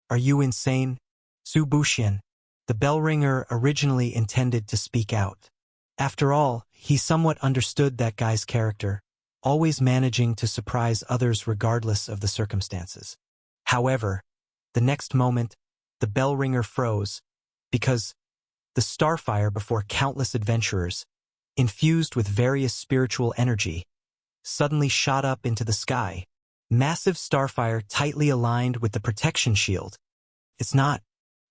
Are you insane? Su Buxian, the bell ringer, originally intended to speak out. After all, he somewhat understood that guy's character, always managing to surprise others regardless of the circumstances. However, the next moment, the bell ringer froze, because the starfire before countless adventurers, infused with various spiritual energy, suddenly shot up into the sky. Massive starfire tightly aligned with the protection shield. It's not.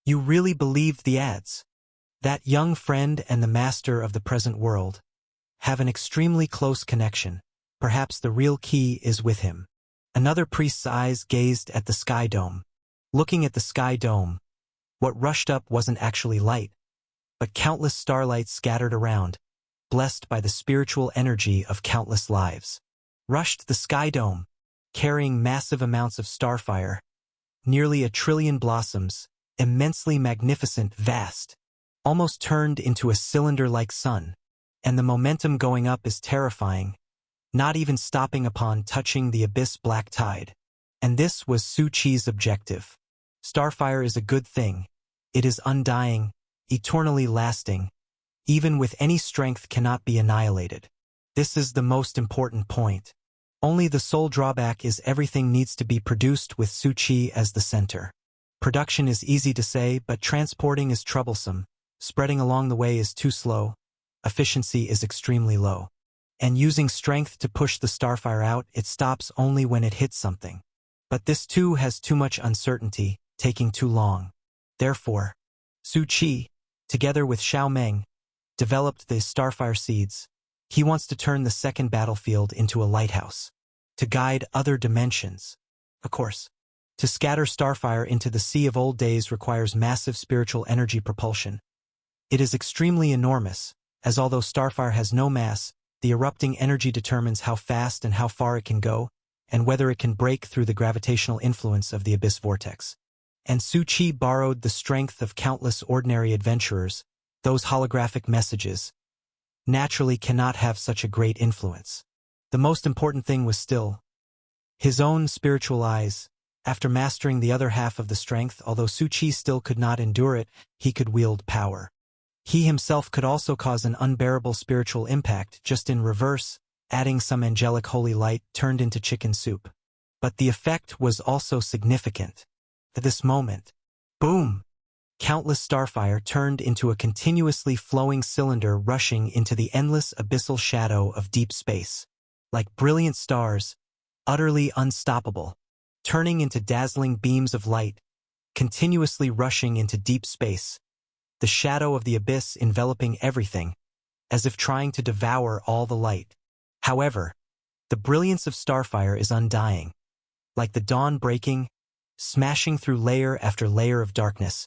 You really believed the ads. That young friend and the master of the present world have an extremely close connection. Perhaps the real key is with him. Another priest's eyes gazed at the sky dome. Looking at the sky dome, what rushed up wasn't actually light, but countless starlights scattered around, blessed by the spiritual energy of countless lives. Rushed the sky dome, carrying massive amounts of starfire, nearly 1 trillion blossoms, immensely magnificent, vast, almost turned into a cylinder-like sun, and the momentum going up is terrifying, not even stopping upon touching the abyss black tide. And this was Su Qi's objective. Starfire is a good thing. It is undying, eternally lasting. Even with any strength cannot be annihilated. This is the most important point. Only the sole drawback is everything needs to be produced with Su Qi as the center. Production is easy to say, but transporting is troublesome. Spreading along the way is too slow. Efficiency is extremely low. And using strength to push the starfire out, it stops only when it hits something. But this too has too much uncertainty, taking too long. Therefore, Su Qi, together with Xiao Meng, developed the starfire seeds. He wants to turn the second battlefield into a lighthouse, to guide other dimensions. Of course, to scatter starfire into the sea of old days requires massive spiritual energy propulsion. It is extremely enormous, as although starfire has no mass, the erupting energy determines how fast and how far it can go, and whether it can break through the gravitational influence of the abyss vortex. And Su Qi borrowed the strength of countless ordinary adventurers. Those holographic messages naturally cannot have such a great influence. The most important thing was still his own spiritual eyes. After mastering the other half of the strength, although Su Qi still could not endure it, he could wield power. He himself could also cause an unbearable spiritual impact, just in reverse, adding some angelic holy light turned into chicken soup. But the effect was also significant. At this moment, boom! Countless starfire turned into a continuously flowing cylinder rushing into the endless abyssal shadow of deep space. Like brilliant stars, utterly unstoppable, turning into dazzling beams of light, continuously rushing into deep space. The shadow of the abyss enveloping everything, as if trying to devour all the light. However, the brilliance of starfire is undying. Like the dawn breaking, smashing through layer after layer of darkness,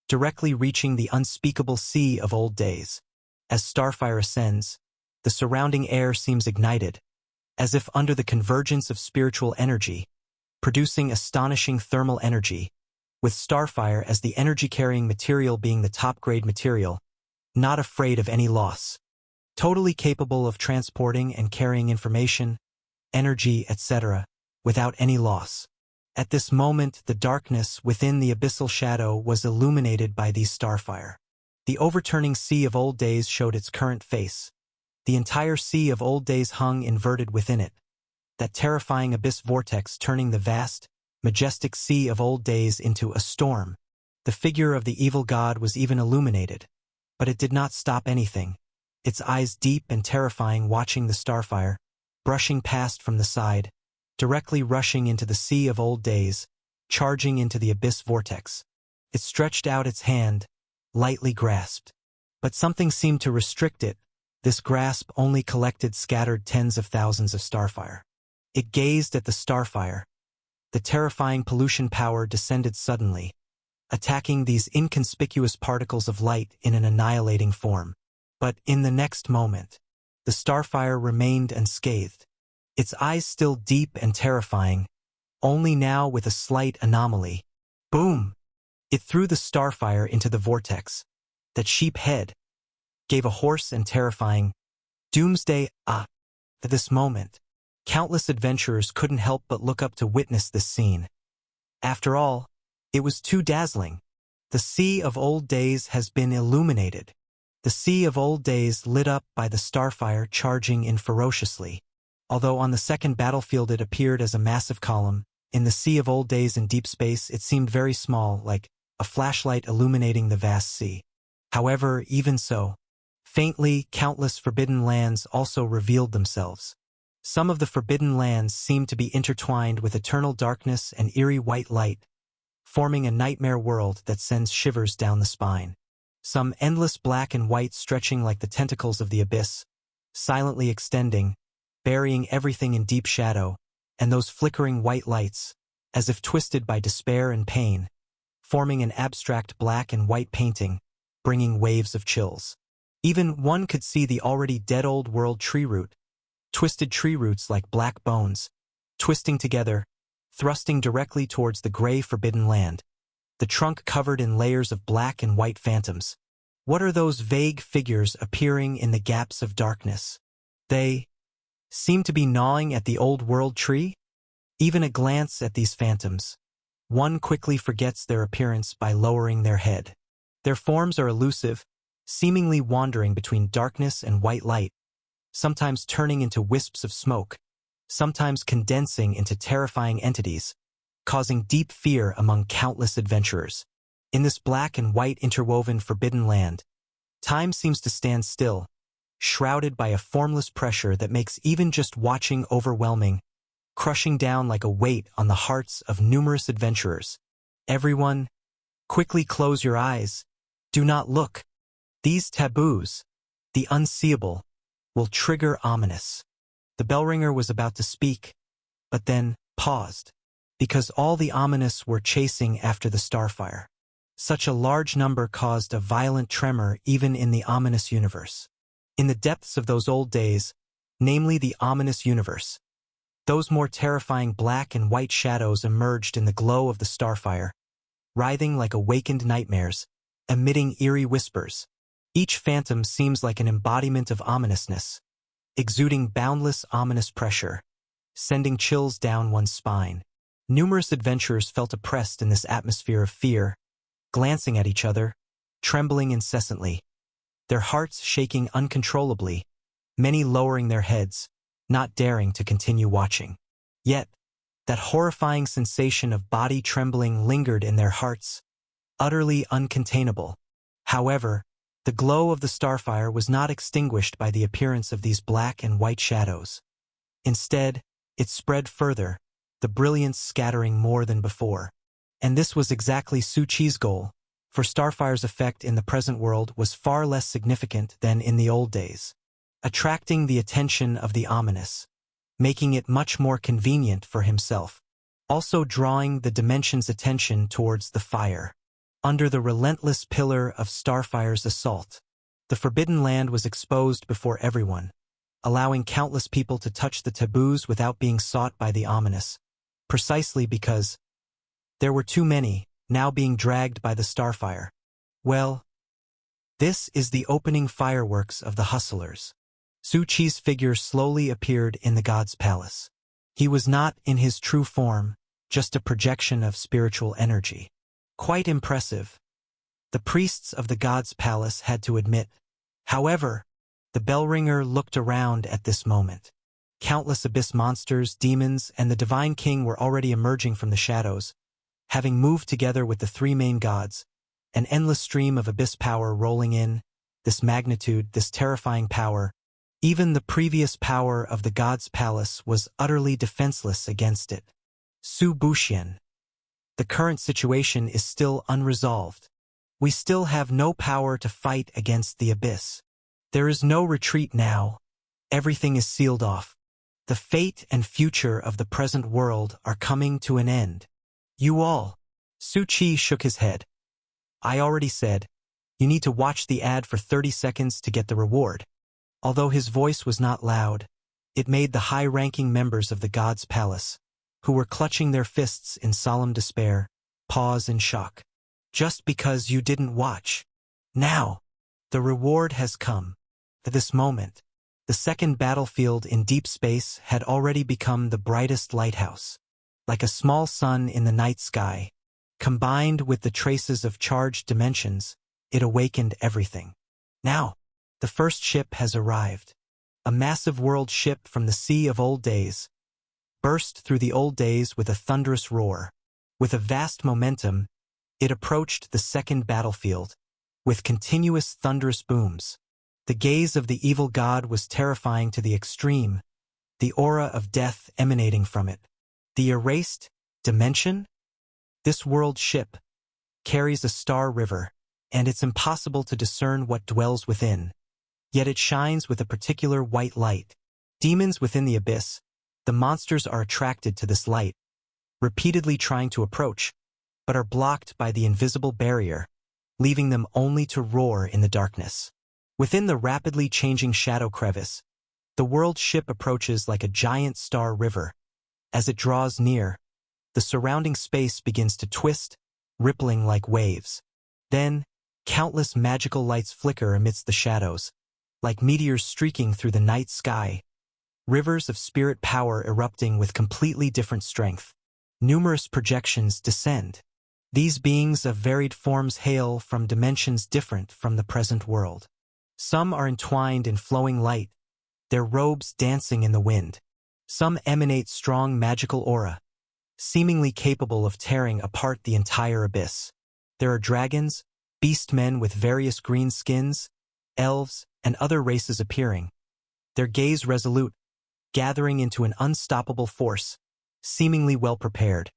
directly reaching the unspeakable sea of old days. As starfire ascends, the surrounding air seems ignited, as if under the convergence of spiritual energy, producing astonishing thermal energy, with starfire as the energy-carrying material being the top-grade material, not afraid of any loss, totally capable of transporting and carrying information, energy, etc., without any loss. At this moment, the darkness within the abyssal shadow was illuminated by these starfire. The overturning sea of old days showed its current face. The entire sea of old days hung inverted within it, that terrifying abyss vortex turning the vast, majestic sea of old days into a storm. The figure of the evil god was even illuminated, but it did not stop anything, its eyes deep and terrifying watching the starfire, brushing past from the side, directly rushing into the sea of old days, charging into the abyss vortex. It stretched out its hand, lightly grasped. But something seemed to restrict it. This grasp only collected scattered tens of thousands of starfire. It gazed at the starfire. The terrifying pollution power descended suddenly, attacking these inconspicuous particles of light in an annihilating form. But in the next moment, the starfire remained unscathed. Its eyes still deep and terrifying, only now with a slight anomaly. Boom! It threw the starfire into the vortex. That sheep head gave a hoarse and terrifying doomsday ah. At this moment, countless adventurers couldn't help but look up to witness this scene. After all, It was too dazzling. The Sea of Old Days has been illuminated. The Sea of Old Days lit up by the starfire charging in ferociously. Although on the second battlefield it appeared as a massive column, in the Sea of Old Days in deep space it seemed very small, like a flashlight illuminating the vast sea. However, even so, faintly, countless forbidden lands also revealed themselves. Some of the forbidden lands seemed to be intertwined with eternal darkness and eerie white light, forming a nightmare world that sends shivers down the spine. Some endless black and white stretching like the tentacles of the abyss, silently extending, burying everything in deep shadow, and those flickering white lights, as if twisted by despair and pain, forming an abstract black and white painting, bringing waves of chills. Even one could see the already dead old world tree root, twisted tree roots like black bones, twisting together, thrusting directly towards the gray forbidden land, the trunk covered in layers of black and white phantoms. What are those vague figures appearing in the gaps of darkness? They seem to be gnawing at the old world tree? Even a glance at these phantoms, one quickly forgets their appearance by lowering their head. Their forms are elusive, seemingly wandering between darkness and white light, sometimes turning into wisps of smoke, sometimes condensing into terrifying entities, causing deep fear among countless adventurers. In this black and white interwoven forbidden land, time seems to stand still, shrouded by a formless pressure that makes even just watching overwhelming, crushing down like a weight on the hearts of numerous adventurers. Everyone, quickly close your eyes. Do not look. These taboos, the unseeable, will trigger ominous. The bellringer was about to speak, but then paused, because all the ominous were chasing after the starfire. Such a large number caused a violent tremor even in the ominous universe. In the depths of those old days, namely the ominous universe, those more terrifying black and white shadows emerged in the glow of the starfire, writhing like awakened nightmares, emitting eerie whispers. Each phantom seems like an embodiment of ominousness, exuding boundless ominous pressure, sending chills down one's spine. Numerous adventurers felt oppressed in this atmosphere of fear, glancing at each other, trembling incessantly, their hearts shaking uncontrollably, many lowering their heads, not daring to continue watching. Yet, that horrifying sensation of body trembling lingered in their hearts, utterly uncontainable. However, the glow of the starfire was not extinguished by the appearance of these black and white shadows. Instead, it spread further, the brilliance scattering more than before. And this was exactly Su Chi's goal, for Starfire's effect in the present world was far less significant than in the old days, attracting the attention of the ominous, making it much more convenient for himself, also drawing the dimension's attention towards the fire. Under the relentless pillar of Starfire's assault, the forbidden land was exposed before everyone, allowing countless people to touch the taboos without being sought by the ominous, precisely because there were too many, now being dragged by the starfire. Well, this is the opening fireworks of the hustlers. Su Chi's figure slowly appeared in the god's palace. He was not in his true form, just a projection of spiritual energy. Quite impressive, the priests of the god's palace had to admit. However, the bellringer looked around at this moment. Countless abyss monsters, demons, and the divine king were already emerging from the shadows, having moved together with the three main gods, an endless stream of abyss power rolling in, this magnitude, this terrifying power. Even the previous power of the god's palace was utterly defenseless against it. Su Buxian. The current situation is still unresolved. We still have no power to fight against the abyss. There is no retreat now. Everything is sealed off. The fate and future of the present world are coming to an end. You all. Su Chi shook his head. I already said, you need to watch the ad for 30 seconds to get the reward. Although his voice was not loud, it made the high-ranking members of the god's palace, who were clutching their fists in solemn despair, pause in shock. Just because you didn't watch. Now, the reward has come. At this moment, the second battlefield in deep space had already become the brightest lighthouse. Like a small sun in the night sky, Combined with the traces of charged dimensions, it awakened everything. Now, the first ship has arrived. A massive world ship from the sea of old days, burst through the old days with a thunderous roar. With a vast momentum, it approached the second battlefield, with continuous thunderous booms. The gaze of the evil god was terrifying to the extreme, the aura of death emanating from it. The erased dimension? This world ship carries a star river, and it's impossible to discern what dwells within. Yet it shines with a particular white light. Demons within the abyss, the monsters are attracted to this light, repeatedly trying to approach, but are blocked by the invisible barrier, leaving them only to roar in the darkness. Within the rapidly changing shadow crevice, the world ship approaches like a giant star river. As it draws near, the surrounding space begins to twist, rippling like waves. Then, countless magical lights flicker amidst the shadows, like meteors streaking through the night sky. Rivers of spirit power erupting with completely different strength. Numerous projections descend. These beings of varied forms hail from dimensions different from the present world. Some are entwined in flowing light, their robes dancing in the wind. Some emanate strong magical aura, seemingly capable of tearing apart the entire abyss. There are dragons, beastmen with various green skins, elves, and other races appearing, their gaze resolute, gathering into an unstoppable force, seemingly well prepared.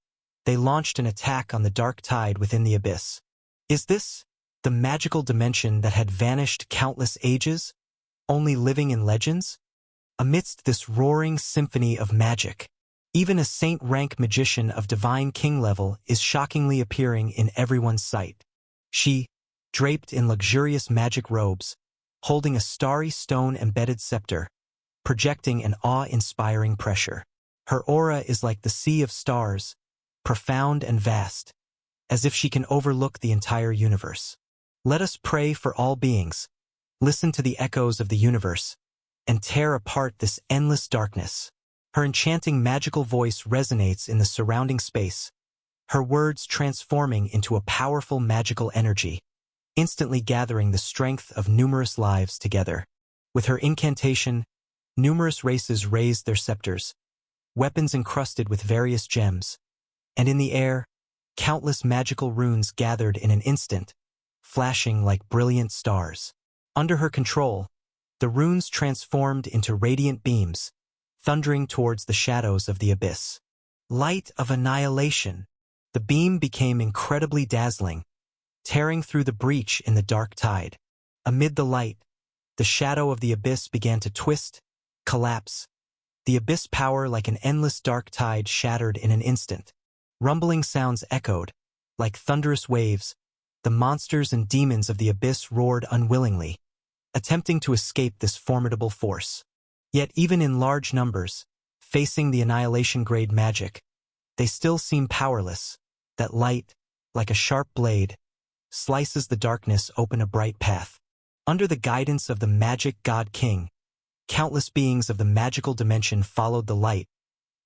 They launched an attack on the dark tide within the abyss. Is this the magical dimension that had vanished countless ages, only living in legends? Amidst this roaring symphony of magic, even a saint-rank magician of divine king level is shockingly appearing in everyone's sight. She, draped in luxurious magic robes, holding a starry stone-embedded scepter, projecting an awe-inspiring pressure. Her aura is like the sea of stars, profound and vast, as if she can overlook the entire universe. Let us pray for all beings, listen to the echoes of the universe, and tear apart this endless darkness. Her enchanting magical voice resonates in the surrounding space, her words transforming into a powerful magical energy, instantly gathering the strength of numerous lives together. With her incantation, numerous races raised their scepters, weapons encrusted with various gems, and in the air, countless magical runes gathered in an instant, flashing like brilliant stars. Under her control, the runes transformed into radiant beams, thundering towards the shadows of the abyss. Light of annihilation. The beam became incredibly dazzling, tearing through the breach in the dark tide. Amid the light, the shadow of the abyss began to twist, collapse. The abyss power like an endless dark tide shattered in an instant. Rumbling sounds echoed, like thunderous waves. The monsters and demons of the abyss roared unwillingly, attempting to escape this formidable force. Yet even in large numbers, facing the annihilation-grade magic, they still seem powerless. That light, like a sharp blade, slices the darkness open a bright path. Under the guidance of the magic god king, countless beings of the magical dimension followed the light,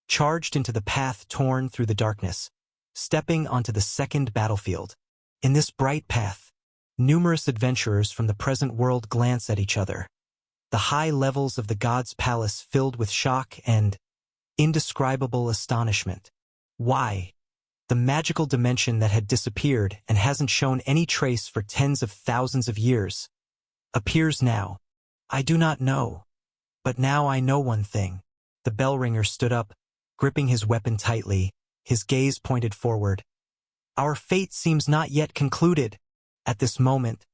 charged into the path torn through the darkness, stepping onto the second battlefield. In this bright path, numerous adventurers from the present world glance at each other, the high levels of the god's palace filled with shock and indescribable astonishment. Why? The magical dimension that had disappeared and hasn't shown any trace for tens of thousands of years appears now. I do not know. But now I know one thing. The bell ringer stood up, gripping his weapon tightly, his gaze pointed forward. Our fate seems not yet concluded. At this moment,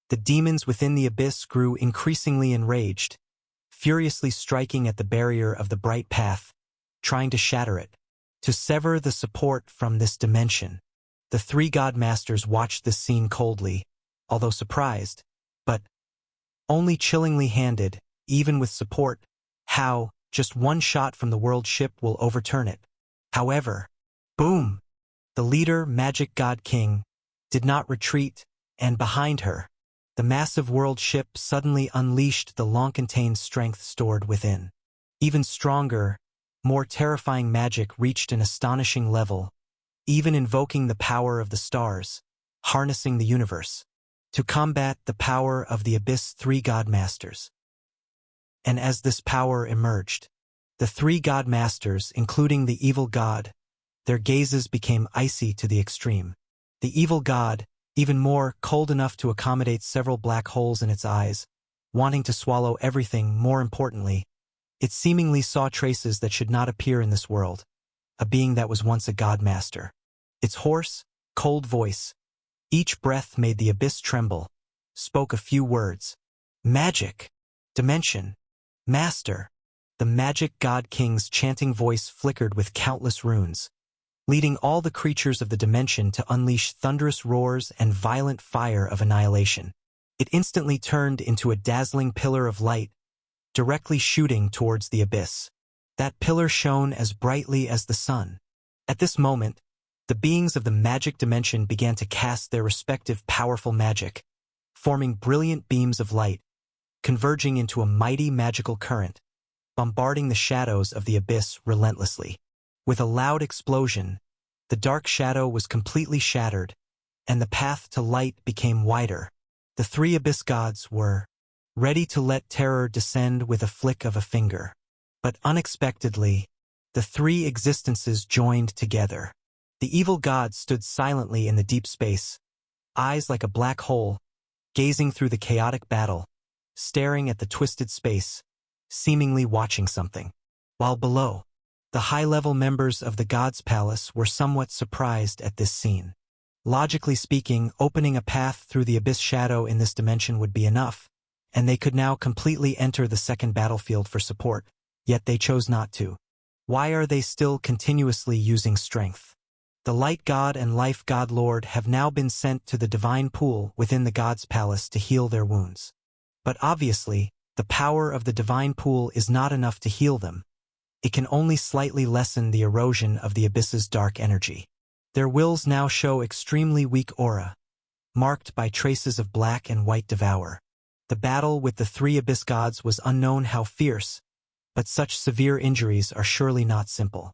the demons within the abyss grew increasingly enraged, furiously striking at the barrier of the bright path, trying to shatter it, to sever the support from this dimension. The three god masters watched this scene coldly, although surprised, but only chillingly handed, even with support. How just one shot from the world ship will overturn it. However, boom! The leader, Magic God King, did not retreat, and behind her, the massive world ship suddenly unleashed the long-contained strength stored within. Even stronger, more terrifying magic reached an astonishing level, even invoking the power of the stars, harnessing the universe. To combat the power of the abyss, three god masters. And as this power emerged, the three god masters, including the evil god, their gazes became icy to the extreme. The evil god, even more, cold enough to accommodate several black holes in its eyes, wanting to swallow everything. More importantly, it seemingly saw traces that should not appear in this world, a being that was once a god master. Its hoarse, cold voice, each breath made the abyss tremble, spoke a few words. Magic, dimension, master. The magic god king's chanting voice flickered with countless runes, leading all the creatures of the dimension to unleash thunderous roars and violent fire of annihilation. It instantly turned into a dazzling pillar of light, directly shooting towards the abyss. That pillar shone as brightly as the sun. At this moment, the beings of the magic dimension began to cast their respective powerful magic, forming brilliant beams of light, converging into a mighty magical current, bombarding the shadows of the abyss relentlessly. With a loud explosion, the dark shadow was completely shattered, and the path to light became wider. The three abyss gods were ready to let terror descend with a flick of a finger. But unexpectedly, the three existences joined together. The evil god stood silently in the deep space, eyes like a black hole, gazing through the chaotic battle, staring at the twisted space, seemingly watching something. While below, the high-level members of the god's palace were somewhat surprised at this scene. Logically speaking, opening a path through the abyss shadow in this dimension would be enough, and they could now completely enter the second battlefield for support, yet they chose not to. Why are they still continuously using strength? The light god and life god lord have now been sent to the divine pool within the god's palace to heal their wounds. But obviously, the power of the divine pool is not enough to heal them. It can only slightly lessen the erosion of the abyss's dark energy. Their wills now show extremely weak aura, marked by traces of black and white devour. The battle with the three abyss gods was unknown how fierce, but such severe injuries are surely not simple.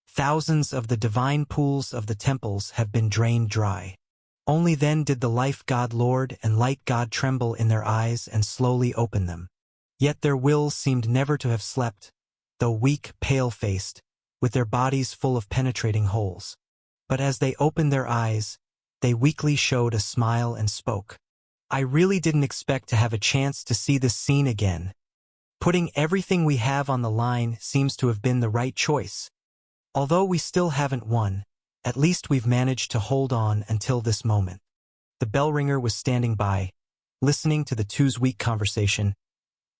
Thousands of the divine pools of the temples have been drained dry. Only then did the life god lord and light god tremble in their eyes and slowly open them. Yet their wills seemed never to have slept, though weak, pale-faced, with their bodies full of penetrating holes. But as they opened their eyes, they weakly showed a smile and spoke. I really didn't expect to have a chance to see this scene again. Putting everything we have on the line seems to have been the right choice. Although we still haven't won, at least we've managed to hold on until this moment. The bell ringer was standing by, listening to the two's weak conversation.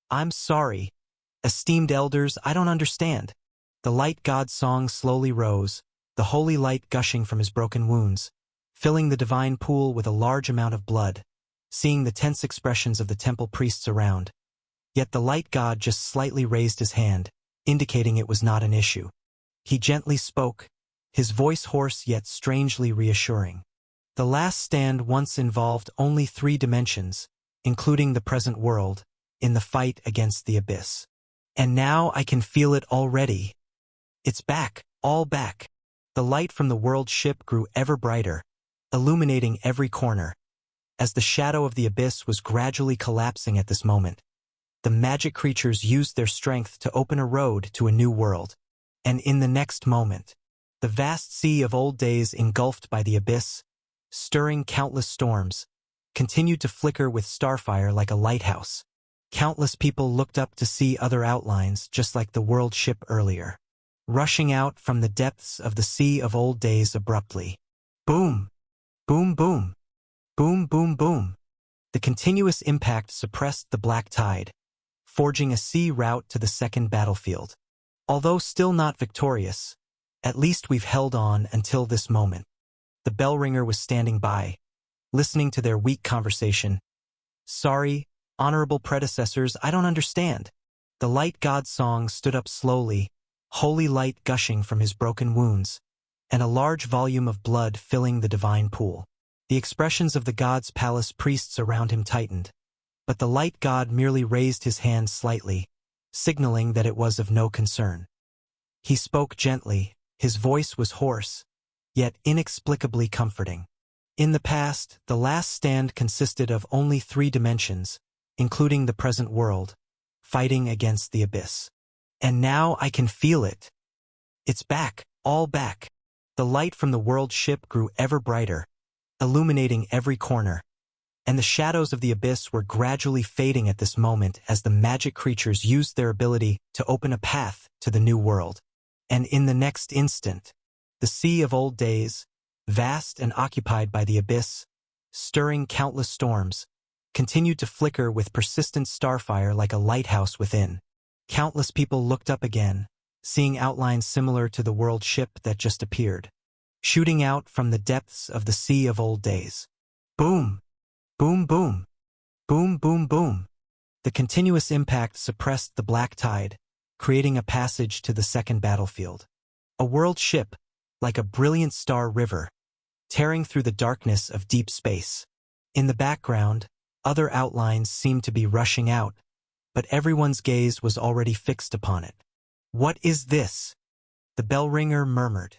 I'm sorry, esteemed elders, I don't understand. The light god's song slowly rose, the holy light gushing from his broken wounds, filling the divine pool with a large amount of blood, seeing the tense expressions of the temple priests around. Yet the light god just slightly raised his hand, indicating it was not an issue. He gently spoke, his voice hoarse yet strangely reassuring. The last stand once involved only 3 dimensions, including the present world, in the fight against the abyss. And now I can feel it already. It's back, all back. The light from the world ship grew ever brighter, illuminating every corner. As the shadow of the abyss was gradually collapsing at this moment, the magic creatures used their strength to open a road to a new world. And in the next moment, the vast sea of old days engulfed by the abyss, stirring countless storms, continued to flicker with starfire like a lighthouse. Countless people looked up to see other outlines just like the world ship earlier, rushing out from the depths of the sea of old days abruptly. Boom! Boom boom! Boom boom boom! The continuous impact suppressed the black tide, forging a sea route to the second battlefield. Although still not victorious, at least we've held on until this moment. The bell ringer was standing by, listening to their weak conversation. Sorry, honorable predecessors, I don't understand. The light god's song stood up slowly, holy light gushing from his broken wounds, and a large volume of blood filling the divine pool. The expressions of the god's palace priests around him tightened, but the light god merely raised his hand slightly, signaling that it was of no concern. He spoke gently, his voice was hoarse, yet inexplicably comforting. In the past, the last stand consisted of only 3 dimensions, including the present world, fighting against the abyss. And now I can feel it. It's back, all back. The light from the world ship grew ever brighter, illuminating every corner, and the shadows of the abyss were gradually fading at this moment as the magic creatures used their ability to open a path to the new world. And in the next instant, the Sea of Old Days, vast and occupied by the abyss, stirring countless storms, continued to flicker with persistent starfire like a lighthouse within. Countless people looked up again, seeing outlines similar to the world ship that just appeared, shooting out from the depths of the Sea of Old Days. Boom! Boom boom! Boom boom boom! The continuous impact suppressed the black tide, creating a passage to the second battlefield. A world ship, like a brilliant star river, tearing through the darkness of deep space. In the background, other outlines seemed to be rushing out, but everyone's gaze was already fixed upon it. What is this? The bell ringer murmured.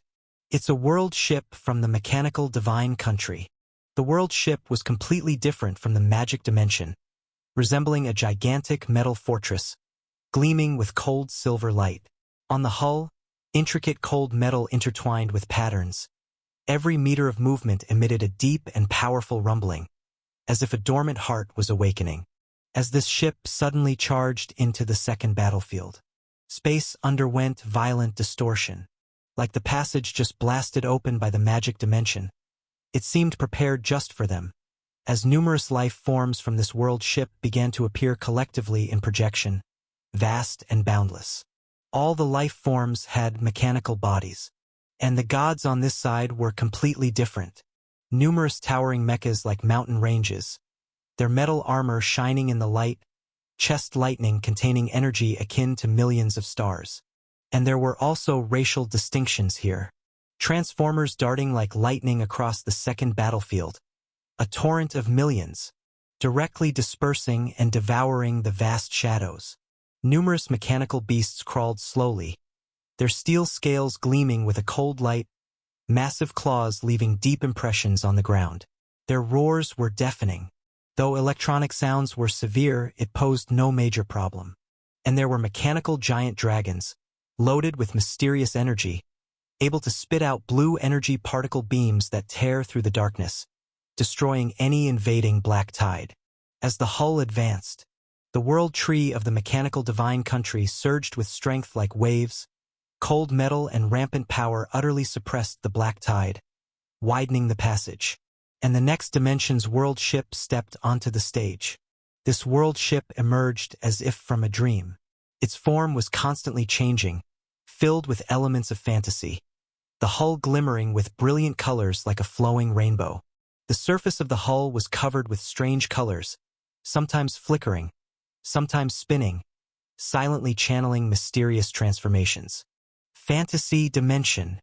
It's a world ship from the mechanical divine country. The world ship was completely different from the magic dimension, resembling a gigantic metal fortress, gleaming with cold silver light. On the hull, intricate cold metal intertwined with patterns. Every meter of movement emitted a deep and powerful rumbling, as if a dormant heart was awakening. As this ship suddenly charged into the second battlefield, space underwent violent distortion. Like the passage just blasted open by the magic dimension, it seemed prepared just for them, as numerous life forms from this world ship began to appear collectively in projection, vast and boundless. All the life forms had mechanical bodies, and the gods on this side were completely different. Numerous towering mechas like mountain ranges, their metal armor shining in the light, chest lightning containing energy akin to millions of stars. And there were also racial distinctions here. Transformers darting like lightning across the second battlefield, a torrent of millions, directly dispersing and devouring the vast shadows. Numerous mechanical beasts crawled slowly, their steel scales gleaming with a cold light, massive claws leaving deep impressions on the ground. Their roars were deafening. Though electronic sounds were severe, it posed no major problem. And there were mechanical giant dragons, loaded with mysterious energy, able to spit out blue energy particle beams that tear through the darkness, destroying any invading black tide. As the hull advanced, the world tree of the mechanical divine country surged with strength like waves. Cold metal and rampant power utterly suppressed the black tide, widening the passage. And the next dimension's world ship stepped onto the stage. This world ship emerged as if from a dream. Its form was constantly changing, filled with elements of fantasy, the hull glimmering with brilliant colors like a flowing rainbow. The surface of the hull was covered with strange colors, sometimes flickering, sometimes spinning, silently channeling mysterious transformations. Fantasy dimension.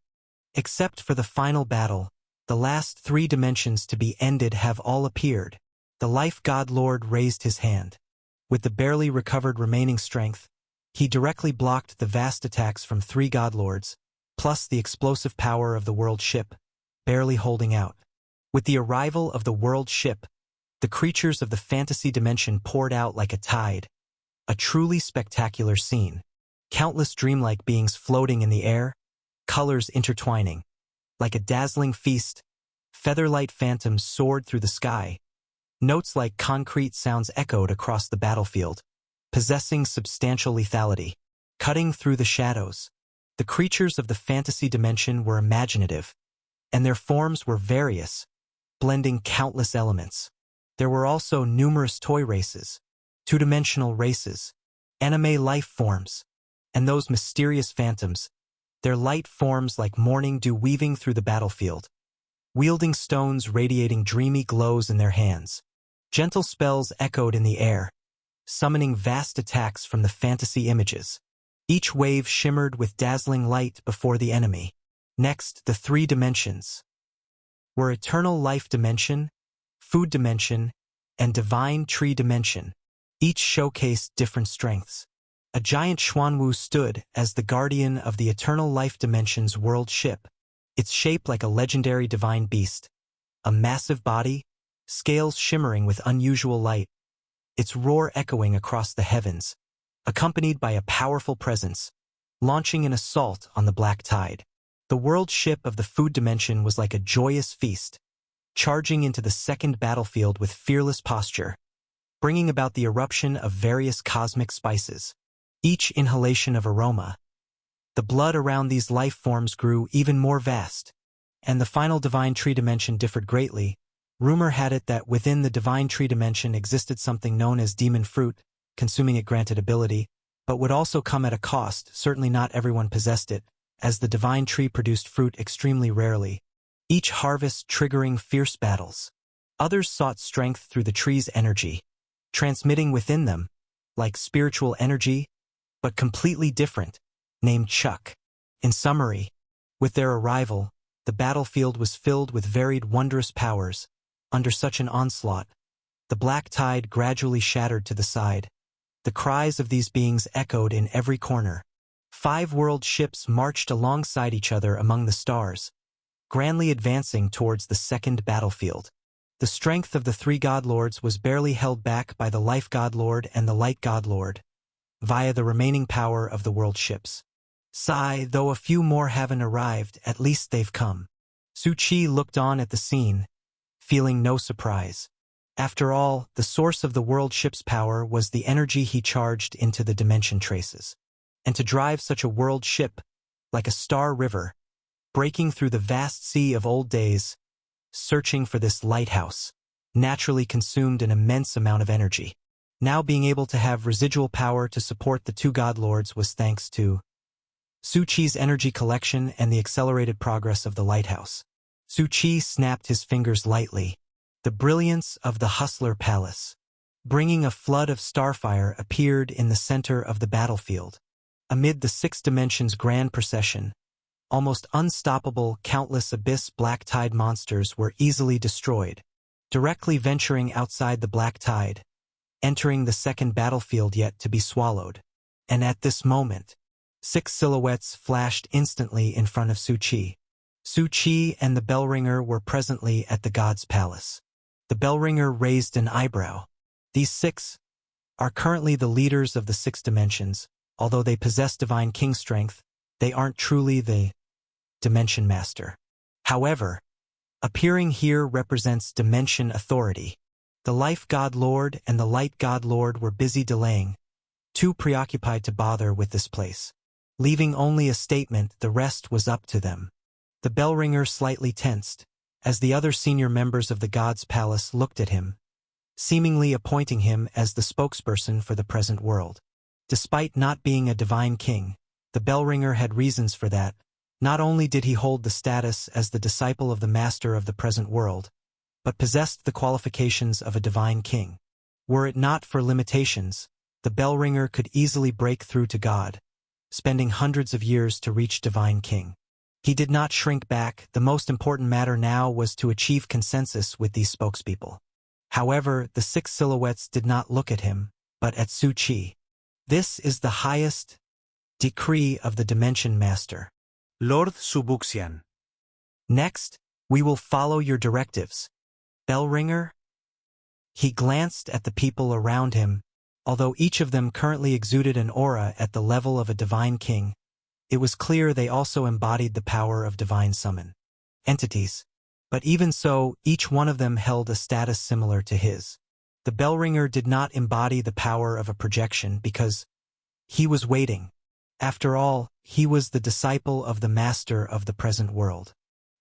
Except for the final battle, the last 3 dimensions to be ended have all appeared. The Life God Lord raised his hand. With the barely recovered remaining strength, he directly blocked the vast attacks from 3 God Lords, plus the explosive power of the world ship, barely holding out. With the arrival of the world ship, the creatures of the fantasy dimension poured out like a tide, a truly spectacular scene. Countless dreamlike beings floating in the air, colors intertwining. Like a dazzling feast, featherlight phantoms soared through the sky. Notes like concrete sounds echoed across the battlefield, possessing substantial lethality. Cutting through the shadows, the creatures of the fantasy dimension were imaginative, and their forms were various, blending countless elements. There were also numerous toy races, 2-dimensional races, anime life forms, and those mysterious phantoms, their light forms like morning dew weaving through the battlefield, wielding stones radiating dreamy glows in their hands. Gentle spells echoed in the air, summoning vast attacks from the fantasy images. Each wave shimmered with dazzling light before the enemy. Next, the 3 dimensions were Eternal Life Dimension, Food Dimension, and Divine Tree Dimension. Each showcased different strengths. A giant Xuanwu stood as the guardian of the Eternal Life Dimension's world ship, its shape like a legendary divine beast, a massive body, scales shimmering with unusual light, its roar echoing across the heavens, accompanied by a powerful presence, launching an assault on the black tide. The world ship of the food dimension was like a joyous feast, charging into the second battlefield with fearless posture, bringing about the eruption of various cosmic spices. Each inhalation of aroma, the blood around these life forms grew even more vast, and the final divine tree dimension differed greatly. Rumor had it that within the divine tree dimension existed something known as demon fruit. Consuming it granted ability, but would also come at a cost. Certainly not everyone possessed it, as the divine tree produced fruit extremely rarely, each harvest triggering fierce battles. Others sought strength through the tree's energy, transmitting within them, like spiritual energy, but completely different, named Chuck. In summary, with their arrival, the battlefield was filled with varied wondrous powers. Under such an onslaught, the black tide gradually shattered to the side. The cries of these beings echoed in every corner. 5 world ships marched alongside each other among the stars, grandly advancing towards the second battlefield. The strength of the 3 godlords was barely held back by the life godlord and the light godlord, via the remaining power of the world ships. Sigh, though a few more haven't arrived, at least they've come. Su Chi looked on at the scene, feeling no surprise. After all, the source of the world ship's power was the energy he charged into the dimension traces. And to drive such a world ship, like a star river, breaking through the vast sea of old days, searching for this lighthouse, naturally consumed an immense amount of energy. Now being able to have residual power to support the 2 godlords was thanks to Su Chi's energy collection and the accelerated progress of the lighthouse. Su Chi snapped his fingers lightly. The brilliance of the Hustler Palace, bringing a flood of starfire, appeared in the center of the battlefield. Amid the 6 dimensions grand procession, almost unstoppable countless abyss black tide monsters were easily destroyed, directly venturing outside the black tide, entering the second battlefield yet to be swallowed. And at this moment, 6 silhouettes flashed instantly in front of Su Chi. Su Chi and the Bellringer were presently at the god's palace. The Bellringer raised an eyebrow. These 6 are currently the leaders of the 6 dimensions. Although they possess divine king strength, they aren't truly the Dimension Master. However, appearing here represents Dimension Authority. The Life God Lord and the Light God Lord were busy delaying, too preoccupied to bother with this place. Leaving only a statement, the rest was up to them. The Bellringer slightly tensed, as the other senior members of the God's Palace looked at him, seemingly appointing him as the spokesperson for the present world. Despite not being a divine king, the Bellringer had reasons for that. Not only did he hold the status as the disciple of the master of the present world, but possessed the qualifications of a divine king. Were it not for limitations, the Bellringer could easily break through to God, spending hundreds of years to reach divine king. He did not shrink back. The most important matter now was to achieve consensus with these spokespeople. However, the 6 silhouettes did not look at him, but at Su Chi. This is the highest decree of the Dimension Master, Lord Subuxian. Next, we will follow your directives. Bellringer? He glanced at the people around him. Although each of them currently exuded an aura at the level of a divine king, it was clear they also embodied the power of divine summon entities. But even so, each one of them held a status similar to his. The Bellringer did not embody the power of a projection because he was waiting. After all, he was the disciple of the master of the present world.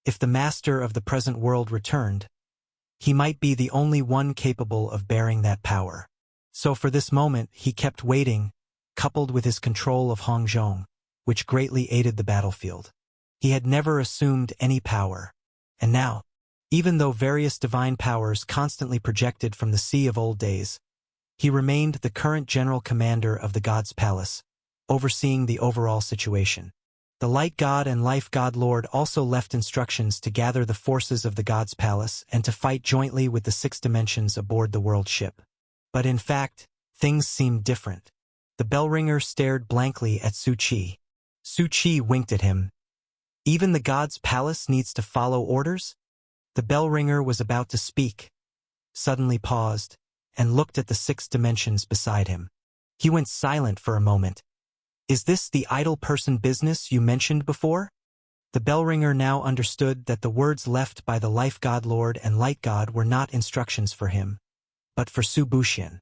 If the master of the present world returned, he might be the only one capable of bearing that power. So for this moment, he kept waiting, coupled with his control of Hongzhong, which greatly aided the battlefield. He had never assumed any power. And now, even though various divine powers constantly projected from the sea of old days, he remained the current general commander of the God's Palace, overseeing the overall situation. The Light God and Life God Lord also left instructions to gather the forces of the God's Palace and to fight jointly with the 6 dimensions aboard the world ship. But in fact, things seemed different. The Bellringer stared blankly at Su Chi. Su Chi winked at him, Even the god's palace needs to follow orders? The bell ringer was about to speak, suddenly paused, and looked at the 6 dimensions beside him. He went silent for a moment. Is this the idle person business you mentioned before? The bell ringer now understood that the words left by the life god lord and light god were not instructions for him, but for Su Buxian.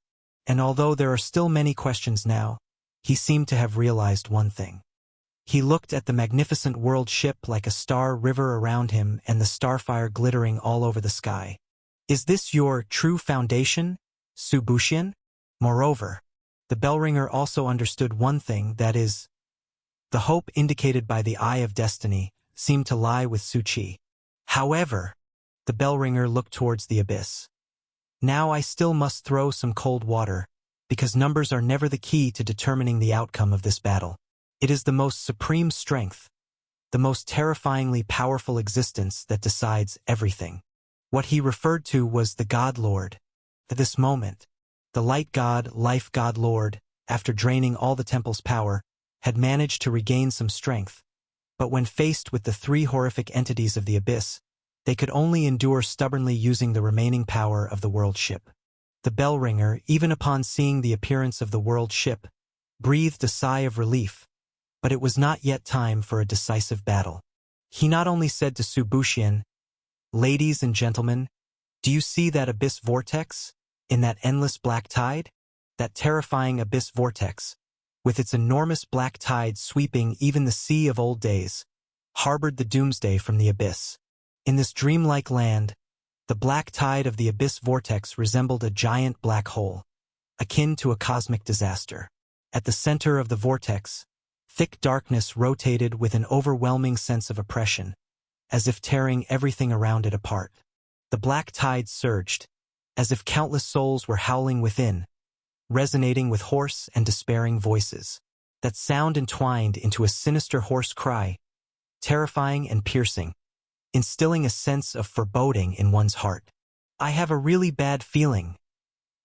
And although there are still many questions now, he seemed to have realized one thing. He looked at the magnificent world ship like a star river around him and the starfire glittering all over the sky. Is this your true foundation, Su Buxian? Moreover, the bell ringer also understood one thing, that is, the hope indicated by the Eye of Destiny seemed to lie with Su Qi. However, the bell ringer looked towards the abyss. Now I still must throw some cold water, because numbers are never the key to determining the outcome of this battle. It is the most supreme strength, the most terrifyingly powerful existence that decides everything. What he referred to was the God Lord. At this moment, the light god, life god Lord, after draining all the temple's power, had managed to regain some strength. But when faced with the 3 horrific entities of the abyss, they could only endure stubbornly using the remaining power of the world ship. The bell ringer, even upon seeing the appearance of the world ship, breathed a sigh of relief, but it was not yet time for a decisive battle. He not only said to Su Buxian, "Ladies and gentlemen, do you see that abyss vortex, in that endless black tide? That terrifying abyss vortex, with its enormous black tide sweeping even the sea of old days, harbored the doomsday from the abyss. In this dreamlike land, the black tide of the abyss vortex resembled a giant black hole, akin to a cosmic disaster. At the center of the vortex, thick darkness rotated with an overwhelming sense of oppression, as if tearing everything around it apart. The black tide surged, as if countless souls were howling within, resonating with hoarse and despairing voices. That sound entwined into a sinister hoarse cry, terrifying and piercing, instilling a sense of foreboding in one's heart. I have a really bad feeling.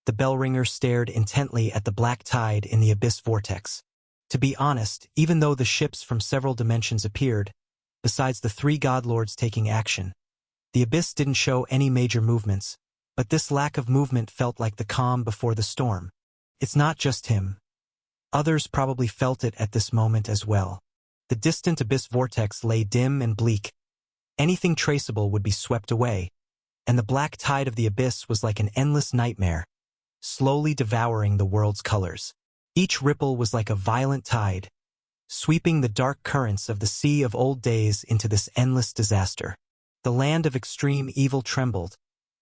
The bell ringer stared intently at the black tide in the abyss vortex. To be honest, even though the ships from several dimensions appeared, besides the 3 god lords taking action, the abyss didn't show any major movements, but this lack of movement felt like the calm before the storm. It's not just him. Others probably felt it at this moment as well. The distant abyss vortex lay dim and bleak. Anything traceable would be swept away, and the black tide of the abyss was like an endless nightmare, slowly devouring the world's colors. Each ripple was like a violent tide, sweeping the dark currents of the sea of old days into this endless disaster. The land of extreme evil trembled.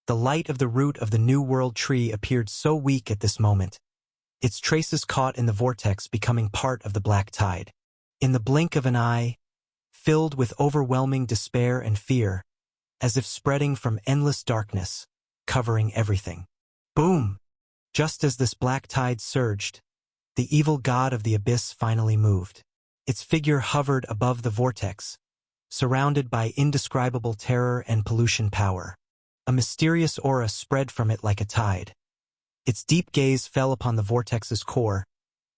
The light of the root of the New World tree appeared so weak at this moment, its traces caught in the vortex becoming part of the black tide. In the blink of an eye, filled with overwhelming despair and fear, as if spreading from endless darkness, covering everything. Boom! Just as this black tide surged, the evil god of the abyss finally moved. Its figure hovered above the vortex, surrounded by indescribable terror and pollution power. A mysterious aura spread from it like a tide. Its deep gaze fell upon the vortex's core,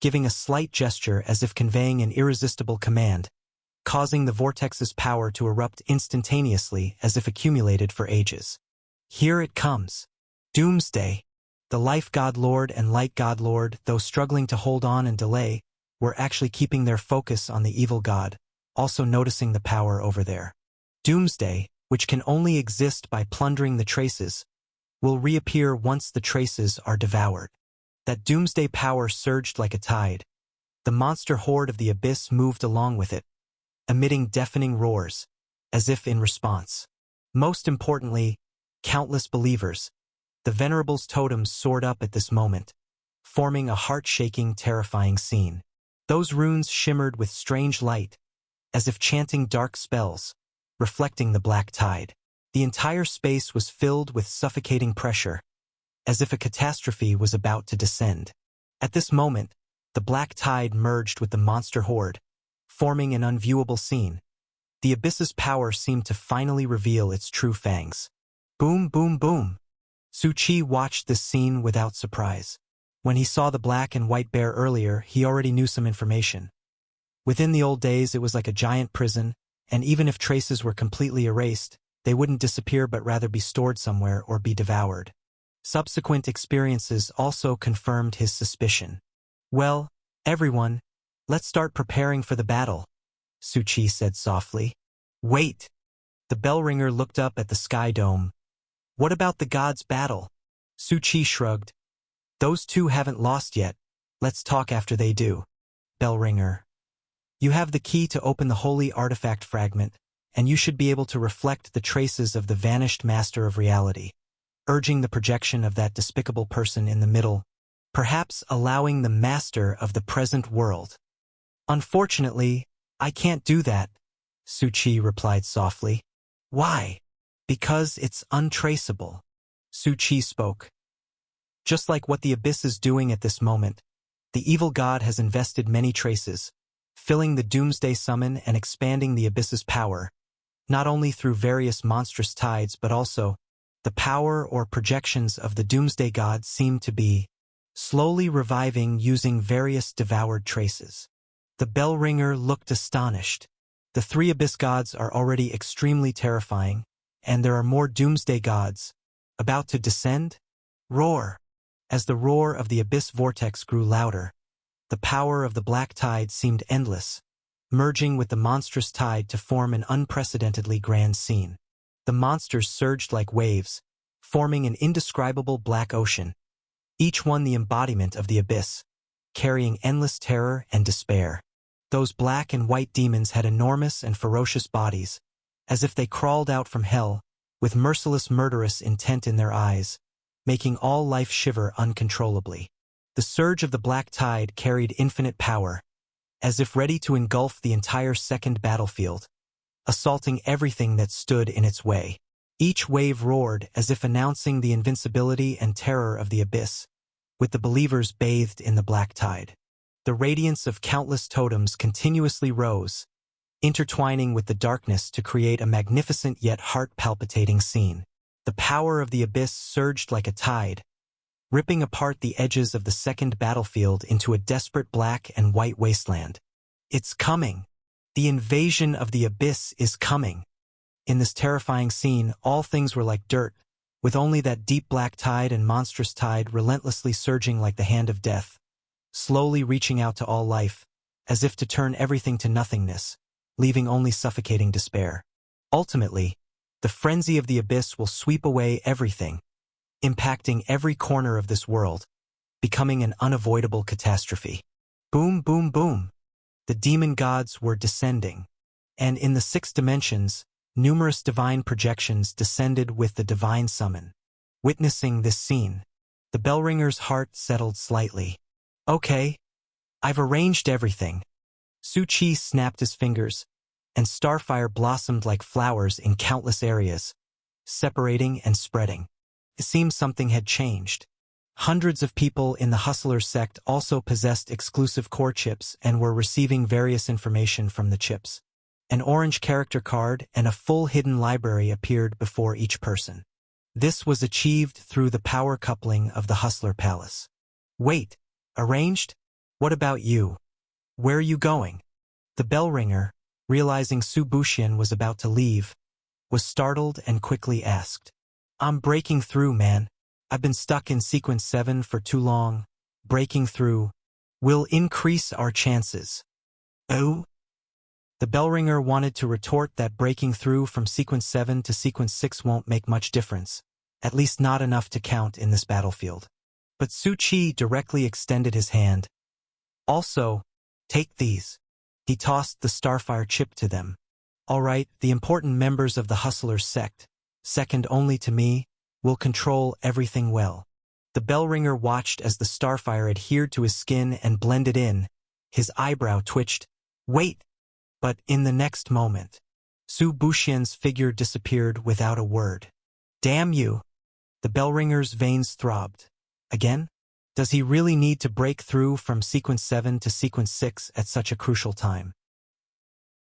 giving a slight gesture as if conveying an irresistible command, causing the vortex's power to erupt instantaneously as if accumulated for ages. Here it comes. Doomsday. The life god lord and light god lord, though struggling to hold on and delay, were actually keeping their focus on the evil god, also noticing the power over there. Doomsday, which can only exist by plundering the traces, will reappear once the traces are devoured. That doomsday power surged like a tide. The monster horde of the abyss moved along with it, emitting deafening roars, as if in response. Most importantly, countless believers, the Venerable's totems soared up at this moment, forming a heart-shaking, terrifying scene. Those runes shimmered with strange light, as if chanting dark spells, reflecting the black tide. The entire space was filled with suffocating pressure, as if a catastrophe was about to descend. At this moment, the black tide merged with the monster horde, forming an unviewable scene. The abyss's power seemed to finally reveal its true fangs. Boom, boom, boom. Su Qi watched this scene without surprise. When he saw the black and white bear earlier, he already knew some information. Within the old days, it was like a giant prison, and even if traces were completely erased, they wouldn't disappear but rather be stored somewhere or be devoured. Subsequent experiences also confirmed his suspicion. "Well, everyone, let's start preparing for the battle," Su Qi said softly. "Wait!" The bell ringer looked up at the sky dome. "What about the gods' battle?" Su Qi shrugged. "Those two haven't lost yet. Let's talk after they do." Bell ringer. "You have the key to open the holy artifact fragment, and you should be able to reflect the traces of the vanished master of reality, urging the projection of that despicable person in the middle, perhaps allowing the master of the present world." "Unfortunately, I can't do that," Su Qi replied softly. "Why?" "Because it's untraceable," Su Qi spoke. "Just like what the Abyss is doing at this moment, the evil god has invested many traces, filling the Doomsday Summon and expanding the Abyss's power, not only through various monstrous tides but also, the power or projections of the Doomsday God seem to be slowly reviving using various devoured traces." The bell ringer looked astonished. The three Abyss gods are already extremely terrifying, and there are more Doomsday gods about to descend? Roar! As the roar of the Abyss vortex grew louder, the power of the black tide seemed endless, merging with the monstrous tide to form an unprecedentedly grand scene. The monsters surged like waves, forming an indescribable black ocean, each one the embodiment of the Abyss, carrying endless terror and despair. Those black and white demons had enormous and ferocious bodies, as if they crawled out from hell, with merciless murderous intent in their eyes, making all life shiver uncontrollably. The surge of the black tide carried infinite power, as if ready to engulf the entire second battlefield, assaulting everything that stood in its way. Each wave roared as if announcing the invincibility and terror of the Abyss, with the believers bathed in the black tide. The radiance of countless totems continuously rose, intertwining with the darkness to create a magnificent yet heart-palpitating scene. The power of the Abyss surged like a tide, ripping apart the edges of the second battlefield into a desperate black and white wasteland. "It's coming! The invasion of the Abyss is coming!" In this terrifying scene, all things were like dirt, with only that deep black tide and monstrous tide relentlessly surging like the hand of death, slowly reaching out to all life, as if to turn everything to nothingness, leaving only suffocating despair. Ultimately, the frenzy of the Abyss will sweep away everything, impacting every corner of this world, becoming an unavoidable catastrophe. Boom, boom, boom. The demon gods were descending, and in the 6 dimensions, numerous divine projections descended with the divine summon. Witnessing this scene, the bell ringer's heart settled slightly. "Okay, I've arranged everything." Su Qi snapped his fingers, and starfire blossomed like flowers in countless areas, separating and spreading. It seemed something had changed. Hundreds of people in the Hustler sect also possessed exclusive core chips and were receiving various information from the chips. An orange character card and a full hidden library appeared before each person. This was achieved through the power coupling of the Hustler Palace. "Wait, arranged? What about you? Where are you going?" The bell ringer, realizing Su Buxian was about to leave, was startled and quickly asked. "I'm breaking through, man. I've been stuck in Sequence 7 for too long. Breaking through will increase our chances." "Oh?" The bell ringer wanted to retort that breaking through from Sequence 7 to Sequence 6 won't make much difference, at least not enough to count in this battlefield. But Su Qi directly extended his hand. "Also, take these." He tossed the Starfire chip to them. "All right, the important members of the Hustlers sect, second only to me, will control everything well." The bell ringer watched as the Starfire adhered to his skin and blended in. His eyebrow twitched. "Wait!" But in the next moment, Su Buxian's figure disappeared without a word. "Damn you!" The bell ringer's veins throbbed. Again? Does he really need to break through from Sequence 7 to Sequence 6 at such a crucial time?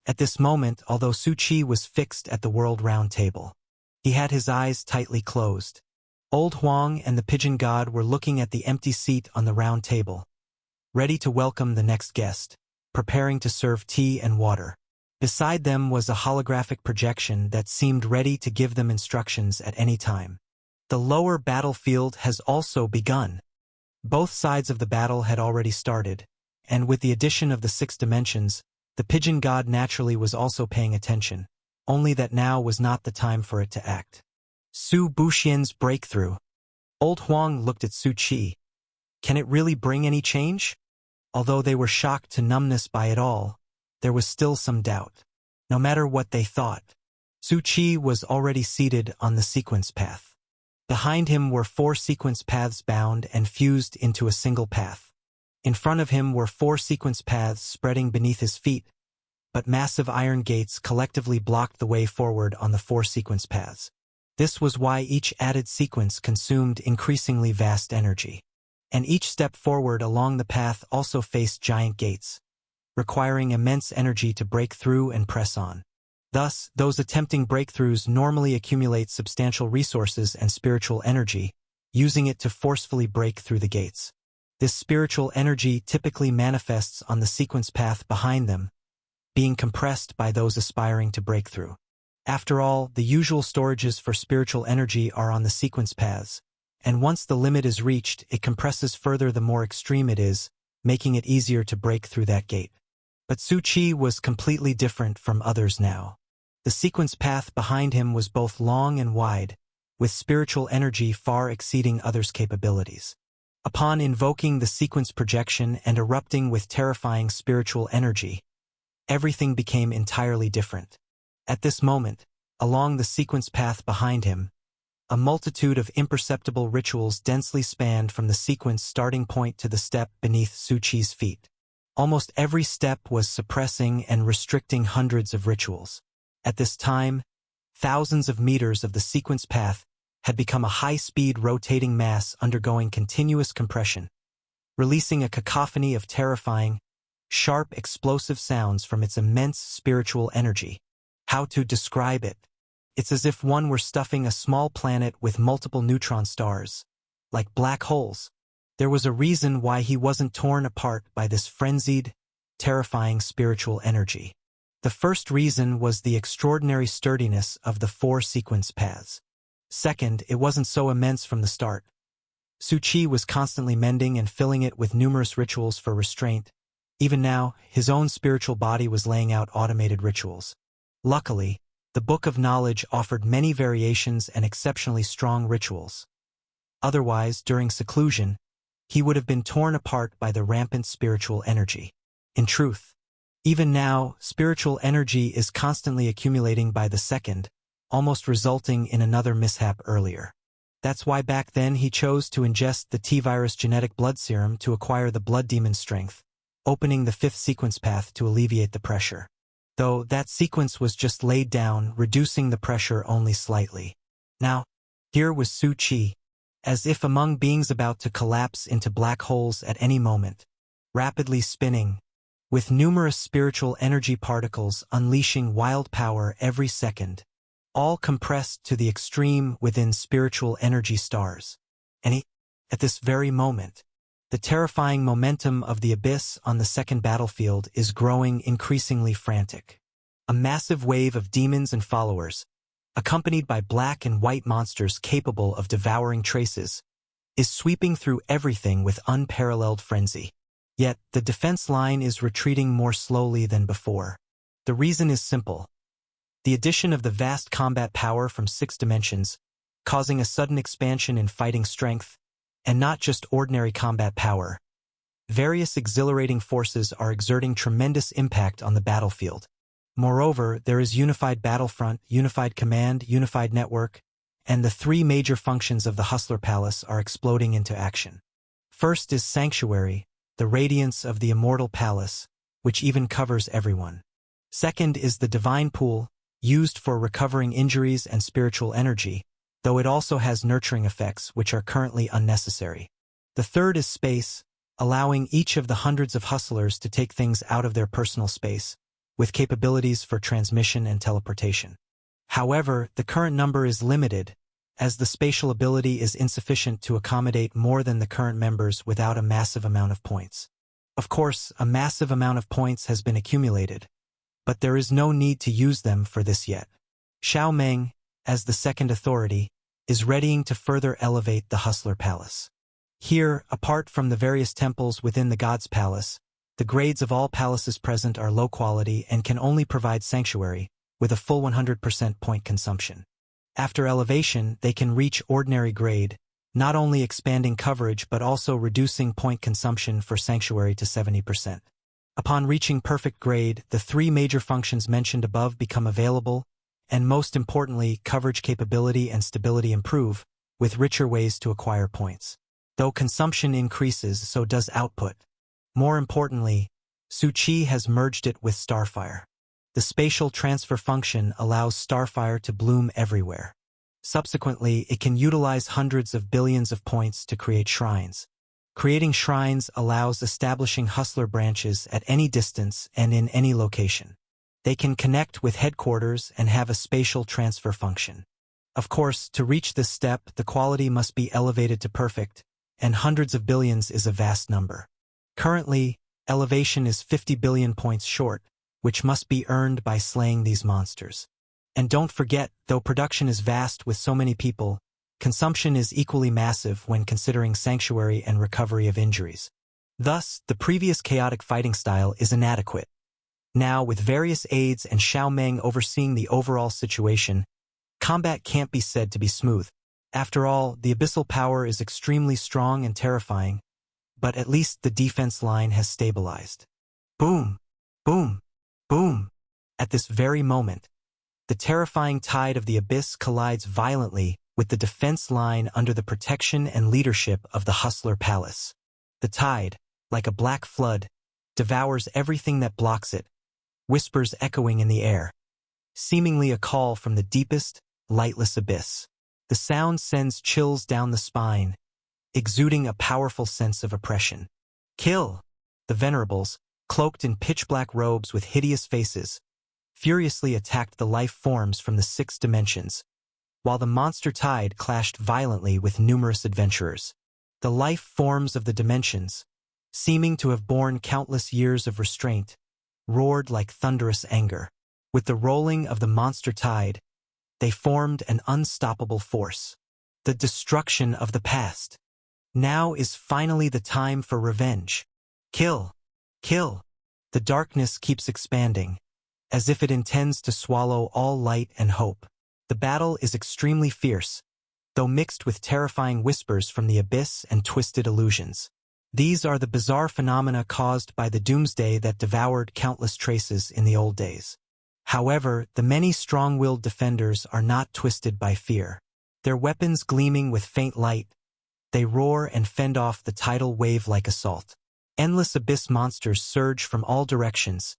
At this moment, although Su Qi was fixed at the World Round Table, he had his eyes tightly closed. Old Huang and the Pigeon God were looking at the empty seat on the round table, ready to welcome the next guest, preparing to serve tea and water. Beside them was a holographic projection that seemed ready to give them instructions at any time. The lower battlefield has also begun. Both sides of the battle had already started, and with the addition of the 6 dimensions, the pigeon god naturally was also paying attention, only that now was not the time for it to act. Su Buxian's breakthrough. Old Huang looked at Su Qi. Can it really bring any change? Although they were shocked to numbness by it all, there was still some doubt. No matter what they thought, Su Qi was already seated on the sequence path. Behind him were 4 sequence paths bound and fused into a single path. In front of him were 4 sequence paths spreading beneath his feet, but massive iron gates collectively blocked the way forward on the 4 sequence paths. This was why each added sequence consumed increasingly vast energy. And each step forward along the path also faced giant gates, requiring immense energy to break through and press on. Thus, those attempting breakthroughs normally accumulate substantial resources and spiritual energy, using it to forcefully break through the gates. This spiritual energy typically manifests on the sequence path behind them, being compressed by those aspiring to break through. After all, the usual storages for spiritual energy are on the sequence paths, and once the limit is reached, it compresses further the more extreme it is, making it easier to break through that gate. But Su Qi was completely different from others now. The sequence path behind him was both long and wide, with spiritual energy far exceeding others' capabilities. Upon invoking the sequence projection and erupting with terrifying spiritual energy, everything became entirely different. At this moment, along the sequence path behind him, a multitude of imperceptible rituals densely spanned from the sequence starting point to the step beneath Su Qi's feet. Almost every step was suppressing and restricting hundreds of rituals. At this time, thousands of meters of the sequence path had become a high-speed rotating mass undergoing continuous compression, releasing a cacophony of terrifying, sharp, explosive sounds from its immense spiritual energy. How to describe it? It's as if one were stuffing a small planet with multiple neutron stars, like black holes. There was a reason why he wasn't torn apart by this frenzied, terrifying spiritual energy. The first reason was the extraordinary sturdiness of the 4 sequence paths. Second, it wasn't so immense from the start. Su Qi was constantly mending and filling it with numerous rituals for restraint. Even now, his own spiritual body was laying out automated rituals. Luckily, the Book of Knowledge offered many variations and exceptionally strong rituals. Otherwise, during seclusion, he would have been torn apart by the rampant spiritual energy. In truth, even now, spiritual energy is constantly accumulating by the second, almost resulting in another mishap earlier. That's why back then he chose to ingest the T-virus genetic blood serum to acquire the blood demon strength, opening the 5th sequence path to alleviate the pressure. Though that sequence was just laid down, reducing the pressure only slightly. Now, here was Su Qi, as if among beings about to collapse into black holes at any moment, rapidly spinning, with numerous spiritual energy particles unleashing wild power every second, all compressed to the extreme within spiritual energy stars. And at this very moment, the terrifying momentum of the abyss on the second battlefield is growing increasingly frantic. A massive wave of demons and followers, accompanied by black and white monsters capable of devouring traces, is sweeping through everything with unparalleled frenzy. Yet, the defense line is retreating more slowly than before. The reason is simple. The addition of the vast combat power from 6 dimensions, causing a sudden expansion in fighting strength, and not just ordinary combat power. Various exhilarating forces are exerting tremendous impact on the battlefield. Moreover, there is unified battlefront, unified command, unified network, and the 3 major functions of the Hustler Palace are exploding into action. First is Sanctuary, the radiance of the immortal palace, which even covers everyone. Second is the Divine Pool, used for recovering injuries and spiritual energy, though it also has nurturing effects which are currently unnecessary. The third is Space, allowing each of the hundreds of hustlers to take things out of their personal space, with capabilities for transmission and teleportation. However, the current number is limited, as the spatial ability is insufficient to accommodate more than the current members without a massive amount of points. Of course, a massive amount of points has been accumulated, but there is no need to use them for this yet. Xiao Meng, as the second authority, is readying to further elevate the Hustler Palace. Here, apart from the various temples within the God's Palace, the grades of all palaces present are low quality and can only provide sanctuary, with a full 100% point consumption. After elevation, they can reach ordinary grade, not only expanding coverage but also reducing point consumption for sanctuary to 70%. Upon reaching perfect grade, the three major functions mentioned above become available, and most importantly, coverage capability and stability improve, with richer ways to acquire points. Though consumption increases, so does output. More importantly, Su Qi has merged it with Starfire. The spatial transfer function allows Starfire to bloom everywhere. Subsequently, it can utilize hundreds of billions of points to create shrines. Creating shrines allows establishing Hustler branches at any distance and in any location. They can connect with headquarters and have a spatial transfer function. Of course, to reach this step, the quality must be elevated to perfect, and hundreds of billions is a vast number. Currently, elevation is 50 billion points short, which must be earned by slaying these monsters. And don't forget, though production is vast with so many people, consumption is equally massive when considering sanctuary and recovery of injuries. Thus, the previous chaotic fighting style is inadequate. Now, with various aides and Xiao Meng overseeing the overall situation, combat can't be said to be smooth. After all, the abyssal power is extremely strong and terrifying, but at least the defense line has stabilized. Boom! Boom! Boom! At this very moment, the terrifying tide of the abyss collides violently with the defense line under the protection and leadership of the Hustler Palace. The tide, like a black flood, devours everything that blocks it, whispers echoing in the air, seemingly a call from the deepest, lightless abyss. The sound sends chills down the spine, exuding a powerful sense of oppression. Kill! The venerables, cloaked in pitch-black robes with hideous faces, furiously attacked the life forms from the 6 dimensions, while the monster tide clashed violently with numerous adventurers. The life forms of the dimensions, seeming to have borne countless years of restraint, roared like thunderous anger. With the rolling of the monster tide, they formed an unstoppable force. The destruction of the past. Now is finally the time for revenge. Kill! Kill! The darkness keeps expanding, as if it intends to swallow all light and hope. The battle is extremely fierce, though mixed with terrifying whispers from the abyss and twisted illusions. These are the bizarre phenomena caused by the doomsday that devoured countless traces in the old days. However, the many strong-willed defenders are not twisted by fear. Their weapons gleaming with faint light, they roar and fend off the tidal wave-like assault. Endless abyss monsters surge from all directions,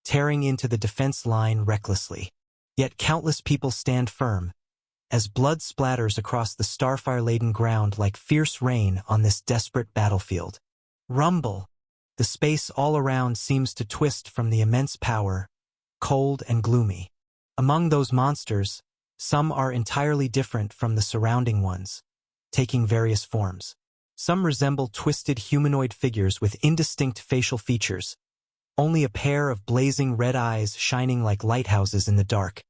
tearing into the defense line recklessly. Yet countless people stand firm, as blood splatters across the starfire-laden ground like fierce rain on this desperate battlefield. Rumble! The space all around seems to twist from the immense power, cold and gloomy. Among those monsters, some are entirely different from the surrounding ones, taking various forms. Some resemble twisted humanoid figures with indistinct facial features, only a pair of blazing red eyes shining like lighthouses in the dark,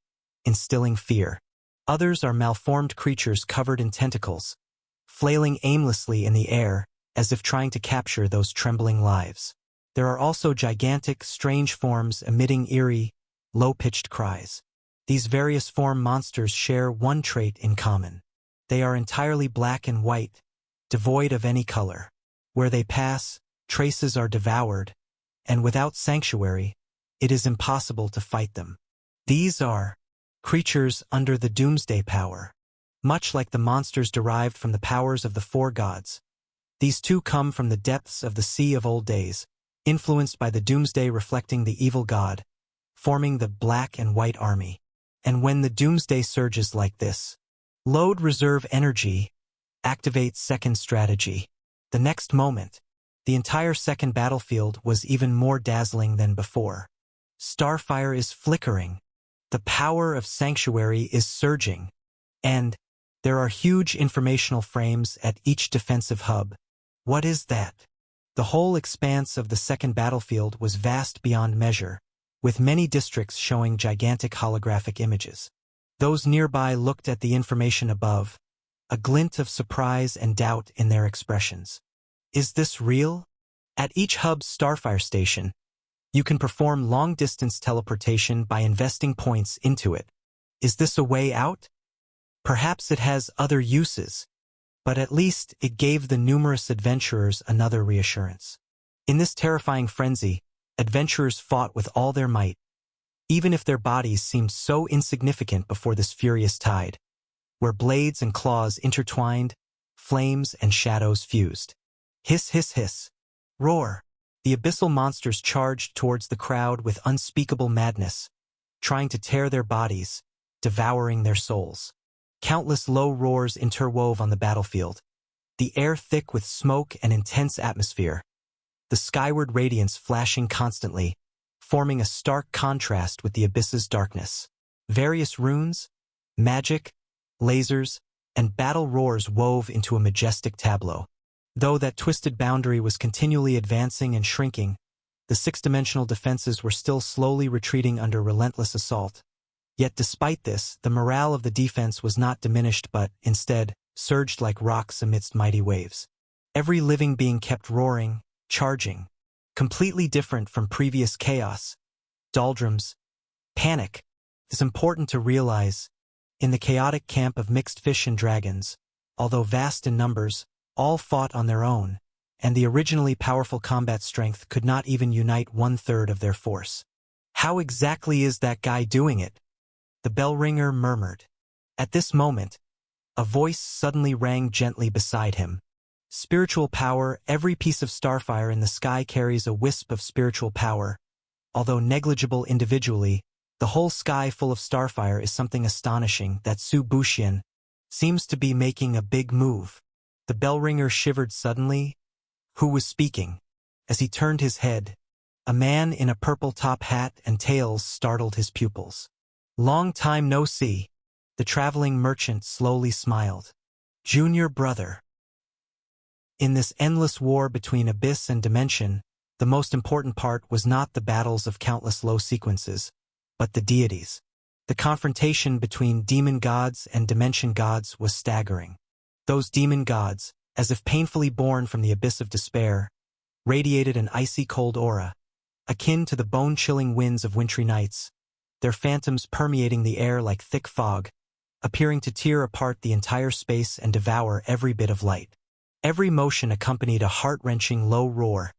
instilling fear. Others are malformed creatures covered in tentacles, flailing aimlessly in the air as if trying to capture those trembling lives. There are also gigantic, strange forms emitting eerie, low-pitched cries. These various form monsters share one trait in common. They are entirely black and white, devoid of any color. Where they pass, traces are devoured, and without sanctuary, it is impossible to fight them. These are creatures under the doomsday power. Much like the monsters derived from the powers of the 4 gods, these too come from the depths of the sea of old days, influenced by the doomsday reflecting the evil god, forming the black and white army. And when the doomsday surges like this, load reserve energy, activate second strategy. The next moment, the entire second battlefield was even more dazzling than before. Starfire is flickering, the power of sanctuary is surging, and there are huge informational frames at each defensive hub. What is that? The whole expanse of the second battlefield was vast beyond measure, with many districts showing gigantic holographic images. Those nearby looked at the information above, a glint of surprise and doubt in their expressions. Is this real? At each hub's Starfire station, you can perform long-distance teleportation by investing points into it. Is this a way out? Perhaps it has other uses, but at least it gave the numerous adventurers another reassurance. In this terrifying frenzy, adventurers fought with all their might, even if their bodies seemed so insignificant before this furious tide, where blades and claws intertwined, flames and shadows fused. Hiss, hiss, hiss. Roar. The abyssal monsters charged towards the crowd with unspeakable madness, trying to tear their bodies, devouring their souls. Countless low roars interwove on the battlefield, the air thick with smoke and intense atmosphere, the skyward radiance flashing constantly, forming a stark contrast with the abyss's darkness. Various runes, magic, lasers, and battle roars wove into a majestic tableau. Though that twisted boundary was continually advancing and shrinking, the six-dimensional defenses were still slowly retreating under relentless assault. Yet despite this, the morale of the defense was not diminished but, instead, surged like rocks amidst mighty waves. Every living being kept roaring, charging, completely different from previous chaos, doldrums, panic. It's important to realize, in the chaotic camp of mixed fish and dragons, although vast in numbers, all fought on their own, and the originally powerful combat strength could not even unite 1/3 of their force. How exactly is that guy doing it? The bell ringer murmured. At this moment, a voice suddenly rang gently beside him. Spiritual power. Every piece of starfire in the sky carries a wisp of spiritual power. Although negligible individually, the whole sky full of starfire is something astonishing that Su Buxian seems to be making a big move. The bell ringer shivered suddenly. Who was speaking? As he turned his head, a man in a purple top hat and tails startled his pupils. Long time no see. The traveling merchant slowly smiled. Junior brother. In this endless war between abyss and dimension, the most important part was not the battles of countless low sequences, but the deities. The confrontation between demon gods and dimension gods was staggering. Those demon gods, as if painfully born from the abyss of despair, radiated an icy cold aura, akin to the bone-chilling winds of wintry nights, their phantoms permeating the air like thick fog, appearing to tear apart the entire space and devour every bit of light. Every motion accompanied a heart-wrenching low roar,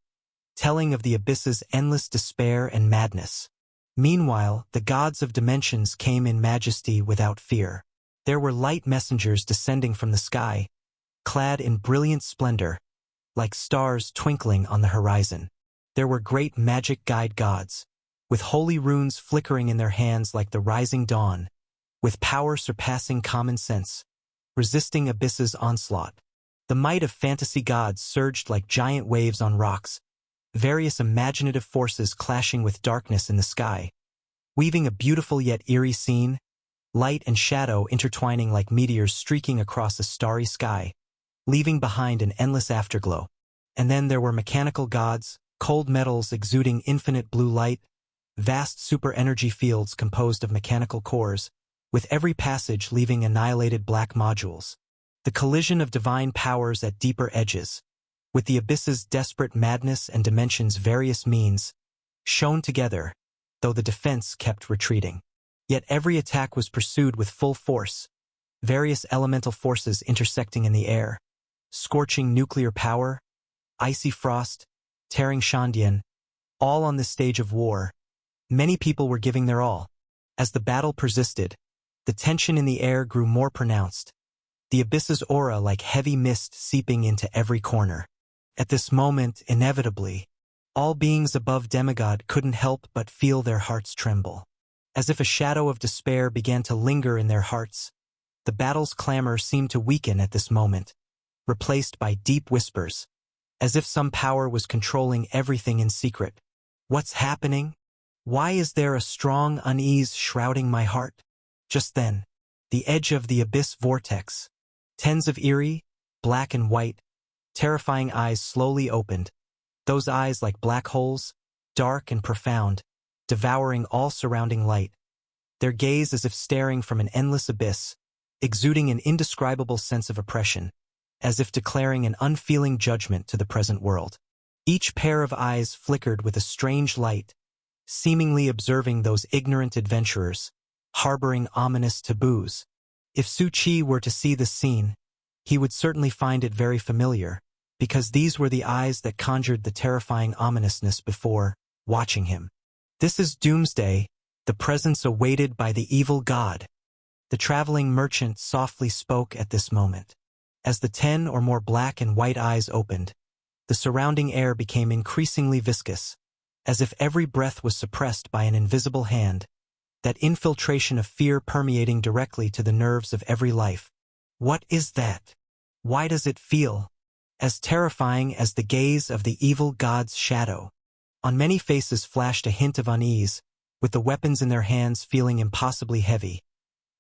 telling of the abyss's endless despair and madness. Meanwhile, the gods of dimensions came in majesty without fear. There were light messengers descending from the sky, clad in brilliant splendor, like stars twinkling on the horizon. There were great magic guide gods, with holy runes flickering in their hands like the rising dawn, with power surpassing common sense, resisting abyss's onslaught. The might of fantasy gods surged like giant waves on rocks, various imaginative forces clashing with darkness in the sky, weaving a beautiful yet eerie scene, light and shadow intertwining like meteors streaking across a starry sky, leaving behind an endless afterglow. And then there were mechanical gods, cold metals exuding infinite blue light, vast super-energy fields composed of mechanical cores, with every passage leaving annihilated black modules. The collision of divine powers at deeper edges, with the abyss's desperate madness and dimension's various means, shone together, though the defense kept retreating. Yet every attack was pursued with full force, various elemental forces intersecting in the air, scorching nuclear power, icy frost, tearing Shandian, all on this stage of war. Many people were giving their all. As the battle persisted, the tension in the air grew more pronounced, the abyss's aura like heavy mist seeping into every corner. At this moment, inevitably, all beings above demigod couldn't help but feel their hearts tremble. As if a shadow of despair began to linger in their hearts, the battle's clamor seemed to weaken at this moment, replaced by deep whispers, as if some power was controlling everything in secret. What's happening? Why is there a strong unease shrouding my heart? Just then, the edge of the abyss vortex, tens of eerie, black and white, terrifying eyes slowly opened, those eyes like black holes, dark and profound, devouring all surrounding light, their gaze as if staring from an endless abyss, exuding an indescribable sense of oppression, as if declaring an unfeeling judgment to the present world. Each pair of eyes flickered with a strange light, seemingly observing those ignorant adventurers, harboring ominous taboos. If Su Qi were to see this scene, he would certainly find it very familiar, because these were the eyes that conjured the terrifying ominousness before watching him. This is Doomsday, the presence awaited by the evil god. The traveling merchant softly spoke at this moment. As the 10 or more black and white eyes opened, the surrounding air became increasingly viscous, as if every breath was suppressed by an invisible hand, that infiltration of fear permeating directly to the nerves of every life. What is that? Why does it feel as terrifying as the gaze of the evil god's shadow? On many faces flashed a hint of unease, with the weapons in their hands feeling impossibly heavy,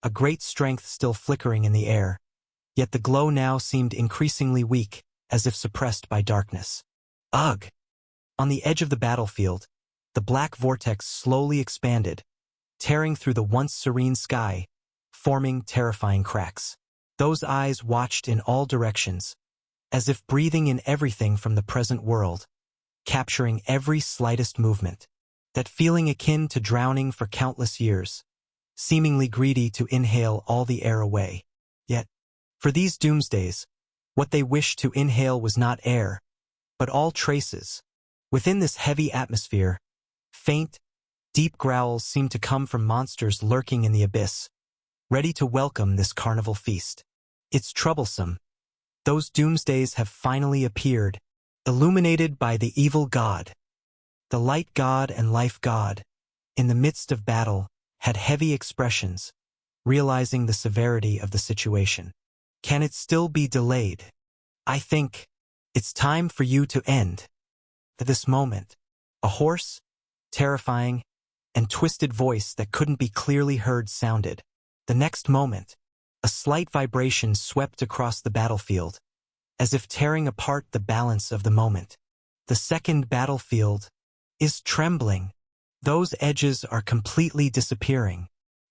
a great strength still flickering in the air. Yet the glow now seemed increasingly weak, as if suppressed by darkness. Ugh! On the edge of the battlefield, the black vortex slowly expanded, tearing through the once serene sky, forming terrifying cracks. Those eyes watched in all directions, as if breathing in everything from the present world, capturing every slightest movement. That feeling akin to drowning for countless years, seemingly greedy to inhale all the air away. Yet, for these doomsdays, what they wished to inhale was not air, but all traces. Within this heavy atmosphere, faint, deep growls seemed to come from monsters lurking in the abyss, ready to welcome this carnival feast. It's troublesome. Those doomsdays have finally appeared, illuminated by the evil god. The light god and life god, in the midst of battle, had heavy expressions, realizing the severity of the situation. Can it still be delayed? I think it's time for you to end. At this moment, a hoarse, terrifying, and twisted voice that couldn't be clearly heard sounded. The next moment, a slight vibration swept across the battlefield, as if tearing apart the balance of the moment. The second battlefield is trembling. Those edges are completely disappearing.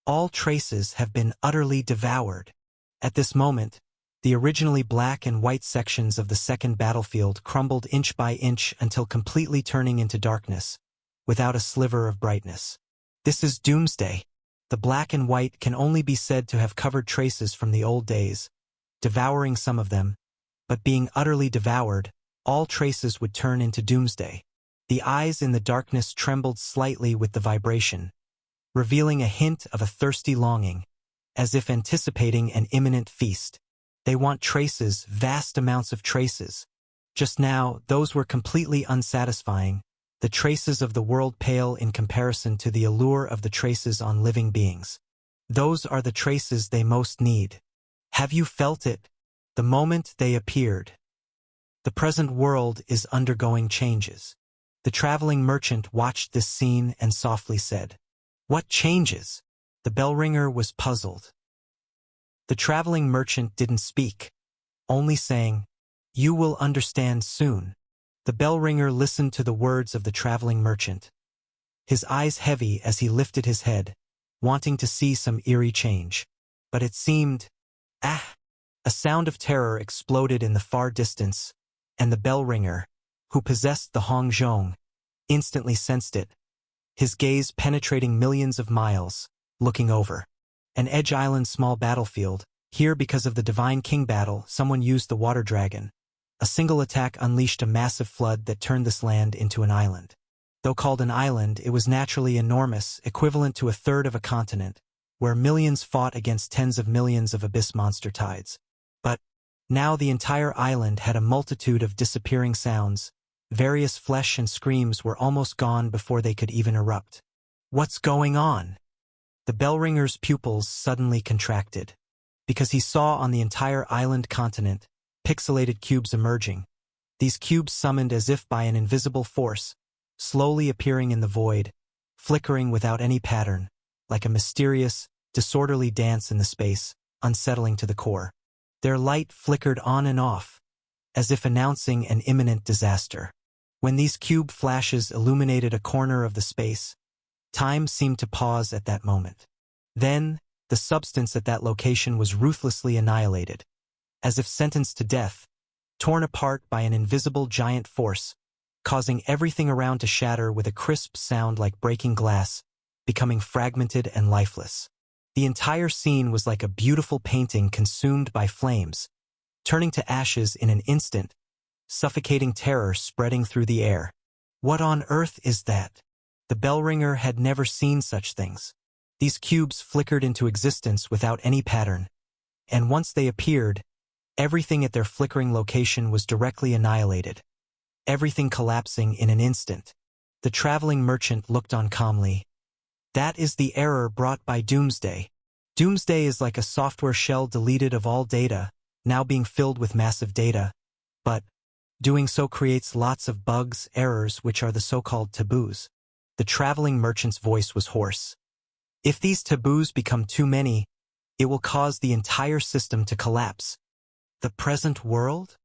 All traces have been utterly devoured. At this moment, the originally black and white sections of the second battlefield crumbled inch by inch until completely turning into darkness, without a sliver of brightness. This is Doomsday. The black and white can only be said to have covered traces from the old days, devouring some of them, but being utterly devoured, all traces would turn into Doomsday. The eyes in the darkness trembled slightly with the vibration, revealing a hint of a thirsty longing, as if anticipating an imminent feast. They want traces, vast amounts of traces. Just now, those were completely unsatisfying. The traces of the world pale in comparison to the allure of the traces on living beings. Those are the traces they most need. Have you felt it? The moment they appeared. The present world is undergoing changes. The traveling merchant watched this scene and softly said, "What changes?" The bell ringer was puzzled. The traveling merchant didn't speak, only saying, "You will understand soon." The bell ringer listened to the words of the traveling merchant, his eyes heavy as he lifted his head, wanting to see some eerie change. But it seemed, a sound of terror exploded in the far distance, and the bell ringer, who possessed the Hong Zhong, instantly sensed it, his gaze penetrating millions of miles, looking over. An Edge Island small battlefield. Here, because of the Divine King battle, someone used the water dragon. A single attack unleashed a massive flood that turned this land into an island. Though called an island, it was naturally enormous, equivalent to a third of a continent, where millions fought against tens of millions of abyss monster tides. But now the entire island had a multitude of disappearing sounds. Various flesh and screams were almost gone before they could even erupt. What's going on? The bell ringer's pupils suddenly contracted, because he saw on the entire island continent pixelated cubes emerging. These cubes summoned as if by an invisible force, slowly appearing in the void, flickering without any pattern, like a mysterious, disorderly dance in the space, unsettling to the core. Their light flickered on and off, as if announcing an imminent disaster. When these cube flashes illuminated a corner of the space, Time seemed to pause at that moment. Then, the substance at that location was ruthlessly annihilated, as if sentenced to death, torn apart by an invisible giant force, causing everything around to shatter with a crisp sound like breaking glass, becoming fragmented and lifeless. The entire scene was like a beautiful painting consumed by flames, turning to ashes in an instant, suffocating terror spreading through the air. What on earth is that? The bellringer had never seen such things. These cubes flickered into existence without any pattern, and once they appeared, everything at their flickering location was directly annihilated, everything collapsing in an instant. The traveling merchant looked on calmly. That is the error brought by Doomsday. Doomsday is like a software shell deleted of all data, now being filled with massive data, but doing so creates lots of bugs, errors, which are the so-called taboos. The traveling merchant's voice was hoarse. If these taboos become too many, it will cause the entire system to collapse. The present world?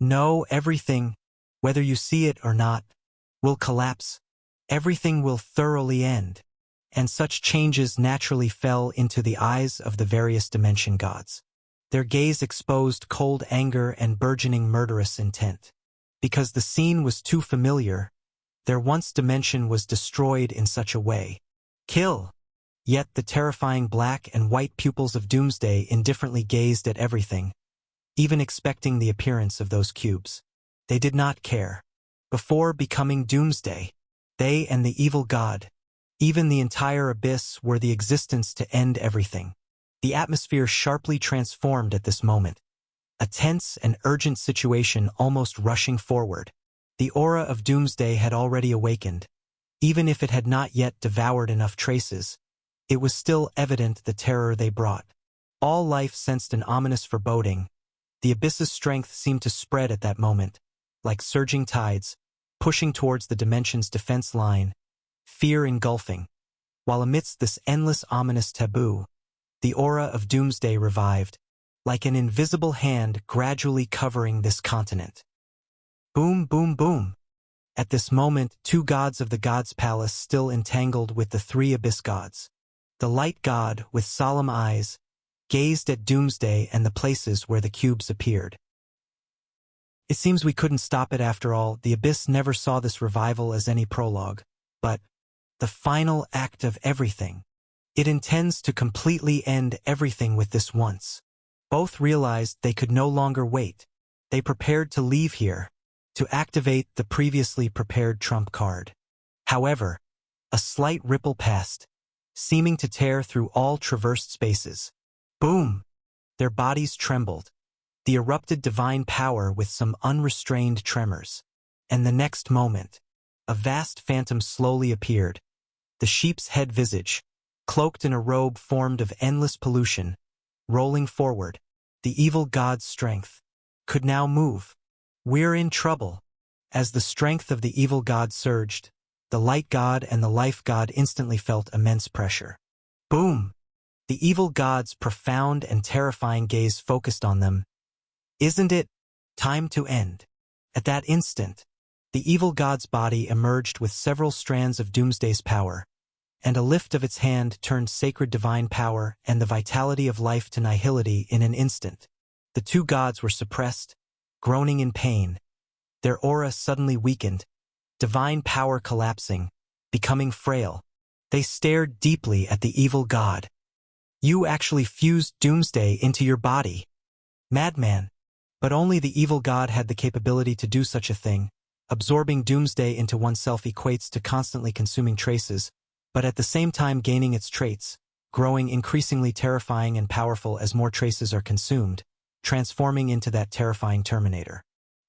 No, everything, whether you see it or not, will collapse. Everything will thoroughly end. And such changes naturally fell into the eyes of the various dimension gods. Their gaze exposed cold anger and burgeoning murderous intent. Because the scene was too familiar, their once dimension was destroyed in such a way. Kill! Yet the terrifying black and white pupils of Doomsday indifferently gazed at everything, even expecting the appearance of those cubes. They did not care. Before becoming Doomsday, they and the evil god, even the entire abyss, were the existence to end everything. The atmosphere sharply transformed at this moment. A tense and urgent situation almost rushing forward. The aura of Doomsday had already awakened. Even if it had not yet devoured enough traces, it was still evident the terror they brought. All life sensed an ominous foreboding. The abyss's strength seemed to spread at that moment, like surging tides, pushing towards the dimension's defense line, fear engulfing. While amidst this endless ominous taboo, the aura of Doomsday revived, like an invisible hand gradually covering this continent. Boom, boom, boom. At this moment, two gods of the gods' palace still entangled with the three abyss gods. The light god, with solemn eyes, gazed at Doomsday and the places where the cubes appeared. It seems we couldn't stop it after all. The abyss never saw this revival as any prologue, but the final act of everything. It intends to completely end everything with this once. Both realized they could no longer wait. They prepared to leave here, to activate the previously prepared trump card. However, a slight ripple passed, seeming to tear through all traversed spaces. Boom! Their bodies trembled. The erupted divine power with some unrestrained tremors. And the next moment, a vast phantom slowly appeared. The sheep's head visage, cloaked in a robe formed of endless pollution, rolling forward. The evil god's strength could now move. We're in trouble. As the strength of the evil god surged, the light god and the life god instantly felt immense pressure. Boom! The evil god's profound and terrifying gaze focused on them. Isn't it time to end? At that instant, the evil god's body emerged with several strands of Doomsday's power, and a lift of its hand turned sacred divine power and the vitality of life to nihility in an instant. The two gods were suppressed, groaning in pain. Their aura suddenly weakened, divine power collapsing, becoming frail. They stared deeply at the evil god. You actually fused Doomsday into your body. Madman. But only the evil god had the capability to do such a thing. Absorbing Doomsday into oneself equates to constantly consuming traces, but at the same time gaining its traits, growing increasingly terrifying and powerful as more traces are consumed, transforming into that terrifying Terminator.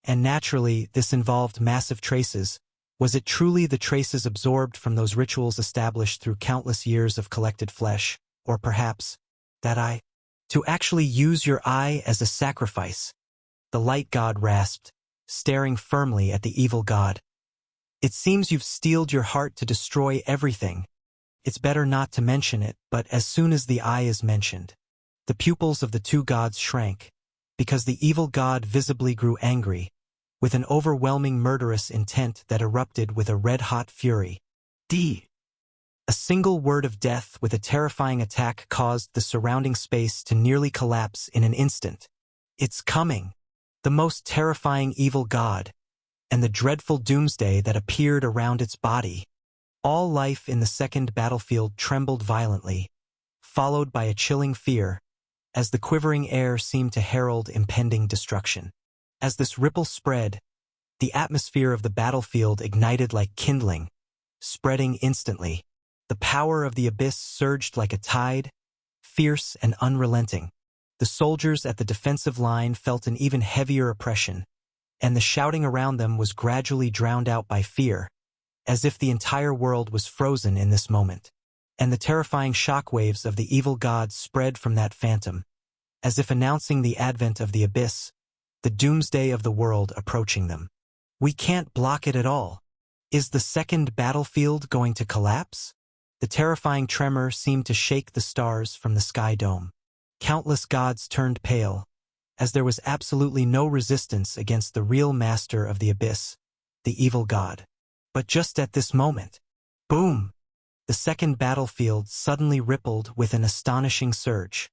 And naturally, this involved massive traces. Was it truly the traces absorbed from those rituals established through countless years of collected flesh, or perhaps, that eye? To actually use your eye as a sacrifice, the light god rasped, staring firmly at the evil god. It seems you've steeled your heart to destroy everything. It's better not to mention it, but as soon as the eye is mentioned, the pupils of the two gods shrank, because the evil god visibly grew angry, with an overwhelming murderous intent that erupted with a red-hot fury. A single word of death with a terrifying attack caused the surrounding space to nearly collapse in an instant. It's coming, the most terrifying evil god, and the dreadful doomsday that appeared around its body. All life in the second battlefield trembled violently, followed by a chilling fear, as the quivering air seemed to herald impending destruction. As this ripple spread, the atmosphere of the battlefield ignited like kindling, spreading instantly. The power of the abyss surged like a tide, fierce and unrelenting. The soldiers at the defensive line felt an even heavier oppression, and the shouting around them was gradually drowned out by fear, as if the entire world was frozen in this moment. And the terrifying shockwaves of the evil god spread from that phantom, as if announcing the advent of the abyss, the doomsday of the world approaching them. We can't block it at all. Is the second battlefield going to collapse? The terrifying tremor seemed to shake the stars from the sky dome. Countless gods turned pale, as there was absolutely no resistance against the real master of the abyss, the evil god. But just at this moment, boom! The second battlefield suddenly rippled with an astonishing surge.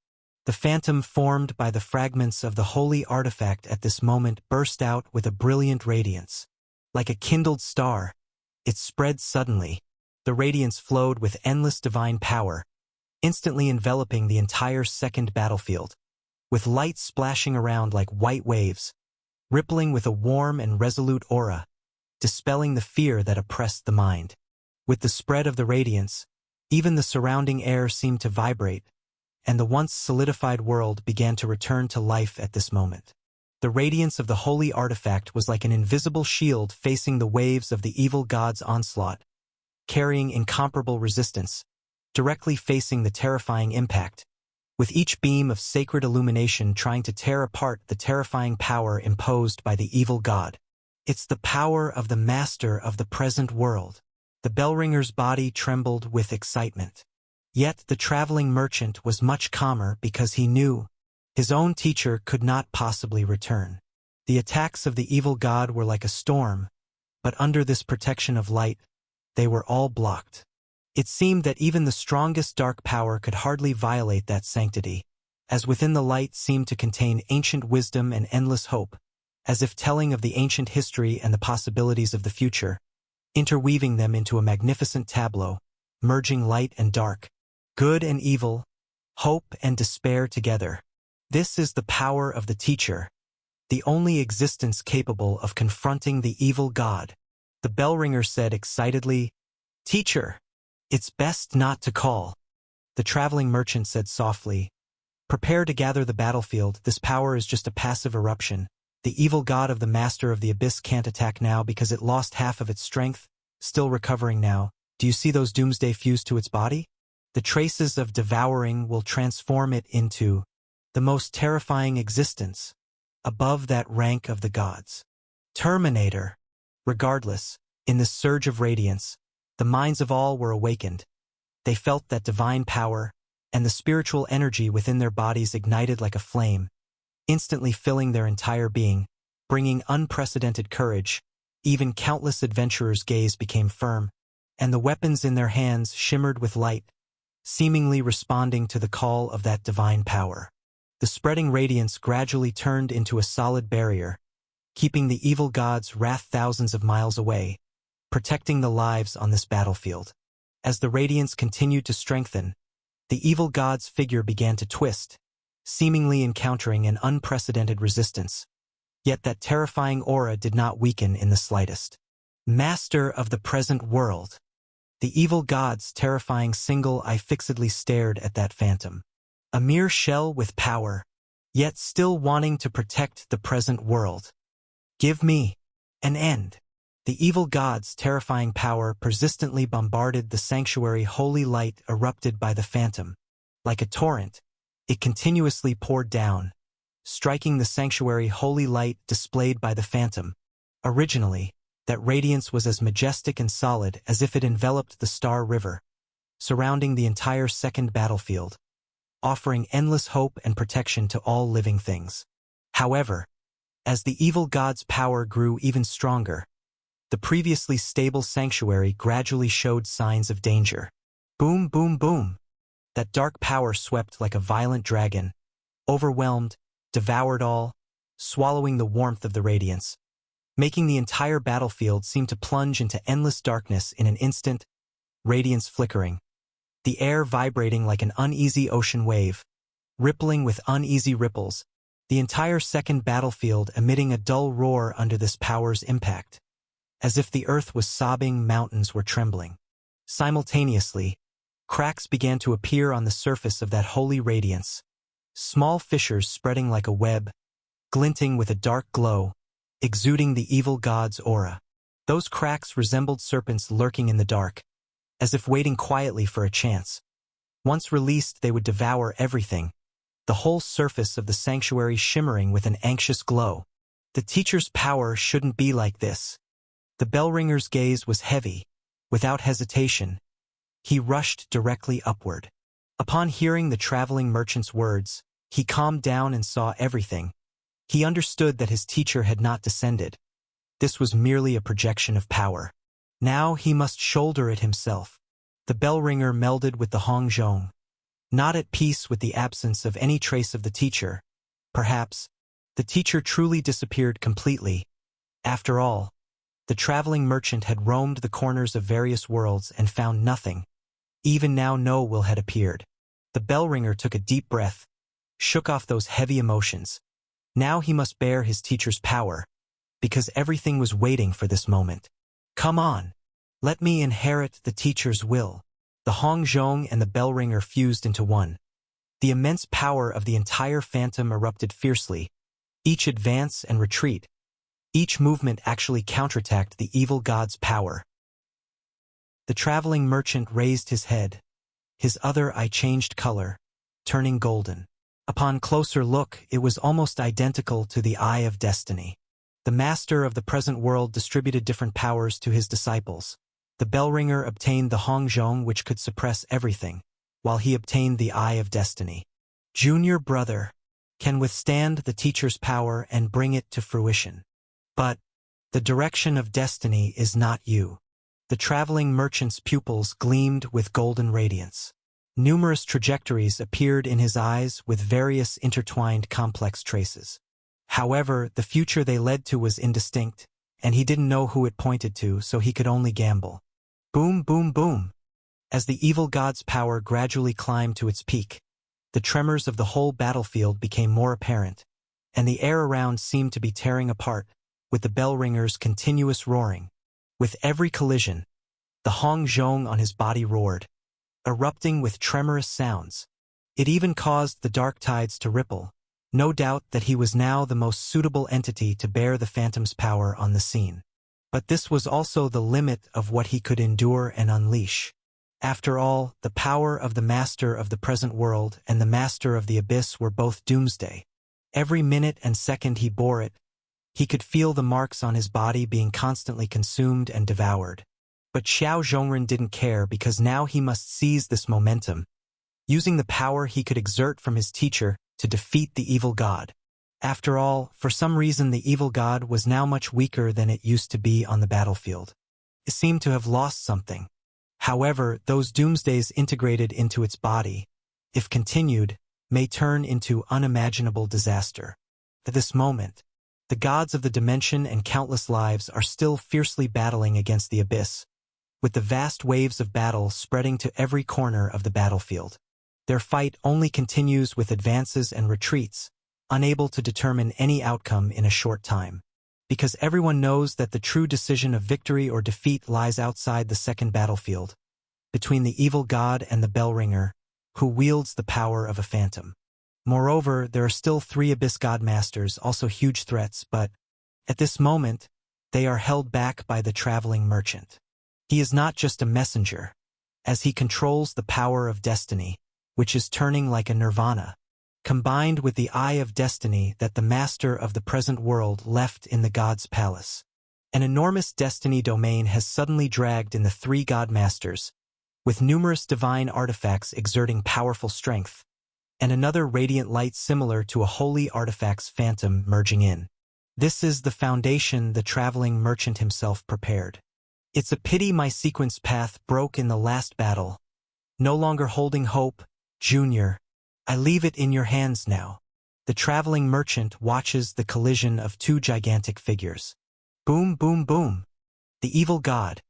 The phantom formed by the fragments of the holy artifact at this moment burst out with a brilliant radiance. Like a kindled star, it spread suddenly. The radiance flowed with endless divine power, instantly enveloping the entire second battlefield, with light splashing around like white waves, rippling with a warm and resolute aura, dispelling the fear that oppressed the mind. With the spread of the radiance, even the surrounding air seemed to vibrate, and the once solidified world began to return to life at this moment. The radiance of the holy artifact was like an invisible shield facing the waves of the evil god's onslaught, carrying incomparable resistance, directly facing the terrifying impact, with each beam of sacred illumination trying to tear apart the terrifying power imposed by the evil god. It's the power of the master of the present world. The bellringer's body trembled with excitement. Yet the traveling merchant was much calmer because he knew his own teacher could not possibly return. The attacks of the evil god were like a storm, but under this protection of light, they were all blocked. It seemed that even the strongest dark power could hardly violate that sanctity, as within the light seemed to contain ancient wisdom and endless hope, as if telling of the ancient history and the possibilities of the future, interweaving them into a magnificent tableau, merging light and dark, good and evil, hope and despair together. This is the power of the teacher, the only existence capable of confronting the evil god. The bellringer said excitedly, "Teacher, it's best not to call." The traveling merchant said softly, "Prepare to gather the battlefield. This power is just a passive eruption. The evil god of the master of the abyss can't attack now because it lost half of its strength, still recovering now. Do you see those doomsday fuse to its body? The traces of devouring will transform it into the most terrifying existence, above that rank of the gods. Terminator." Regardless, in this surge of radiance, the minds of all were awakened. They felt that divine power, and the spiritual energy within their bodies ignited like a flame, instantly filling their entire being, bringing unprecedented courage. Even countless adventurers' gaze became firm, and the weapons in their hands shimmered with light, seemingly responding to the call of that divine power. The spreading radiance gradually turned into a solid barrier, keeping the evil god's wrath thousands of miles away, protecting the lives on this battlefield. As the radiance continued to strengthen, the evil god's figure began to twist, seemingly encountering an unprecedented resistance. Yet that terrifying aura did not weaken in the slightest. Master of the present world. The evil god's terrifying single eye fixedly stared at that phantom. A mere shell with power, yet still wanting to protect the present world. Give me an end. The evil god's terrifying power persistently bombarded the sanctuary. Holy light erupted by the phantom. Like a torrent, it continuously poured down, striking the sanctuary. Holy light displayed by the phantom. Originally, that radiance was as majestic and solid as if it enveloped the Star River, surrounding the entire second battlefield, offering endless hope and protection to all living things. However, as the evil god's power grew even stronger, the previously stable sanctuary gradually showed signs of danger. Boom, boom, boom. That dark power swept like a violent dragon, overwhelmed, devoured all, swallowing the warmth of the radiance, making the entire battlefield seem to plunge into endless darkness in an instant, radiance flickering, the air vibrating like an uneasy ocean wave, rippling with uneasy ripples, the entire second battlefield emitting a dull roar under this power's impact. As if the earth was sobbing, mountains were trembling. Simultaneously, cracks began to appear on the surface of that holy radiance, small fissures spreading like a web, glinting with a dark glow, exuding the evil god's aura. Those cracks resembled serpents lurking in the dark, as if waiting quietly for a chance. Once released, they would devour everything, the whole surface of the sanctuary shimmering with an anxious glow. The teacher's power shouldn't be like this. The bellringer's gaze was heavy. Without hesitation, he rushed directly upward. Upon hearing the traveling merchant's words, he calmed down and saw everything. He understood that his teacher had not descended. This was merely a projection of power. Now he must shoulder it himself. The bellringer melded with the Hongzhong, not at peace with the absence of any trace of the teacher. Perhaps, the teacher truly disappeared completely. After all, the traveling merchant had roamed the corners of various worlds and found nothing. Even now no will had appeared. The bellringer took a deep breath, shook off those heavy emotions. Now he must bear his teacher's power, because everything was waiting for this moment. Come on, let me inherit the teacher's will. The Hongzhong and the bellringer fused into one. The immense power of the entire phantom erupted fiercely. Each advance and retreat, each movement actually counterattacked the evil god's power. The traveling merchant raised his head. His other eye changed color, turning golden. Upon closer look, it was almost identical to the Eye of Destiny. The master of the present world distributed different powers to his disciples. The bellringer obtained the Hongzhong, which could suppress everything, while he obtained the Eye of Destiny. Junior brother can withstand the teacher's power and bring it to fruition. But the direction of destiny is not you. The traveling merchant's pupils gleamed with golden radiance. Numerous trajectories appeared in his eyes with various intertwined complex traces. However, the future they led to was indistinct, and he didn't know who it pointed to, so he could only gamble. Boom, boom, boom. As the evil god's power gradually climbed to its peak, the tremors of the whole battlefield became more apparent, and the air around seemed to be tearing apart, with the bellringer's continuous roaring. With every collision, the Hongzhong on his body roared, erupting with tremorous sounds. It even caused the dark tides to ripple. No doubt that he was now the most suitable entity to bear the phantom's power on the scene. But this was also the limit of what he could endure and unleash. After all, the power of the master of the present world and the master of the abyss were both doomsday. Every minute and second he bore it, he could feel the marks on his body being constantly consumed and devoured. But Xiao Zhongren didn't care, because now he must seize this momentum, using the power he could exert from his teacher to defeat the evil god. After all, for some reason the evil god was now much weaker than it used to be on the battlefield. It seemed to have lost something. However, those doomsdays integrated into its body, if continued, may turn into unimaginable disaster. At this moment, the gods of the dimension and countless lives are still fiercely battling against the abyss, with the vast waves of battle spreading to every corner of the battlefield. Their fight only continues with advances and retreats, unable to determine any outcome in a short time, because everyone knows that the true decision of victory or defeat lies outside the second battlefield, between the evil god and the bellringer, who wields the power of a phantom. Moreover, there are still 3 Abyss God Masters, also huge threats, but at this moment, they are held back by the traveling merchant. He is not just a messenger, as he controls the power of destiny, which is turning like a nirvana, combined with the Eye of Destiny that the master of the present world left in the god's palace. An enormous destiny domain has suddenly dragged in the 3 God Masters, with numerous divine artifacts exerting powerful strength, and another radiant light similar to a holy artifact's phantom merging in. This is the foundation the traveling merchant himself prepared. It's a pity my sequence path broke in the last battle. No longer holding hope, Junior. I leave it in your hands now. The traveling merchant watches the collision of two gigantic figures. Boom, boom, boom. The evil god,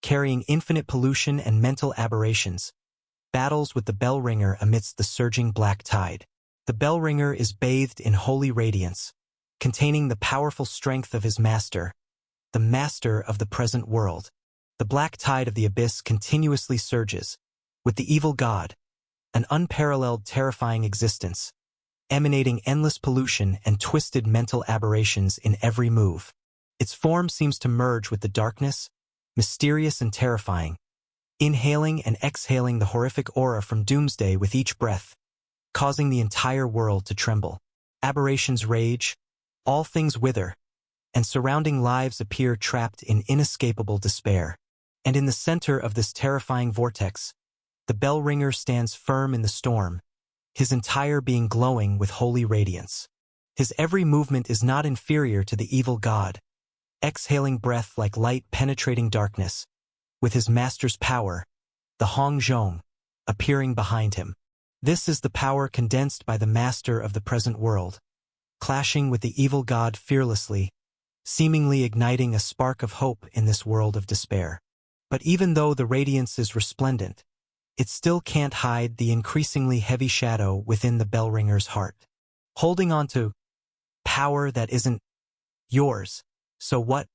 carrying infinite pollution and mental aberrations, battles with the bell ringer amidst the surging black tide. The bell ringer is bathed in holy radiance, containing the powerful strength of his master, the master of the present world. The black tide of the abyss continuously surges, with the evil god, an unparalleled terrifying existence, emanating endless pollution and twisted mental aberrations in every move. Its form seems to merge with the darkness, mysterious and terrifying, inhaling and exhaling the horrific aura from doomsday with each breath, causing the entire world to tremble. Aberrations rage, all things wither, and surrounding lives appear trapped in inescapable despair. And in the center of this terrifying vortex, the bell ringer stands firm in the storm, his entire being glowing with holy radiance. His every movement is not inferior to the evil god, exhaling breath like light penetrating darkness, with his master's power, the Hong Zhong, appearing behind him. This is the power condensed by the master of the present world, clashing with the evil god fearlessly, seemingly igniting a spark of hope in this world of despair. But even though the radiance is resplendent, it still can't hide the increasingly heavy shadow within the bell ringer's heart. Holding on to power that isn't yours. So what?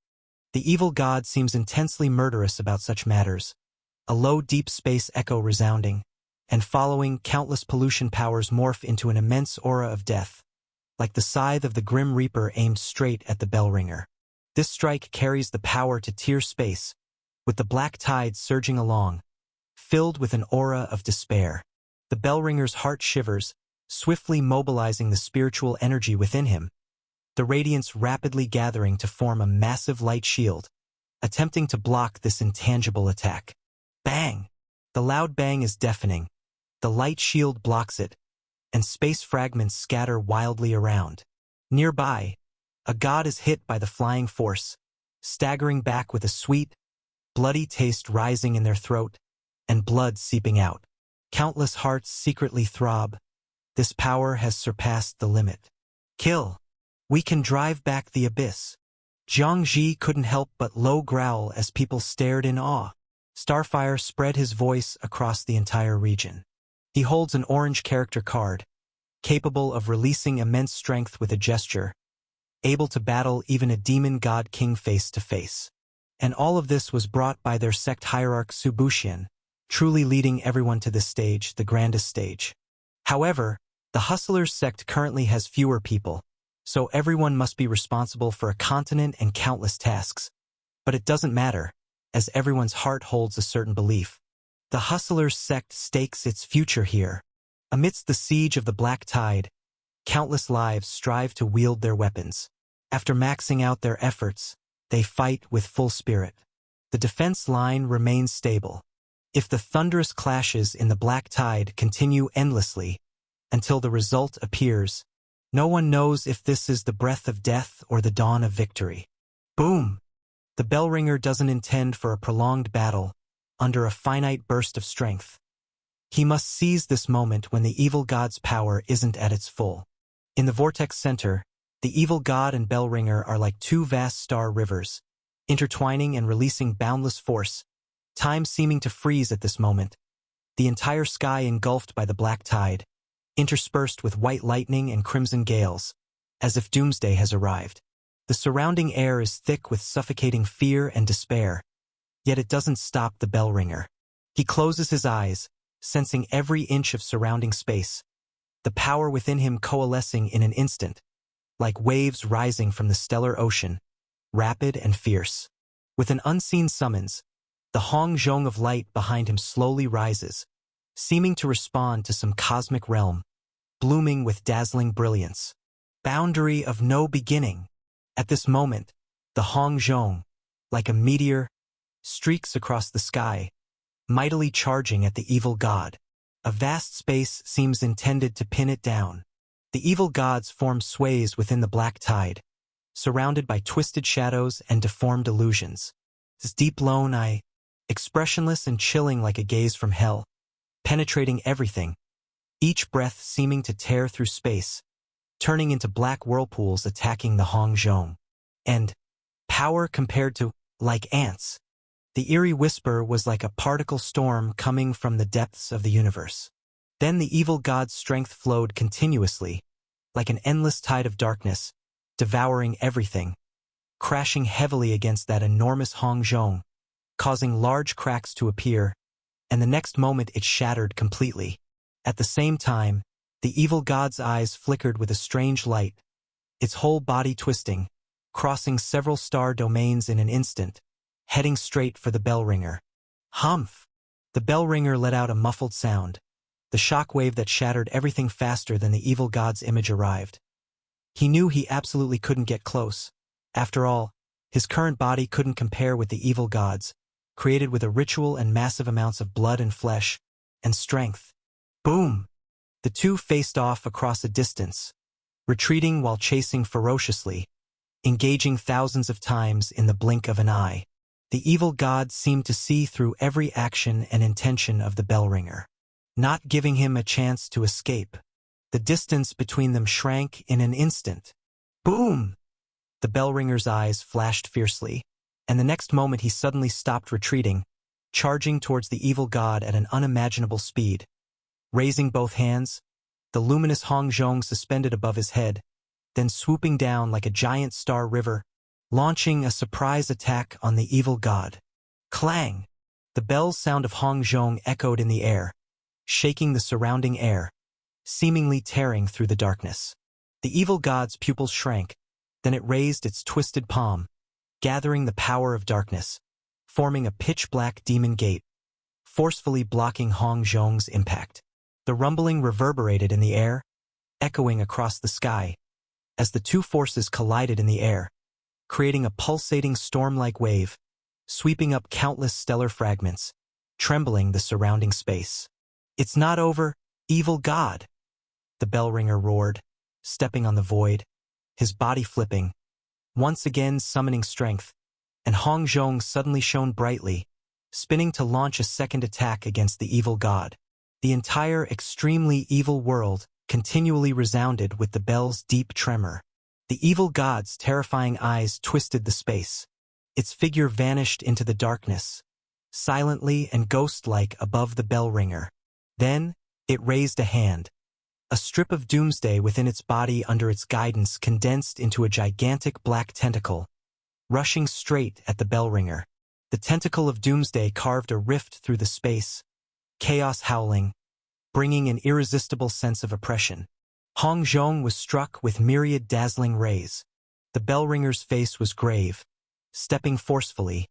The evil god seems intensely murderous about such matters, a low deep space echo resounding, and following countless pollution powers morph into an immense aura of death, like the scythe of the Grim Reaper aimed straight at the bell ringer. This strike carries the power to tear space, with the black tide surging along, filled with an aura of despair. The bell ringer's heart shivers, swiftly mobilizing the spiritual energy within him, the radiance rapidly gathering to form a massive light shield, attempting to block this intangible attack. Bang! The loud bang is deafening. The light shield blocks it, and space fragments scatter wildly around. Nearby, a god is hit by the flying force, staggering back with a sweet, bloody taste rising in their throat, and blood seeping out. Countless hearts secretly throb. This power has surpassed the limit. Kill! We can drive back the abyss. Jiang Ji couldn't help but low growl as people stared in awe. Starfire spread his voice across the entire region. He holds an orange character card, capable of releasing immense strength with a gesture, able to battle even a demon god king face to face. And all of this was brought by their sect hierarch Su Buxian, truly leading everyone to this stage, the grandest stage. However, the Hustlers sect currently has fewer people, so everyone must be responsible for a continent and countless tasks. But it doesn't matter, as everyone's heart holds a certain belief. The Hustlers sect stakes its future here. Amidst the siege of the Black Tide, countless lives strive to wield their weapons. After maxing out their efforts, they fight with full spirit. The defense line remains stable. If the thunderous clashes in the Black Tide continue endlessly, until the result appears, no one knows if this is the breath of death or the dawn of victory. Boom! The bell ringer doesn't intend for a prolonged battle under a finite burst of strength. He must seize this moment when the evil god's power isn't at its full. In the vortex center, the evil god and bell ringer are like two vast star rivers, intertwining and releasing boundless force, time seeming to freeze at this moment, the entire sky engulfed by the black tide, interspersed with white lightning and crimson gales, as if doomsday has arrived. The surrounding air is thick with suffocating fear and despair, yet it doesn't stop the bell ringer. He closes his eyes, sensing every inch of surrounding space, the power within him coalescing in an instant, like waves rising from the stellar ocean, rapid and fierce. With an unseen summons, the Hong Zhong of light behind him slowly rises, seeming to respond to some cosmic realm, blooming with dazzling brilliance. Boundary of no beginning. At this moment, the Hong Zhong, like a meteor, streaks across the sky, mightily charging at the evil god. A vast space seems intended to pin it down. The evil god's form sways within the black tide, surrounded by twisted shadows and deformed illusions. His deep lone eye, expressionless and chilling like a gaze from hell, penetrating everything, each breath seeming to tear through space, turning into black whirlpools attacking the Hong Zhong. And power compared to, like ants. The eerie whisper was like a particle storm coming from the depths of the universe. Then the evil god's strength flowed continuously, like an endless tide of darkness, devouring everything, crashing heavily against that enormous Hong Zhong, causing large cracks to appear, and the next moment it shattered completely. At the same time, the evil god's eyes flickered with a strange light, its whole body twisting, crossing several star domains in an instant, heading straight for the bell ringer. Humph! The bell ringer let out a muffled sound, the shockwave that shattered everything faster than the evil god's image arrived. He knew he absolutely couldn't get close. After all, his current body couldn't compare with the evil god's, created with a ritual and massive amounts of blood and flesh, and strength. Boom! The two faced off across a distance, retreating while chasing ferociously, engaging thousands of times in the blink of an eye. The evil god seemed to see through every action and intention of the bell ringer, not giving him a chance to escape. The distance between them shrank in an instant. Boom! The bell ringer's eyes flashed fiercely, and the next moment he suddenly stopped retreating, charging towards the evil god at an unimaginable speed. Raising both hands, the luminous Hong Zhong suspended above his head, then swooping down like a giant star river, launching a surprise attack on the evil god. Clang! The bell's sound of Hong Zhong echoed in the air, shaking the surrounding air, seemingly tearing through the darkness. The evil god's pupils shrank, then it raised its twisted palm, gathering the power of darkness, forming a pitch-black demon gate, forcefully blocking Hong Zhong's impact. The rumbling reverberated in the air, echoing across the sky, as the two forces collided in the air, creating a pulsating storm-like wave, sweeping up countless stellar fragments, trembling the surrounding space. "It's not over, evil god!" The bell ringer roared, stepping on the void, his body flipping, once again summoning strength, and Hong Zhong suddenly shone brightly, spinning to launch a second attack against the evil god. The entire extremely evil world continually resounded with the bell's deep tremor. The evil god's terrifying eyes twisted the space. Its figure vanished into the darkness, silently and ghost-like above the bell ringer. Then, it raised a hand. A strip of doomsday within its body under its guidance condensed into a gigantic black tentacle, rushing straight at the bell ringer. The tentacle of doomsday carved a rift through the space, chaos howling, bringing an irresistible sense of oppression. Hong Zhong was struck with myriad dazzling rays. The bell ringer's face was grave, stepping forcefully,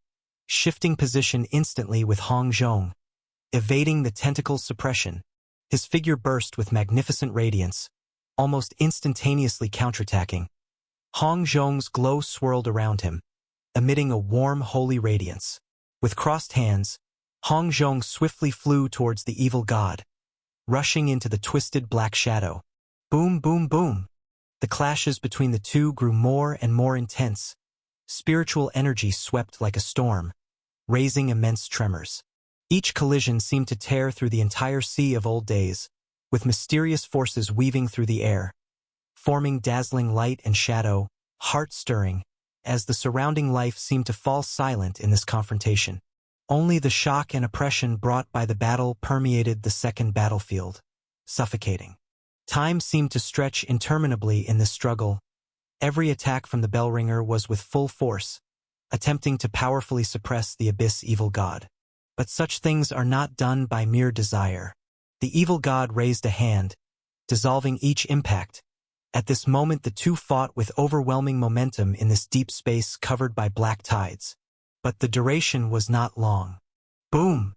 shifting position instantly with Hong Zhong, evading the tentacle's suppression. His figure burst with magnificent radiance, almost instantaneously counterattacking. Hong Zhong's glow swirled around him, emitting a warm, holy radiance. With crossed hands, Hong Zhong swiftly flew towards the evil god, rushing into the twisted black shadow. Boom, boom, boom. The clashes between the two grew more and more intense. Spiritual energy swept like a storm, raising immense tremors. Each collision seemed to tear through the entire sea of old days, with mysterious forces weaving through the air, forming dazzling light and shadow, heart-stirring, as the surrounding life seemed to fall silent in this confrontation. Only the shock and oppression brought by the battle permeated the second battlefield, suffocating. Time seemed to stretch interminably in this struggle. Every attack from the bell ringer was with full force, attempting to powerfully suppress the abyss evil god. But such things are not done by mere desire. The evil god raised a hand, dissolving each impact. At this moment the two fought with overwhelming momentum in this deep space covered by black tides. But the duration was not long. Boom!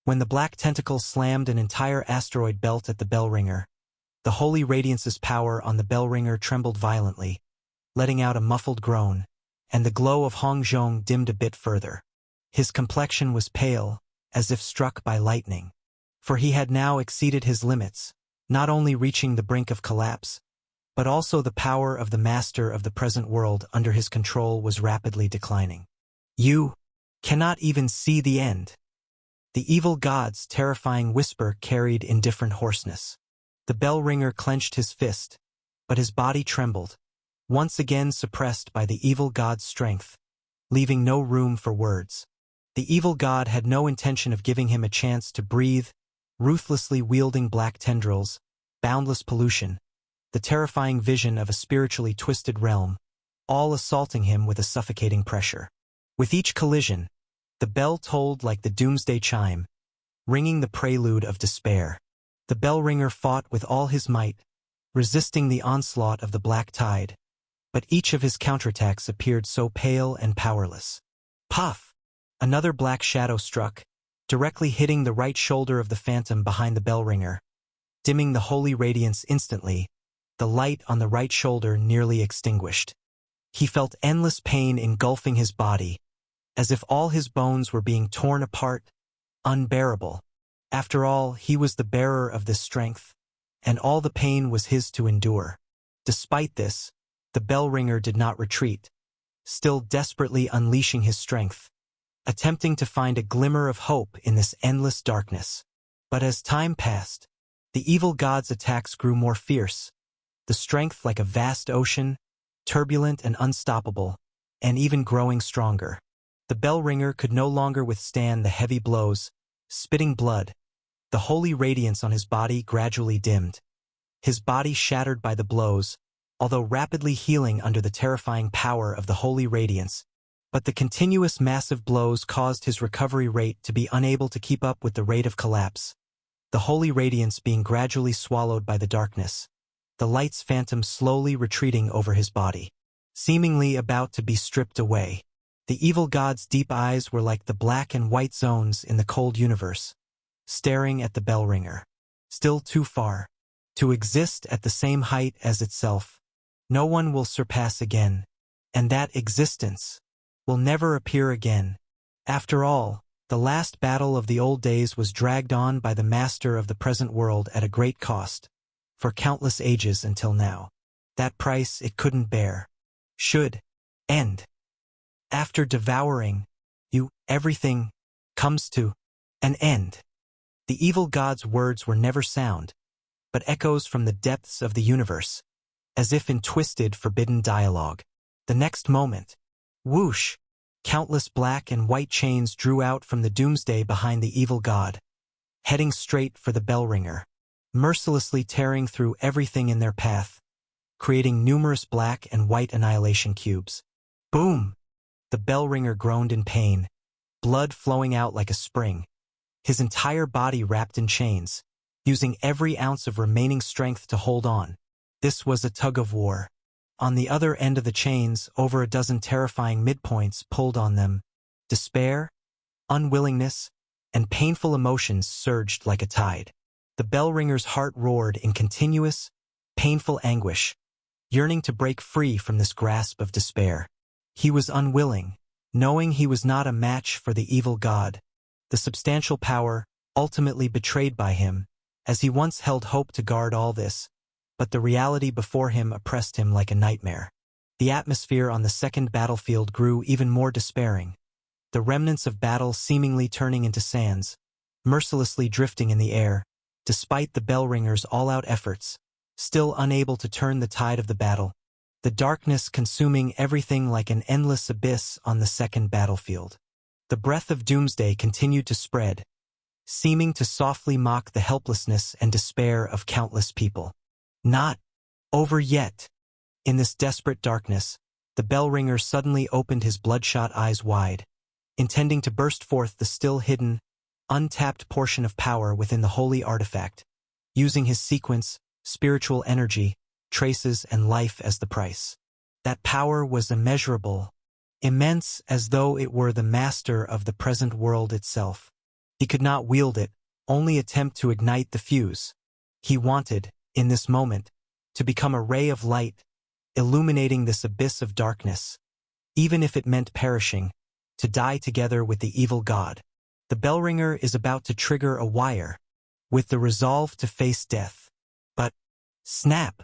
When the black tentacle slammed an entire asteroid belt at the bell ringer, the holy radiance's power on the bell ringer trembled violently, letting out a muffled groan, and the glow of Hong Zhong dimmed a bit further. His complexion was pale, as if struck by lightning, for he had now exceeded his limits, not only reaching the brink of collapse, but also the power of the master of the present world under his control was rapidly declining. "You cannot even see the end." The evil god's terrifying whisper carried indifferent hoarseness. The bell ringer clenched his fist, but his body trembled, once again suppressed by the evil god's strength, leaving no room for words. The evil god had no intention of giving him a chance to breathe, ruthlessly wielding black tendrils, boundless pollution, the terrifying vision of a spiritually twisted realm, all assaulting him with a suffocating pressure. With each collision, the bell tolled like the doomsday chime, ringing the prelude of despair. The bell ringer fought with all his might, resisting the onslaught of the black tide, but each of his counterattacks appeared so pale and powerless. Puff! Another black shadow struck, directly hitting the right shoulder of the phantom behind the bell ringer, dimming the holy radiance instantly, the light on the right shoulder nearly extinguished. He felt endless pain engulfing his body, as if all his bones were being torn apart, unbearable. After all, he was the bearer of this strength, and all the pain was his to endure. Despite this, the bell ringer did not retreat, still desperately unleashing his strength, attempting to find a glimmer of hope in this endless darkness. But as time passed, the evil god's attacks grew more fierce, the strength like a vast ocean, turbulent and unstoppable, and even growing stronger. The bell ringer could no longer withstand the heavy blows, spitting blood. The holy radiance on his body gradually dimmed. His body shattered by the blows, although rapidly healing under the terrifying power of the holy radiance, but the continuous massive blows caused his recovery rate to be unable to keep up with the rate of collapse. The holy radiance being gradually swallowed by the darkness, the light's phantom slowly retreating over his body, seemingly about to be stripped away. The evil god's deep eyes were like the black and white zones in the cold universe, staring at the bell ringer. Still too far to exist at the same height as itself. No one will surpass again, and that existence will never appear again. After all, the last battle of the old days was dragged on by the master of the present world at a great cost, for countless ages until now. That price it couldn't bear should end. After devouring you, everything comes to an end. The evil god's words were never sound, but echoes from the depths of the universe, as if in twisted, forbidden dialogue. The next moment, whoosh! Countless black and white chains drew out from the doomsday behind the evil god, heading straight for the bell ringer, mercilessly tearing through everything in their path, creating numerous black and white annihilation cubes. Boom! The bell ringer groaned in pain, blood flowing out like a spring, his entire body wrapped in chains, using every ounce of remaining strength to hold on. This was a tug of war. On the other end of the chains, over a dozen terrifying midpoints pulled on them. Despair, unwillingness, and painful emotions surged like a tide. The bell ringer's heart roared in continuous, painful anguish, yearning to break free from this grasp of despair. He was unwilling, knowing he was not a match for the evil god, the substantial power ultimately betrayed by him, as he once held hope to guard all this. But the reality before him oppressed him like a nightmare. The atmosphere on the second battlefield grew even more despairing, the remnants of battle seemingly turning into sands, mercilessly drifting in the air, despite the bell ringer's all-out efforts, still unable to turn the tide of the battle, the darkness consuming everything like an endless abyss on the second battlefield. The breath of doomsday continued to spread, seeming to softly mock the helplessness and despair of countless people. Not over yet. In this desperate darkness, the bell ringer suddenly opened his bloodshot eyes wide, intending to burst forth the still hidden, untapped portion of power within the holy artifact, using his sequence, spiritual energy, traces, and life as the price. That power was immeasurable, immense, as though it were the master of the present world itself. He could not wield it, only attempt to ignite the fuse. He wanted, in this moment, to become a ray of light, illuminating this abyss of darkness, even if it meant perishing, to die together with the evil god. The bell ringer is about to trigger a wire, with the resolve to face death. But, snap!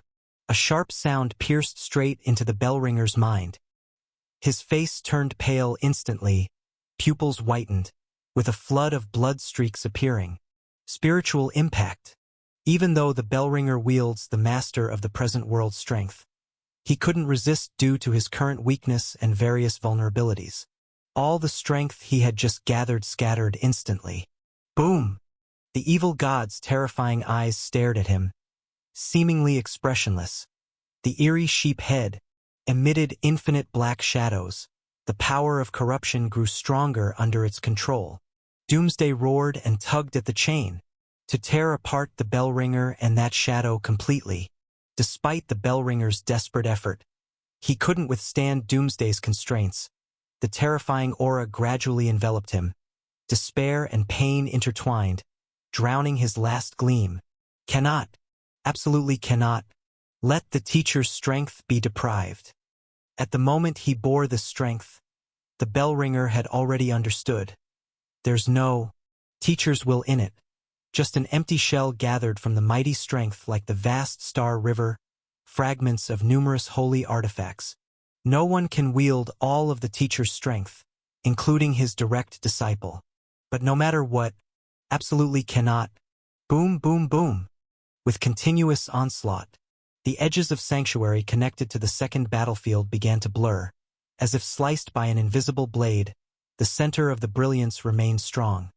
A sharp sound pierced straight into the bell ringer's mind. His face turned pale instantly, pupils whitened, with a flood of blood streaks appearing. Spiritual impact. Even though the Bellringer wields the master of the present world's strength, he couldn't resist due to his current weakness and various vulnerabilities. All the strength he had just gathered scattered instantly. Boom! The evil god's terrifying eyes stared at him, seemingly expressionless. The eerie sheep head emitted infinite black shadows. The power of corruption grew stronger under its control. Doomsday roared and tugged at the chain, to tear apart the Bellringer and that shadow completely. Despite the Bellringer's desperate effort, he couldn't withstand Doomsday's constraints. The terrifying aura gradually enveloped him. Despair and pain intertwined, drowning his last gleam. Cannot, absolutely cannot, let the teacher's strength be deprived. At the moment he bore this strength, the Bellringer had already understood. There's no teacher's will in it, just an empty shell gathered from the mighty strength like the vast star river, fragments of numerous holy artifacts. No one can wield all of the teacher's strength, including his direct disciple. But no matter what, absolutely cannot. Boom, boom, boom. With continuous onslaught, the edges of Sanctuary connected to the second battlefield began to blur. As if sliced by an invisible blade, the center of the brilliance remained strong,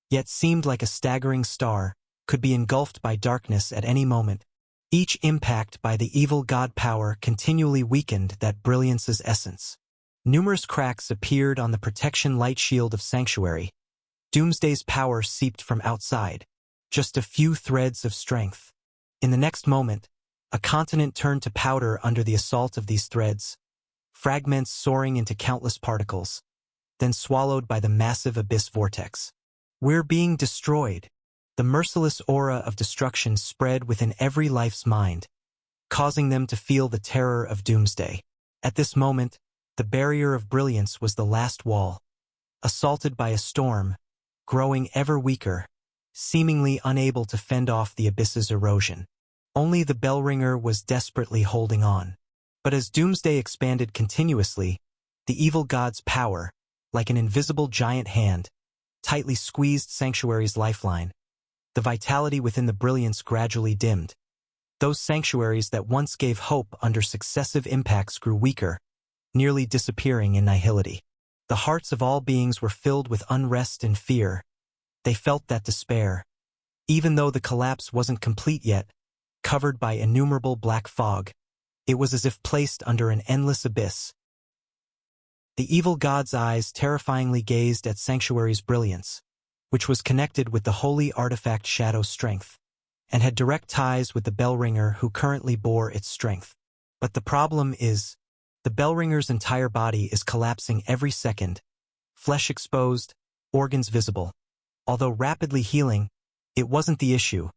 yet seemed like a staggering star, could be engulfed by darkness at any moment. Each impact by the evil god power continually weakened that brilliance's essence. Numerous cracks appeared on the protection light shield of Sanctuary. Doomsday's power seeped from outside, just a few threads of strength. In the next moment, a continent turned to powder under the assault of these threads, fragments soaring into countless particles, then swallowed by the massive abyss vortex. We're being destroyed. The merciless aura of destruction spread within every life's mind, causing them to feel the terror of Doomsday. At this moment, the barrier of brilliance was the last wall, assaulted by a storm, growing ever weaker, seemingly unable to fend off the abyss's erosion. Only the Bellringer was desperately holding on. But as Doomsday expanded continuously, the evil god's power, like an invisible giant hand, tightly squeezed Sanctuary's lifeline. The vitality within the brilliance gradually dimmed. Those sanctuaries that once gave hope under successive impacts grew weaker, nearly disappearing in nihility. The hearts of all beings were filled with unrest and fear. They felt that despair. Even though the collapse wasn't complete yet, covered by innumerable black fog, it was as if placed under an endless abyss. The evil god's eyes terrifyingly gazed at Sanctuary's brilliance, which was connected with the holy artifact Shadow's strength, and had direct ties with the Bellringer who currently bore its strength. But the problem is, the Bellringer's entire body is collapsing every second, flesh exposed, organs visible. Although rapidly healing, it wasn't the issue.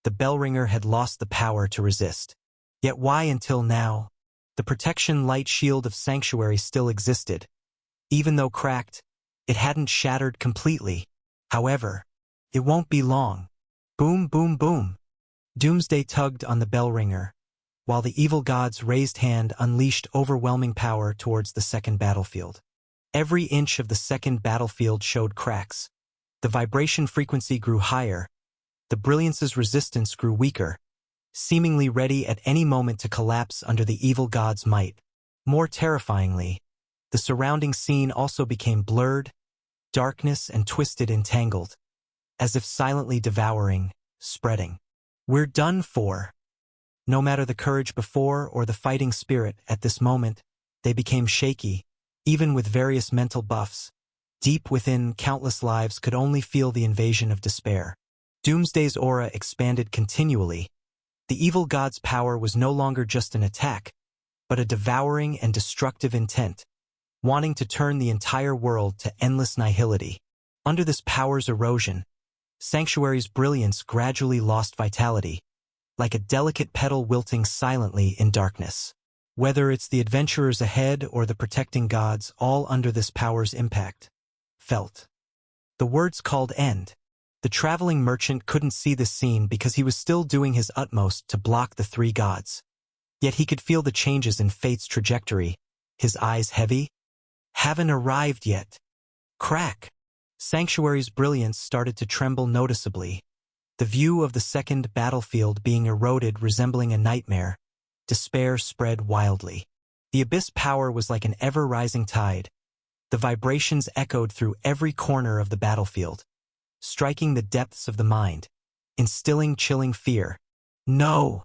The Bellringer had lost the power to resist. Yet why until now? The protection light shield of Sanctuary still existed. Even though cracked, it hadn't shattered completely. However, it won't be long. Boom, boom, boom. Doomsday tugged on the Bellringer, while the evil god's raised hand unleashed overwhelming power towards the second battlefield. Every inch of the second battlefield showed cracks. The vibration frequency grew higher. The brilliance's resistance grew weaker, seemingly ready at any moment to collapse under the evil god's might. More terrifyingly, the surrounding scene also became blurred, darkness and twisted entangled, as if silently devouring, spreading. We're done for. No matter the courage before or the fighting spirit at this moment, they became shaky, even with various mental buffs. Deep within, countless lives could only feel the invasion of despair. Doomsday's aura expanded continually. The evil god's power was no longer just an attack, but a devouring and destructive intent, wanting to turn the entire world to endless nihility. Under this power's erosion, Sanctuary's brilliance gradually lost vitality, like a delicate petal wilting silently in darkness. Whether it's the adventurers ahead or the protecting gods, all under this power's impact, felt. The words called end. The traveling merchant couldn't see this scene because he was still doing his utmost to block the three gods. Yet he could feel the changes in fate's trajectory, his eyes heavy. Haven't arrived yet. Crack. Sanctuary's brilliance started to tremble noticeably, the view of the second battlefield being eroded resembling a nightmare. Despair spread wildly. The abyss power was like an ever-rising tide. The vibrations echoed through every corner of the battlefield, striking the depths of the mind, instilling chilling fear. No!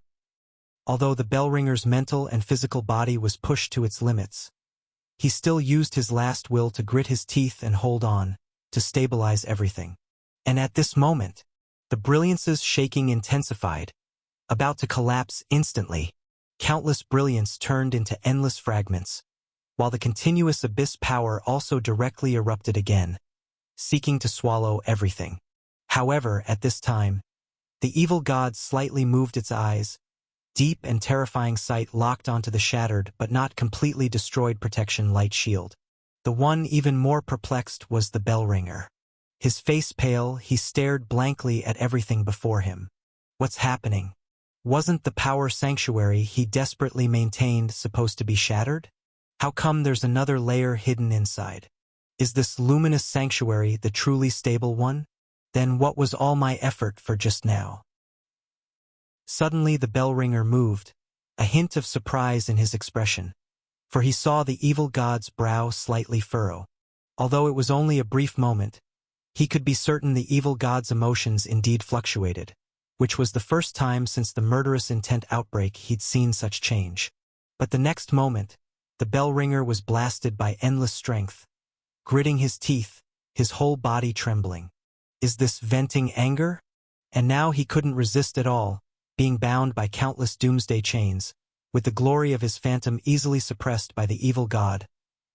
Although the bellringer's mental and physical body was pushed to its limits, he still used his last will to grit his teeth and hold on, to stabilize everything. And at this moment, the brilliance's shaking intensified, about to collapse instantly. Countless brilliance turned into endless fragments, while the continuous abyss power also directly erupted again, seeking to swallow everything. However, at this time, the evil god slightly moved its eyes. Deep and terrifying sight locked onto the shattered but not completely destroyed protection light shield. The one even more perplexed was the bellringer. His face pale, he stared blankly at everything before him. What's happening? Wasn't the power sanctuary he desperately maintained supposed to be shattered? How come there's another layer hidden inside? Is this luminous sanctuary the truly stable one? Then what was all my effort for just now? Suddenly the bellringer moved, a hint of surprise in his expression, for he saw the evil god's brow slightly furrow. Although it was only a brief moment, he could be certain the evil god's emotions indeed fluctuated, which was the first time since the murderous intent outbreak he'd seen such change. But the next moment, the bellringer was blasted by endless strength, gritting his teeth, his whole body trembling. Is this venting anger? And now he couldn't resist at all, being bound by countless doomsday chains, with the glory of his phantom easily suppressed by the evil god,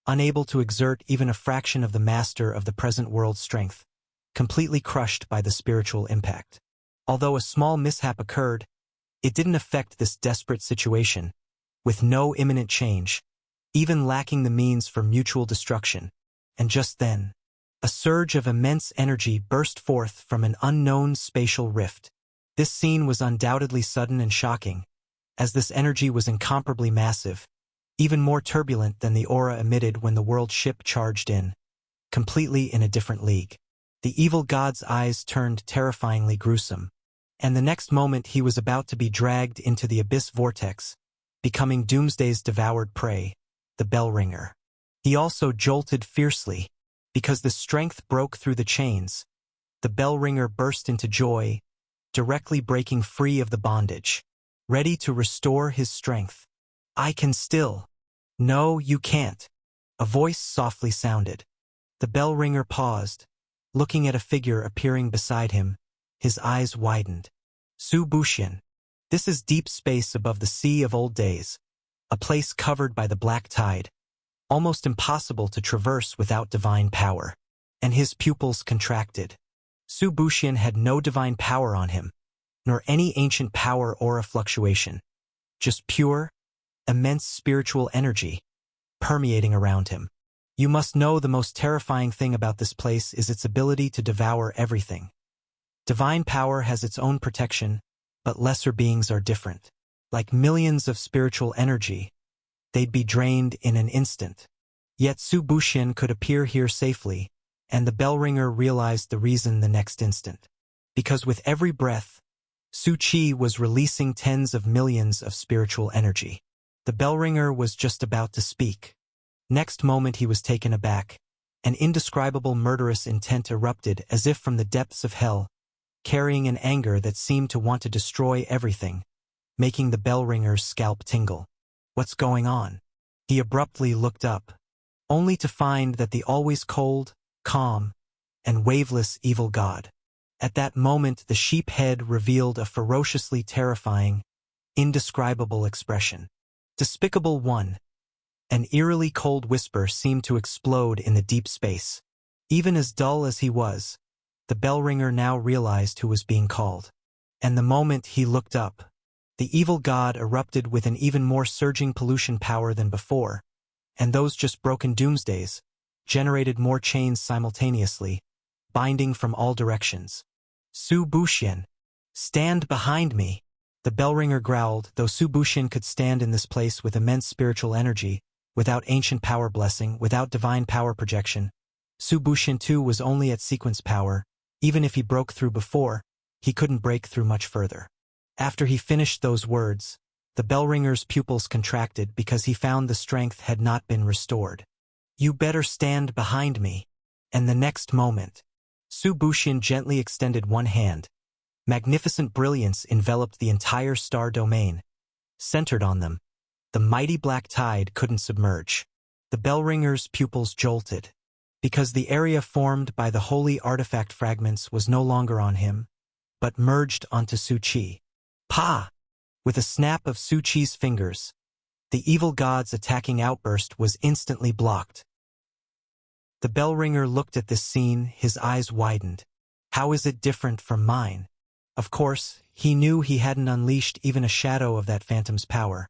unable to exert even a fraction of the master of the present world's strength, completely crushed by the spiritual impact. Although a small mishap occurred, it didn't affect this desperate situation, with no imminent change, even lacking the means for mutual destruction. And just then, a surge of immense energy burst forth from an unknown spatial rift. This scene was undoubtedly sudden and shocking, as this energy was incomparably massive, even more turbulent than the aura emitted when the world ship charged in, completely in a different league. The evil god's eyes turned terrifyingly gruesome, and the next moment he was about to be dragged into the abyss vortex, becoming Doomsday's devoured prey, the bellringer. He also jolted fiercely, because the strength broke through the chains. The bellringer burst into joy, directly breaking free of the bondage, ready to restore his strength. I can still. No, you can't. A voice softly sounded. The bellringer paused, looking at a figure appearing beside him. His eyes widened. Su Buxian. This is deep space above the sea of old days, a place covered by the black tide, almost impossible to traverse without divine power. And his pupils contracted. Su Buxian had no divine power on him, nor any ancient power or a fluctuation. Just pure, immense spiritual energy, permeating around him. You must know the most terrifying thing about this place is its ability to devour everything. Divine power has its own protection, but lesser beings are different. Like millions of spiritual energy, they'd be drained in an instant. Yet Su Buxian could appear here safely, and the bellringer realized the reason the next instant. Because with every breath, Su Qi was releasing tens of millions of spiritual energy. The bellringer was just about to speak. Next moment he was taken aback. An indescribable murderous intent erupted as if from the depths of hell, carrying an anger that seemed to want to destroy everything, making the bellringer's scalp tingle. What's going on? He abruptly looked up, only to find that the always cold, calm, and waveless evil god. At that moment the sheep head revealed a ferociously terrifying, indescribable expression. Despicable One. An eerily cold whisper seemed to explode in the deep space. Even as dull as he was, the bellringer now realized who was being called. And the moment he looked up, the evil god erupted with an even more surging pollution power than before, and those just broken doomsdays generated more chains simultaneously, binding from all directions. Su Buxian, stand behind me. The bellringer growled, though Su Buxian could stand in this place with immense spiritual energy, without ancient power blessing, without divine power projection. Su Buxian too was only at sequence power. Even if he broke through before, he couldn't break through much further. After he finished those words, the bellringer's pupils contracted because he found the strength had not been restored. "You better stand behind me." And the next moment, Su Buxian gently extended one hand. Magnificent brilliance enveloped the entire star domain. Centered on them, the mighty black tide couldn't submerge. The bellringer's pupils jolted, because the area formed by the holy artifact fragments was no longer on him, but merged onto Su Qi. Pa! With a snap of Su Qi's fingers, the evil god's attacking outburst was instantly blocked. The bellringer looked at this scene, his eyes widened. How is it different from mine? Of course, he knew he hadn't unleashed even a shadow of that phantom's power,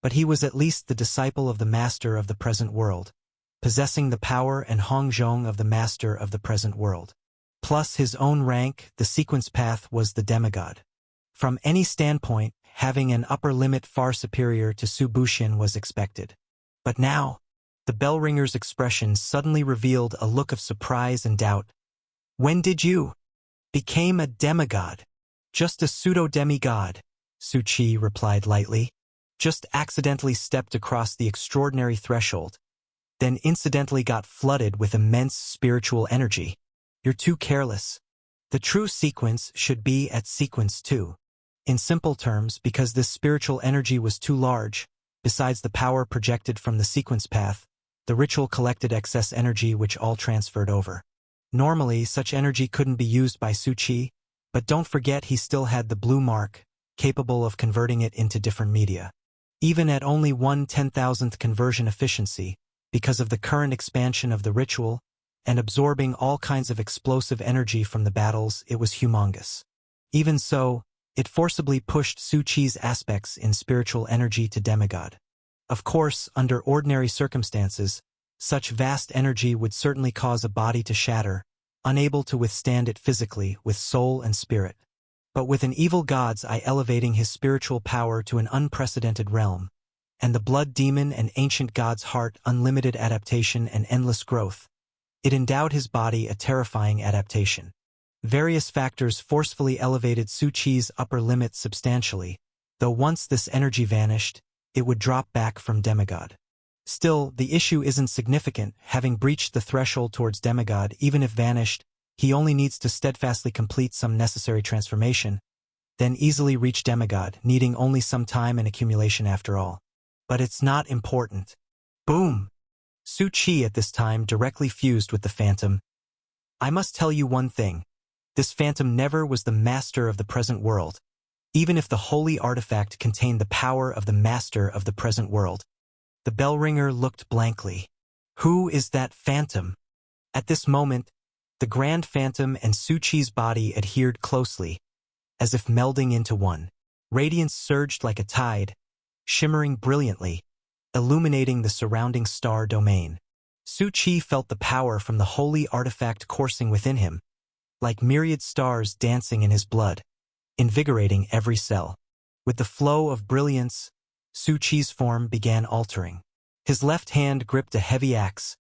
but he was at least the disciple of the master of the present world, possessing the power and Hongzhong of the master of the present world. Plus his own rank, the sequence path was the demigod. From any standpoint, having an upper limit far superior to Su Buxian was expected. But now, the bellringer's expression suddenly revealed a look of surprise and doubt. "When did you became a demigod?" "Just a pseudo-demigod," Su Qi replied lightly. "Just accidentally stepped across the extraordinary threshold, then incidentally got flooded with immense spiritual energy. You're too careless. The true sequence should be at sequence 2. In simple terms, because this spiritual energy was too large, besides the power projected from the sequence path, the ritual collected excess energy which all transferred over. Normally, such energy couldn't be used by Su Qi, but don't forget he still had the blue mark, capable of converting it into different media. Even at only 1/10,000th conversion efficiency, because of the current expansion of the ritual, and absorbing all kinds of explosive energy from the battles, it was humongous. Even so, it forcibly pushed Su Qi's aspects in spiritual energy to demigod. Of course, under ordinary circumstances, such vast energy would certainly cause a body to shatter, unable to withstand it physically with soul and spirit. But with an evil god's eye elevating his spiritual power to an unprecedented realm, and the blood demon and ancient god's heart unlimited adaptation and endless growth, it endowed his body a terrifying adaptation. Various factors forcefully elevated Su Qi's upper limit substantially, though once this energy vanished, it would drop back from demigod. Still, the issue isn't significant. Having breached the threshold towards demigod, even if vanished, he only needs to steadfastly complete some necessary transformation, then easily reach demigod, needing only some time and accumulation after all. But it's not important. Boom! Su Qi at this time directly fused with the phantom. "I must tell you one thing. This phantom never was the master of the present world, even if the holy artifact contained the power of the master of the present world." The bellringer looked blankly. Who is that phantom? At this moment, the grand phantom and Su Qi's body adhered closely, as if melding into one. Radiance surged like a tide, shimmering brilliantly, illuminating the surrounding star domain. Su Qi felt the power from the holy artifact coursing within him, like myriad stars dancing in his blood, invigorating every cell. With the flow of brilliance, Su Qi's form began altering. His left hand gripped a heavy axe,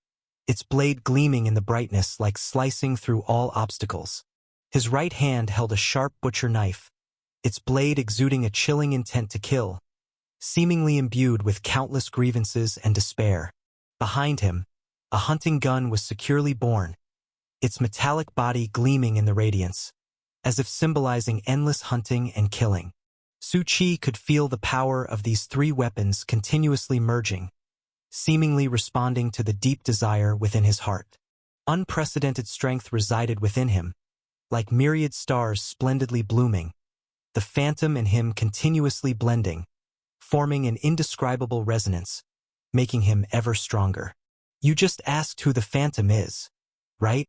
its blade gleaming in the brightness like slicing through all obstacles. His right hand held a sharp butcher knife, its blade exuding a chilling intent to kill, seemingly imbued with countless grievances and despair. Behind him, a hunting gun was securely borne, its metallic body gleaming in the radiance, as if symbolizing endless hunting and killing. Su Qi could feel the power of these three weapons continuously merging, seemingly responding to the deep desire within his heart. Unprecedented strength resided within him, like myriad stars splendidly blooming, the phantom and him continuously blending, forming an indescribable resonance, making him ever stronger. "You just asked who the phantom is, right?"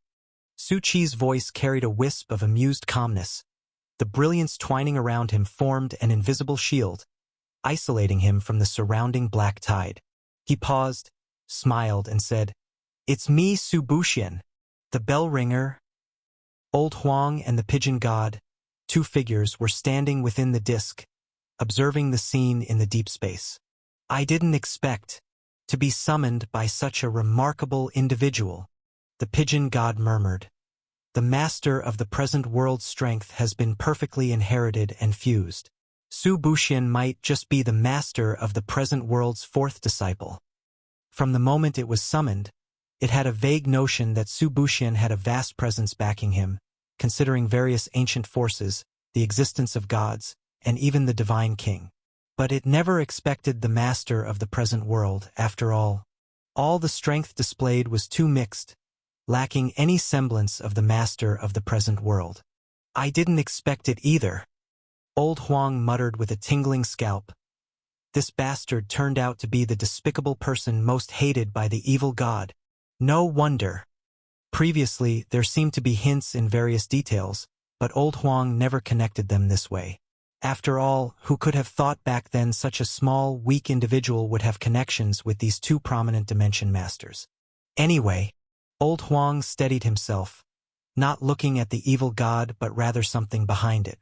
Su Qi's voice carried a wisp of amused calmness. The brilliance twining around him formed an invisible shield, isolating him from the surrounding black tide. He paused, smiled, and said, "It's me, Su Buxian, the bell ringer." Old Huang and the pigeon god, two figures, were standing within the disk, observing the scene in the deep space. "I didn't expect to be summoned by such a remarkable individual," The pigeon god murmured. The master of the present world's strength has been perfectly inherited and fused. Su Buxian might just be the master of the present world's fourth disciple. From the moment it was summoned, it had a vague notion that Su Buxian had a vast presence backing him, considering various ancient forces, the existence of gods, and even the divine king. But it never expected the master of the present world, after all. All the strength displayed was too mixed, lacking any semblance of the master of the present world. I didn't expect it either, Old Huang muttered with a tingling scalp. This bastard turned out to be the despicable person most hated by the evil god. No wonder. Previously, there seemed to be hints in various details, but Old Huang never connected them this way. After all, who could have thought back then such a small, weak individual would have connections with these two prominent dimension masters? Anyway, Old Huang steadied himself, not looking at the evil god but rather something behind it.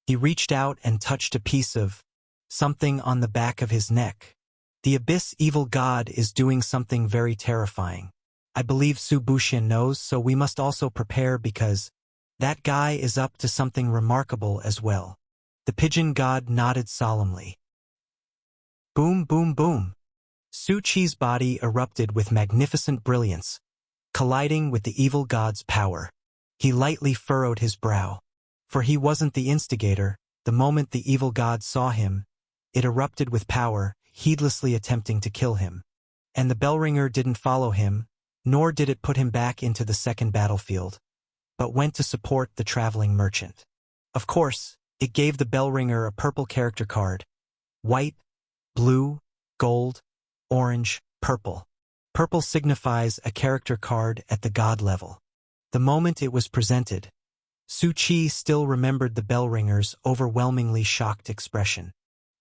He reached out and touched a piece of something on the back of his neck. The Abyss evil god is doing something very terrifying. I believe Su Buxian knows, so we must also prepare because that guy is up to something remarkable as well. The pigeon god nodded solemnly. Boom, boom, boom. Su Qi's body erupted with magnificent brilliance, colliding with the evil god's power. He lightly furrowed his brow. For he wasn't the instigator. The moment the evil god saw him, it erupted with power, heedlessly attempting to kill him. And the Bellringer didn't follow him, nor did it put him back into the second battlefield, but went to support the traveling merchant. Of course, it gave the Bellringer a purple character card. White, blue, gold, orange, purple. Purple signifies a character card at the god level. The moment it was presented, Su Qi still remembered the Bellringer's overwhelmingly shocked expression.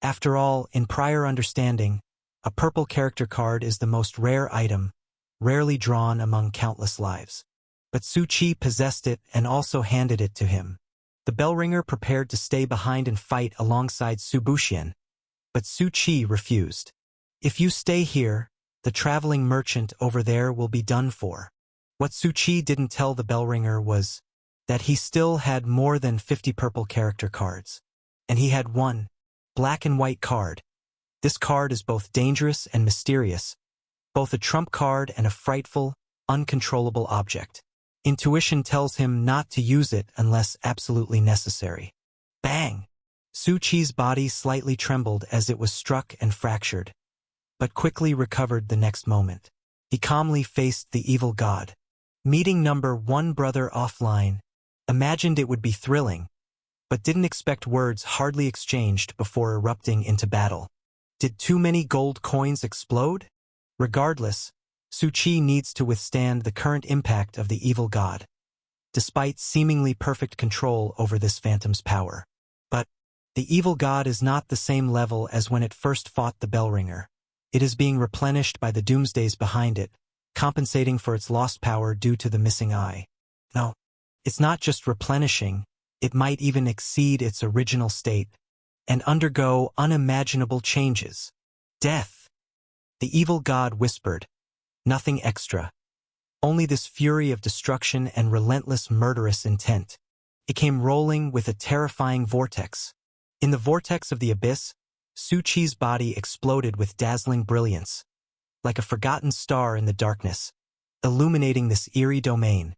After all, in prior understanding, a purple character card is the most rare item, rarely drawn among countless lives. But Su Qi possessed it and also handed it to him. The Bellringer prepared to stay behind and fight alongside Su Buxian, but Su Qi refused. If you stay here, the traveling merchant over there will be done for. What Su Qi didn't tell the Bellringer was that he still had more than 50 purple character cards. And he had one black and white card. This card is both dangerous and mysterious, both a trump card and a frightful, uncontrollable object. Intuition tells him not to use it unless absolutely necessary. Bang! Su Qi's body slightly trembled as it was struck and fractured, but quickly recovered the next moment. He calmly faced the evil god. Meeting number 1 brother offline. Imagined it would be thrilling, but didn't expect words hardly exchanged before erupting into battle. Did too many gold coins explode? Regardless, Su Qi needs to withstand the current impact of the evil god, despite seemingly perfect control over this phantom's power. But the evil god is not the same level as when it first fought the Bellringer. It is being replenished by the doomsdays behind it, compensating for its lost power due to the missing eye. No, it's not just replenishing, it might even exceed its original state and undergo unimaginable changes. Death. The evil god whispered. Nothing extra. Only this fury of destruction and relentless murderous intent. It came rolling with a terrifying vortex. In the vortex of the abyss, Su Qi's body exploded with dazzling brilliance, like a forgotten star in the darkness, illuminating this eerie domain.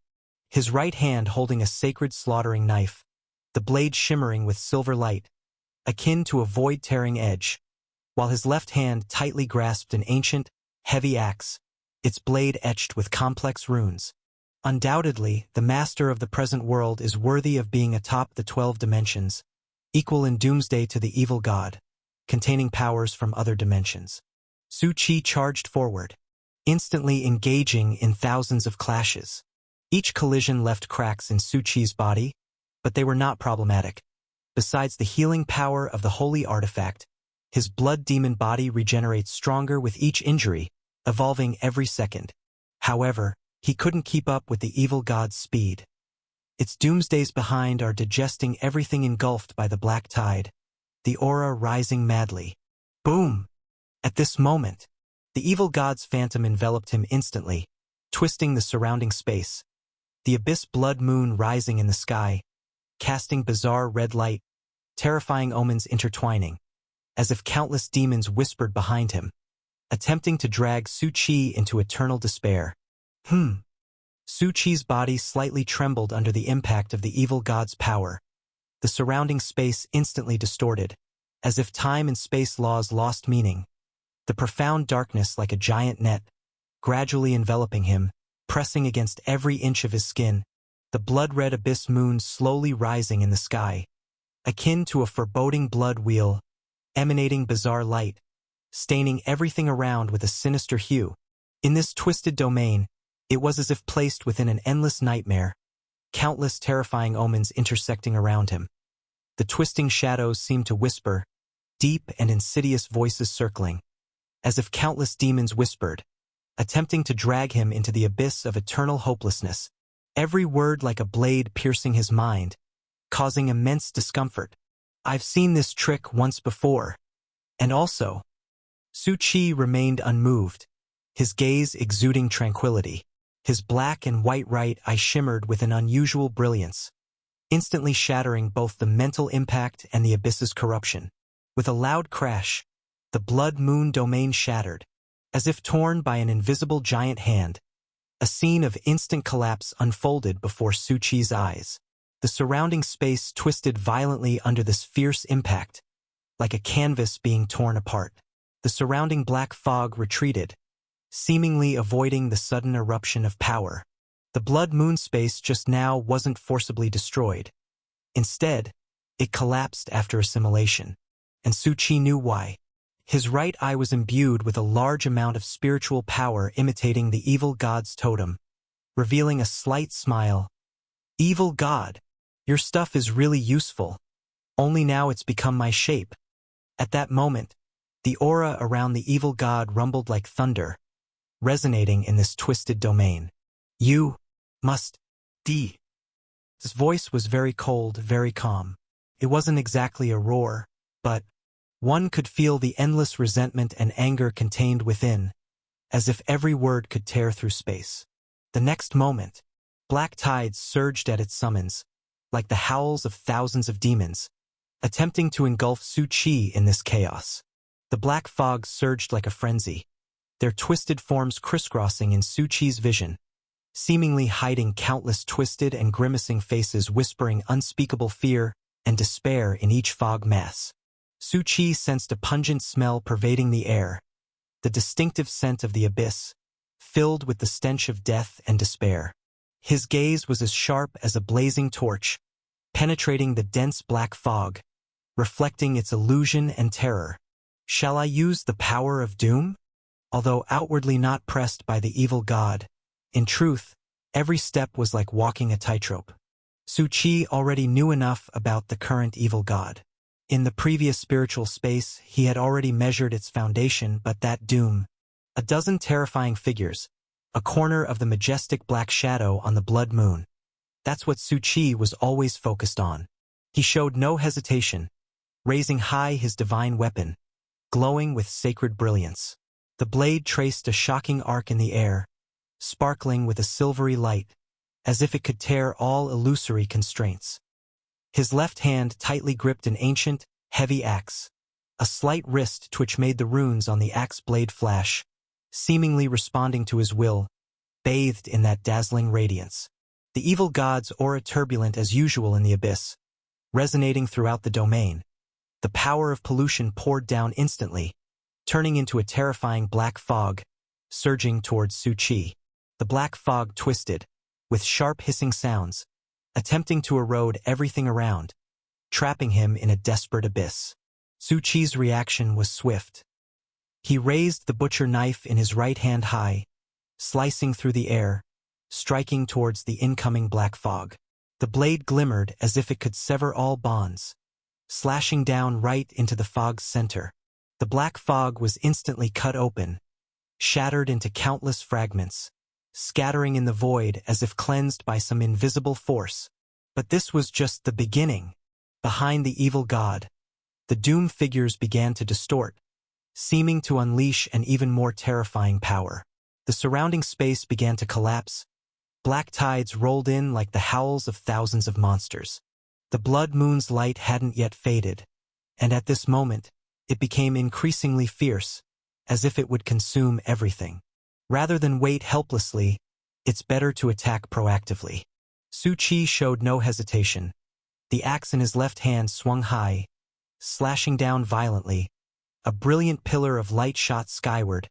His right hand holding a sacred slaughtering knife, the blade shimmering with silver light, akin to a void-tearing edge, while his left hand tightly grasped an ancient, heavy axe, its blade etched with complex runes. Undoubtedly, the master of the present world is worthy of being atop the 12 dimensions, equal in doomsday to the evil god, containing powers from other dimensions. Su Qi charged forward, instantly engaging in thousands of clashes. Each collision left cracks in Su Qi's body, but they were not problematic. Besides the healing power of the holy artifact, his blood demon body regenerates stronger with each injury, evolving every second. However, he couldn't keep up with the evil god's speed. Its doomsdays behind are digesting everything engulfed by the black tide, the aura rising madly. Boom! At this moment, the evil god's phantom enveloped him instantly, twisting the surrounding space. The abyss blood moon rising in the sky, casting bizarre red light, terrifying omens intertwining, as if countless demons whispered behind him, attempting to drag Su Qi into eternal despair. Su Qi's body slightly trembled under the impact of the evil god's power. The surrounding space instantly distorted, as if time and space laws lost meaning. The profound darkness like a giant net, gradually enveloping him, pressing against every inch of his skin, the blood-red abyss moon slowly rising in the sky, akin to a foreboding blood wheel, emanating bizarre light, staining everything around with a sinister hue. In this twisted domain, it was as if placed within an endless nightmare, countless terrifying omens intersecting around him. The twisting shadows seemed to whisper, deep and insidious voices circling, as if countless demons whispered, attempting to drag him into the abyss of eternal hopelessness, every word like a blade piercing his mind, causing immense discomfort. I've seen this trick once before. And also, Su Qi remained unmoved, his gaze exuding tranquility. His black and white right eye shimmered with an unusual brilliance, instantly shattering both the mental impact and the abyss's corruption. With a loud crash, the blood moon domain shattered, as if torn by an invisible giant hand. A scene of instant collapse unfolded before Su Qi's eyes. The surrounding space twisted violently under this fierce impact, like a canvas being torn apart. The surrounding black fog retreated, seemingly avoiding the sudden eruption of power. The blood moon space just now wasn't forcibly destroyed. Instead, it collapsed after assimilation. And Su Qi knew why. His right eye was imbued with a large amount of spiritual power imitating the evil god's totem, revealing a slight smile. Evil god, your stuff is really useful. Only now it's become my shape. At that moment, the aura around the evil god rumbled like thunder, resonating in this twisted domain. You must die. His voice was very cold, very calm. It wasn't exactly a roar, but one could feel the endless resentment and anger contained within, as if every word could tear through space. The next moment, black tides surged at its summons, like the howls of thousands of demons, attempting to engulf Su Qi in this chaos. The black fog surged like a frenzy, their twisted forms crisscrossing in Su Qi's vision, seemingly hiding countless twisted and grimacing faces whispering unspeakable fear and despair in each fog mass. Su Qi sensed a pungent smell pervading the air, the distinctive scent of the abyss, filled with the stench of death and despair. His gaze was as sharp as a blazing torch, penetrating the dense black fog, reflecting its illusion and terror. Shall I use the power of doom? Although outwardly not pressed by the evil god, in truth, every step was like walking a tightrope. Su Qi already knew enough about the current evil god. In the previous spiritual space, he had already measured its foundation, but that doom, a dozen terrifying figures, a corner of the majestic black shadow on the blood moon. That's what Su Qi was always focused on. He showed no hesitation, raising high his divine weapon, glowing with sacred brilliance. The blade traced a shocking arc in the air, sparkling with a silvery light, as if it could tear all illusory constraints. His left hand tightly gripped an ancient, heavy axe. A slight wrist twitch made the runes on the axe blade flash, seemingly responding to his will, bathed in that dazzling radiance. The evil god's aura turbulent as usual in the abyss, resonating throughout the domain. The power of pollution poured down instantly, turning into a terrifying black fog, surging towards Su Qi. The black fog twisted, with sharp hissing sounds, attempting to erode everything around, trapping him in a desperate abyss. Su Qi's reaction was swift. He raised the butcher knife in his right hand high, slicing through the air, striking towards the incoming black fog. The blade glimmered as if it could sever all bonds, slashing down right into the fog's center. The black fog was instantly cut open, shattered into countless fragments, scattering in the void as if cleansed by some invisible force. But this was just the beginning. Behind the evil god, the doom figures began to distort, seeming to unleash an even more terrifying power. The surrounding space began to collapse. Black tides rolled in like the howls of thousands of monsters. The blood moon's light hadn't yet faded, and at this moment, it became increasingly fierce, as if it would consume everything. Rather than wait helplessly, it's better to attack proactively. Su Qi showed no hesitation. The axe in his left hand swung high, slashing down violently. A brilliant pillar of light shot skyward,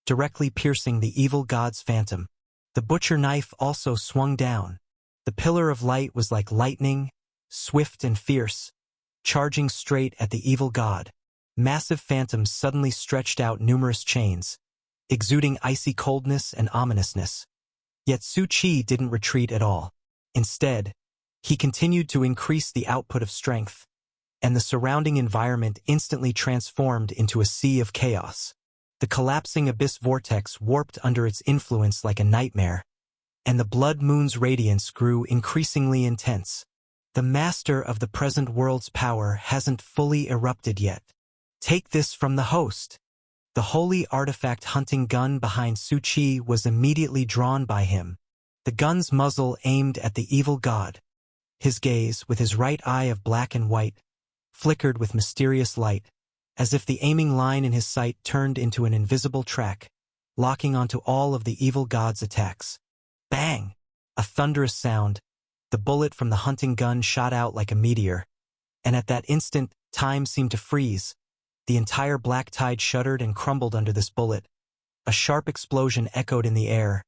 directly piercing the evil god's phantom. The butcher knife also swung down. The pillar of light was like lightning, swift and fierce, charging straight at the evil god. Massive phantoms suddenly stretched out numerous chains, exuding icy coldness and ominousness. Yet Su Qi didn't retreat at all. Instead, he continued to increase the output of strength, and the surrounding environment instantly transformed into a sea of chaos. The collapsing abyss vortex warped under its influence like a nightmare, and the blood moon's radiance grew increasingly intense. The master of the present world's power hasn't fully erupted yet. Take this from the host. The holy artifact hunting gun behind Su Qi was immediately drawn by him. The gun's muzzle aimed at the evil god. His gaze, with his right eye of black and white, flickered with mysterious light, as if the aiming line in his sight turned into an invisible track, locking onto all of the evil god's attacks. Bang! A thunderous sound. The bullet from the hunting gun shot out like a meteor, and at that instant, time seemed to freeze. The entire black tide shuddered and crumbled under this bullet. A sharp explosion echoed in the air,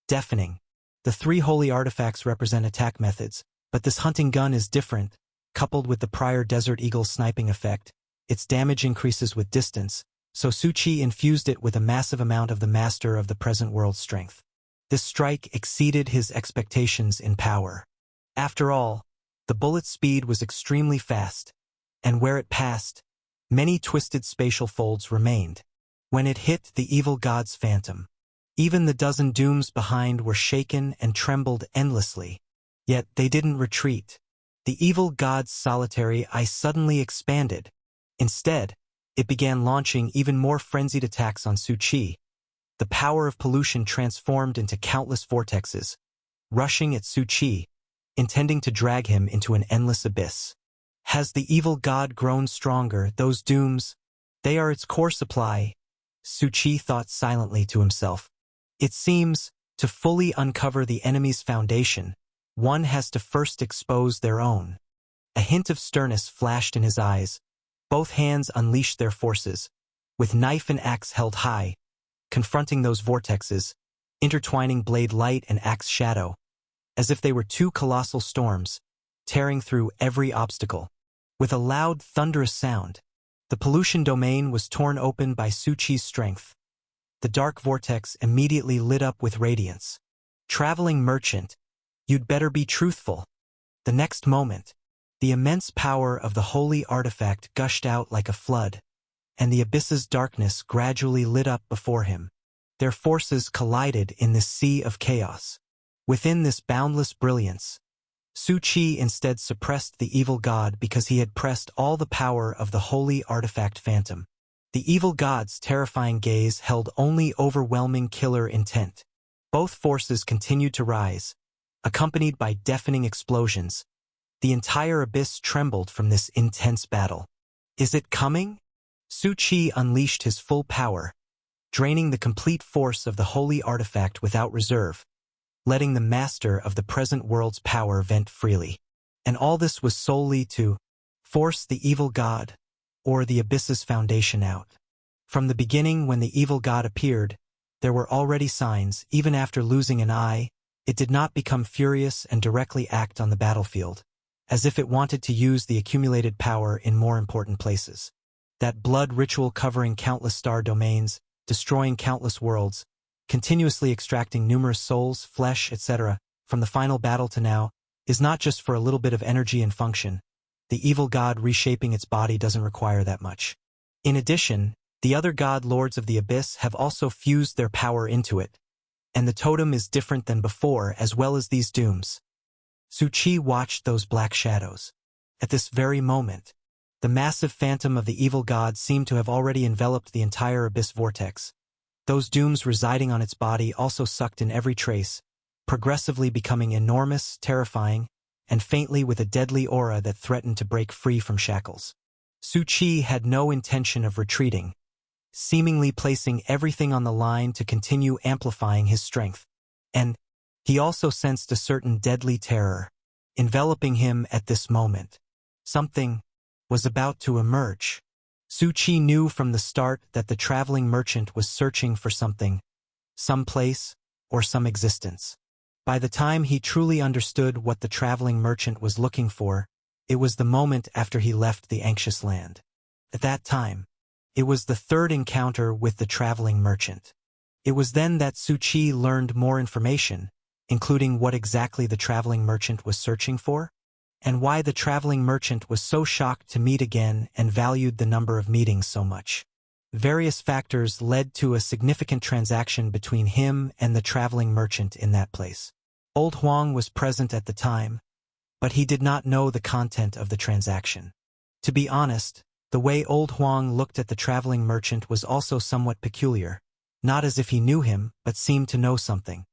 deafening. The three holy artifacts represent attack methods, but this hunting gun is different. Coupled with the prior Desert Eagle sniping effect, its damage increases with distance, so Su Qi infused it with a massive amount of the master of the present world's strength. This strike exceeded his expectations in power. After all, the bullet's speed was extremely fast, and where it passed, many twisted spatial folds remained. When it hit the evil god's phantom, even the dozen dooms behind were shaken and trembled endlessly. Yet they didn't retreat. The evil god's solitary eye suddenly expanded. Instead, it began launching even more frenzied attacks on Su Qi. The power of pollution transformed into countless vortexes, rushing at Su Qi, intending to drag him into an endless abyss. Has the evil god grown stronger? Those dooms, they are its core supply, Su Qi thought silently to himself. It seems, to fully uncover the enemy's foundation, one has to first expose their own. A hint of sternness flashed in his eyes. Both hands unleashed their forces, with knife and axe held high, confronting those vortexes, intertwining blade light and axe shadow, as if they were two colossal storms, tearing through every obstacle. With a loud, thunderous sound, the pollution domain was torn open by Su Qi's strength. The dark vortex immediately lit up with radiance. Traveling merchant, you'd better be truthful. The next moment, the immense power of the holy artifact gushed out like a flood, and the abyss's darkness gradually lit up before him. Their forces collided in this sea of chaos. Within this boundless brilliance, Su Qi instead suppressed the evil god because he had pressed all the power of the holy artifact phantom. The evil god's terrifying gaze held only overwhelming killer intent. Both forces continued to rise, accompanied by deafening explosions. The entire abyss trembled from this intense battle. Is it coming? Su Qi unleashed his full power, draining the complete force of the holy artifact without reserve, letting the master of the present world's power vent freely. And all this was solely to force the evil god, or the abyss's foundation out. From the beginning, when the evil god appeared, there were already signs. Even after losing an eye, it did not become furious and directly act on the battlefield, as if it wanted to use the accumulated power in more important places. That blood ritual covering countless star domains, destroying countless worlds, continuously extracting numerous souls, flesh, etc., from the final battle to now, is not just for a little bit of energy and function. The evil god reshaping its body doesn't require that much. In addition, the other god lords of the abyss have also fused their power into it, and the totem is different than before, as well as these dooms. Su Qi watched those black shadows. At this very moment, the massive phantom of the evil god seemed to have already enveloped the entire abyss vortex. Those dooms residing on its body also sucked in every trace, progressively becoming enormous, terrifying, and faintly with a deadly aura that threatened to break free from shackles. Su Qi had no intention of retreating, seemingly placing everything on the line to continue amplifying his strength. And he also sensed a certain deadly terror enveloping him at this moment. Something was about to emerge. Su Qi knew from the start that the traveling merchant was searching for something, some place, or some existence. By the time he truly understood what the traveling merchant was looking for, it was the moment after he left the anxious land. At that time, it was the third encounter with the traveling merchant. It was then that Su Qi learned more information, including what exactly the traveling merchant was searching for, and why the traveling merchant was so shocked to meet again and valued the number of meetings so much. Various factors led to a significant transaction between him and the traveling merchant in that place. Old Huang was present at the time, but he did not know the content of the transaction. To be honest, the way Old Huang looked at the traveling merchant was also somewhat peculiar, not as if he knew him, but seemed to know something.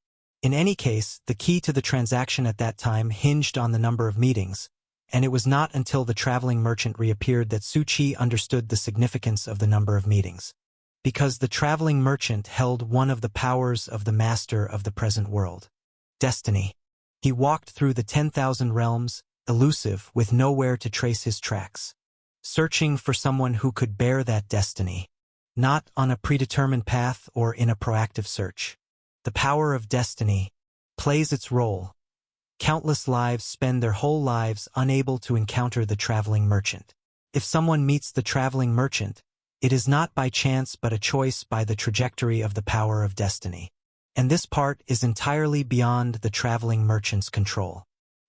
In any case, the key to the transaction at that time hinged on the number of meetings, and it was not until the traveling merchant reappeared that Su Qi understood the significance of the number of meetings. Because the traveling merchant held one of the powers of the master of the present world. Destiny. He walked through the 10,000 realms, elusive, with nowhere to trace his tracks, searching for someone who could bear that destiny, not on a predetermined path or in a proactive search. The power of destiny plays its role. Countless lives spend their whole lives unable to encounter the traveling merchant. If someone meets the traveling merchant, it is not by chance but a choice by the trajectory of the power of destiny. And this part is entirely beyond the traveling merchant's control.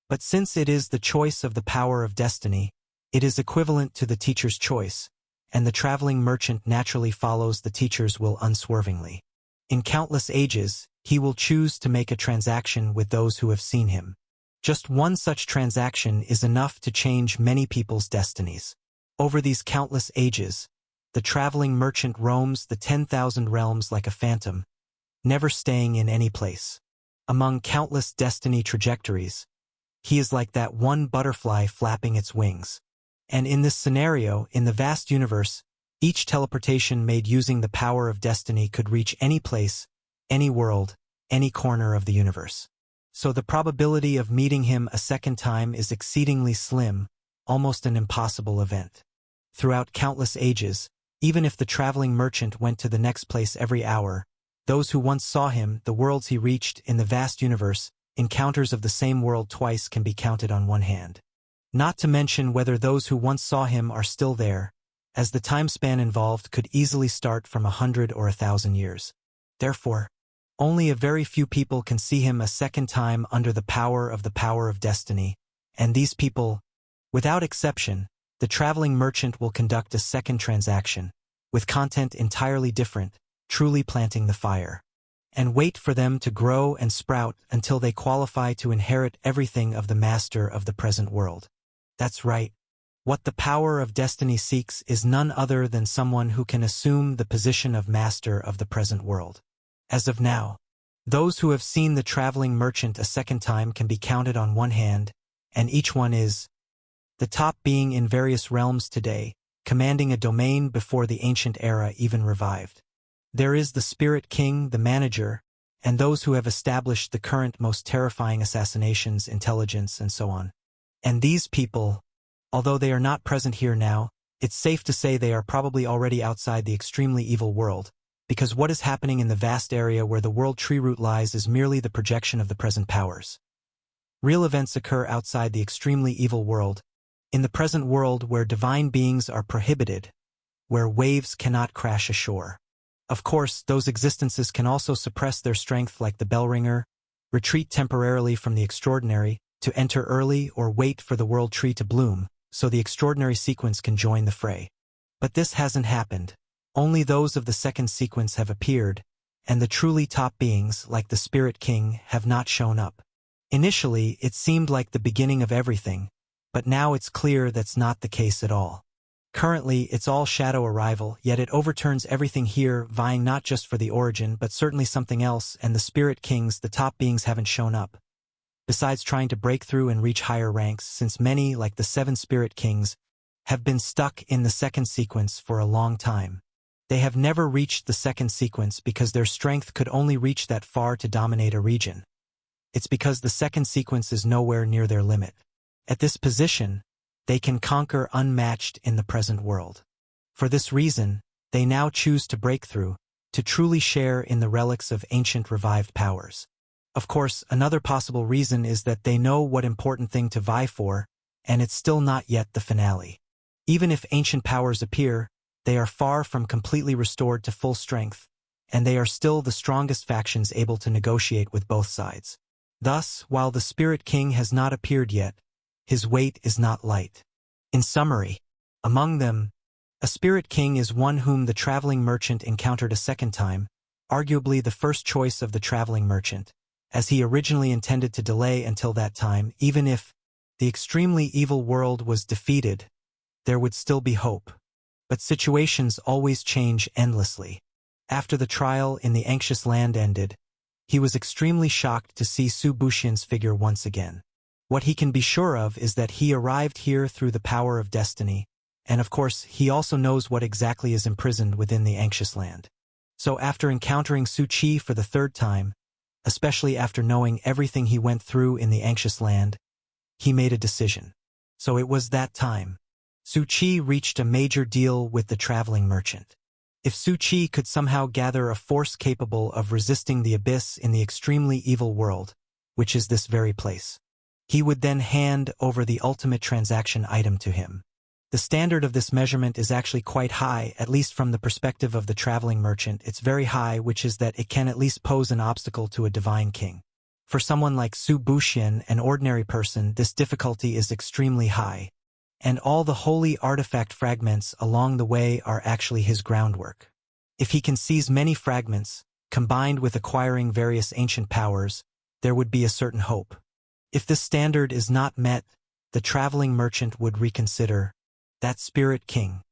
But since it is the choice of the power of destiny, it is equivalent to the teacher's choice, and the traveling merchant naturally follows the teacher's will unswervingly. In countless ages, he will choose to make a transaction with those who have seen him. Just one such transaction is enough to change many people's destinies. Over these countless ages, the traveling merchant roams the 10,000 realms like a phantom, never staying in any place. Among countless destiny trajectories, he is like that one butterfly flapping its wings. And in this scenario, in the vast universe, each teleportation made using the power of destiny could reach any place, any world, any corner of the universe. So the probability of meeting him a second time is exceedingly slim, almost an impossible event. Throughout countless ages, even if the traveling merchant went to the next place every hour, those who once saw him, the worlds he reached in the vast universe, encounters of the same world twice can be counted on one hand. Not to mention whether those who once saw him are still there, as the time span involved could easily start from 100 or 1,000 years. Therefore, only a very few people can see him a second time under the power of destiny, and these people, without exception, the traveling merchant will conduct a second transaction, with content entirely different, truly planting the fire, and wait for them to grow and sprout until they qualify to inherit everything of the master of the present world. That's right. What the power of destiny seeks is none other than someone who can assume the position of master of the present world. As of now, those who have seen the traveling merchant a second time can be counted on one hand, and each one is the top being in various realms today, commanding a domain before the ancient era even revived. There is the Spirit King, the manager, and those who have established the current most terrifying assassinations, intelligence, and so on. And these people, although they are not present here now, it's safe to say they are probably already outside the extremely evil world, because what is happening in the vast area where the world tree root lies is merely the projection of the present powers. Real events occur outside the extremely evil world, in the present world where divine beings are prohibited, where waves cannot crash ashore. Of course, those existences can also suppress their strength like the Bellringer, retreat temporarily from the extraordinary, to enter early or wait for the world tree to bloom, so the extraordinary sequence can join the fray. But this hasn't happened. Only those of the second sequence have appeared, and the truly top beings, like the Spirit King, have not shown up. Initially, it seemed like the beginning of everything, but now it's clear that's not the case at all. Currently, it's all shadow arrival, yet it overturns everything here, vying not just for the origin but certainly something else, and the spirit kings, the top beings, haven't shown up. Besides trying to break through and reach higher ranks, since many, like the 7 spirit kings, have been stuck in the second sequence for a long time. They have never reached the second sequence because their strength could only reach that far to dominate a region. It's because the second sequence is nowhere near their limit. At this position, they can conquer unmatched in the present world. For this reason, they now choose to break through, to truly share in the relics of ancient revived powers. Of course, another possible reason is that they know what important thing to vie for, and it's still not yet the finale. Even if ancient powers appear, they are far from completely restored to full strength, and they are still the strongest factions able to negotiate with both sides. Thus, while the Spirit King has not appeared yet, his weight is not light. In summary, among them, a Spirit King is one whom the traveling merchant encountered a second time, arguably the first choice of the traveling merchant, as he originally intended to delay until that time. Even if the extremely evil world was defeated, there would still be hope. But situations always change endlessly. After the trial in the anxious land ended, he was extremely shocked to see Su Buxian's figure once again. What he can be sure of is that he arrived here through the power of destiny, and of course he also knows what exactly is imprisoned within the anxious land. So after encountering Su Qi for the third time, especially after knowing everything he went through in the anxious land, he made a decision. So it was that time. Su Qi reached a major deal with the traveling merchant. If Su Qi could somehow gather a force capable of resisting the abyss in the extremely evil world, which is this very place, he would then hand over the ultimate transaction item to him. The standard of this measurement is actually quite high, at least from the perspective of the traveling merchant. It's very high, which is that it can at least pose an obstacle to a divine king. For someone like Su Buxian, an ordinary person, this difficulty is extremely high, and all the holy artifact fragments along the way are actually his groundwork. If he can seize many fragments, combined with acquiring various ancient powers, there would be a certain hope. If this standard is not met, the traveling merchant would reconsider that Spirit King.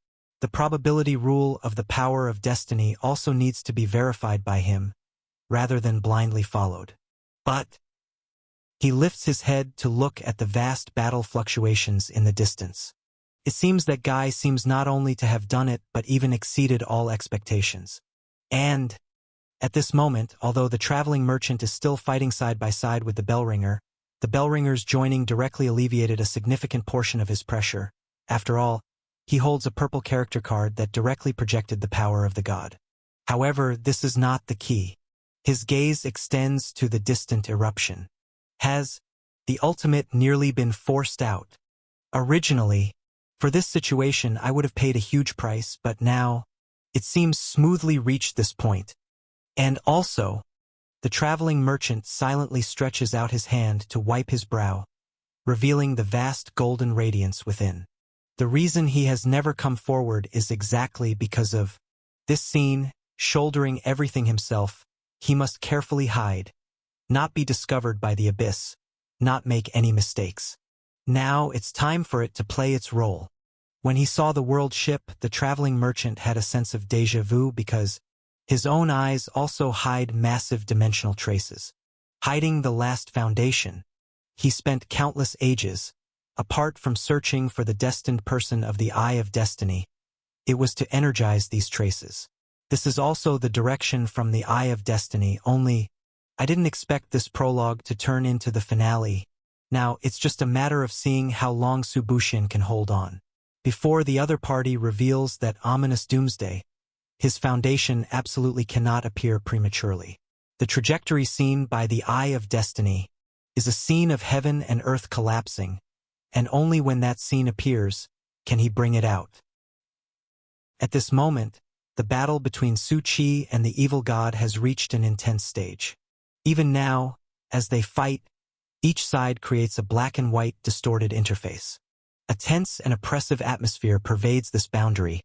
The probability rule of the power of destiny also needs to be verified by him, rather than blindly followed. But he lifts his head to look at the vast battle fluctuations in the distance. It seems that Guy seems not only to have done it but even exceeded all expectations. And at this moment, although the traveling merchant is still fighting side by side with the Bellringer's joining directly alleviated a significant portion of his pressure. After all, he holds a purple character card that directly projected the power of the god. However, this is not the key. His gaze extends to the distant eruption. Has the ultimate nearly been forced out? Originally, for this situation I would have paid a huge price, but now, it seems smoothly reached this point. And also, the traveling merchant silently stretches out his hand to wipe his brow, revealing the vast golden radiance within. The reason he has never come forward is exactly because of this scene. Shouldering everything himself, he must carefully hide, not be discovered by the abyss, not make any mistakes. Now it's time for it to play its role. When he saw the world ship, the traveling merchant had a sense of déjà vu because his own eyes also hide massive dimensional traces. Hiding the last foundation, he spent countless ages, apart from searching for the destined person of the Eye of Destiny. It was to energize these traces. This is also the direction from the Eye of Destiny, only I didn't expect this prologue to turn into the finale. Now, it's just a matter of seeing how long Su Buxian can hold on. Before the other party reveals that ominous doomsday, his foundation absolutely cannot appear prematurely. The trajectory seen by the Eye of Destiny is a scene of heaven and earth collapsing, and only when that scene appears can he bring it out. At this moment, the battle between Su Qi and the evil god has reached an intense stage. Even now, as they fight, each side creates a black and white distorted interface. A tense and oppressive atmosphere pervades this boundary.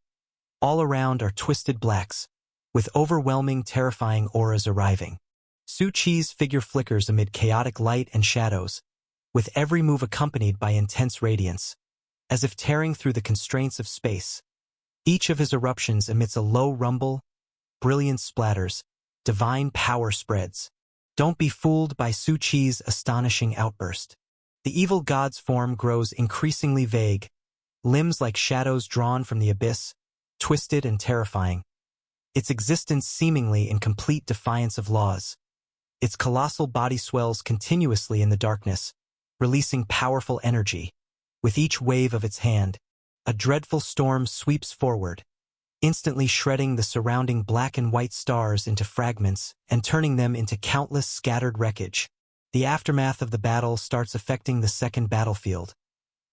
All around are twisted blacks, with overwhelming, terrifying auras arriving. Su Qi's figure flickers amid chaotic light and shadows, with every move accompanied by intense radiance, as if tearing through the constraints of space. Each of his eruptions emits a low rumble, brilliance splatters, divine power spreads. Don't be fooled by Su Qi's astonishing outburst. The evil god's form grows increasingly vague, limbs like shadows drawn from the abyss, twisted and terrifying. Its existence seemingly in complete defiance of laws. Its colossal body swells continuously in the darkness, releasing powerful energy. With each wave of its hand, a dreadful storm sweeps forward, instantly shredding the surrounding black and white stars into fragments and turning them into countless scattered wreckage. The aftermath of the battle starts affecting the second battlefield,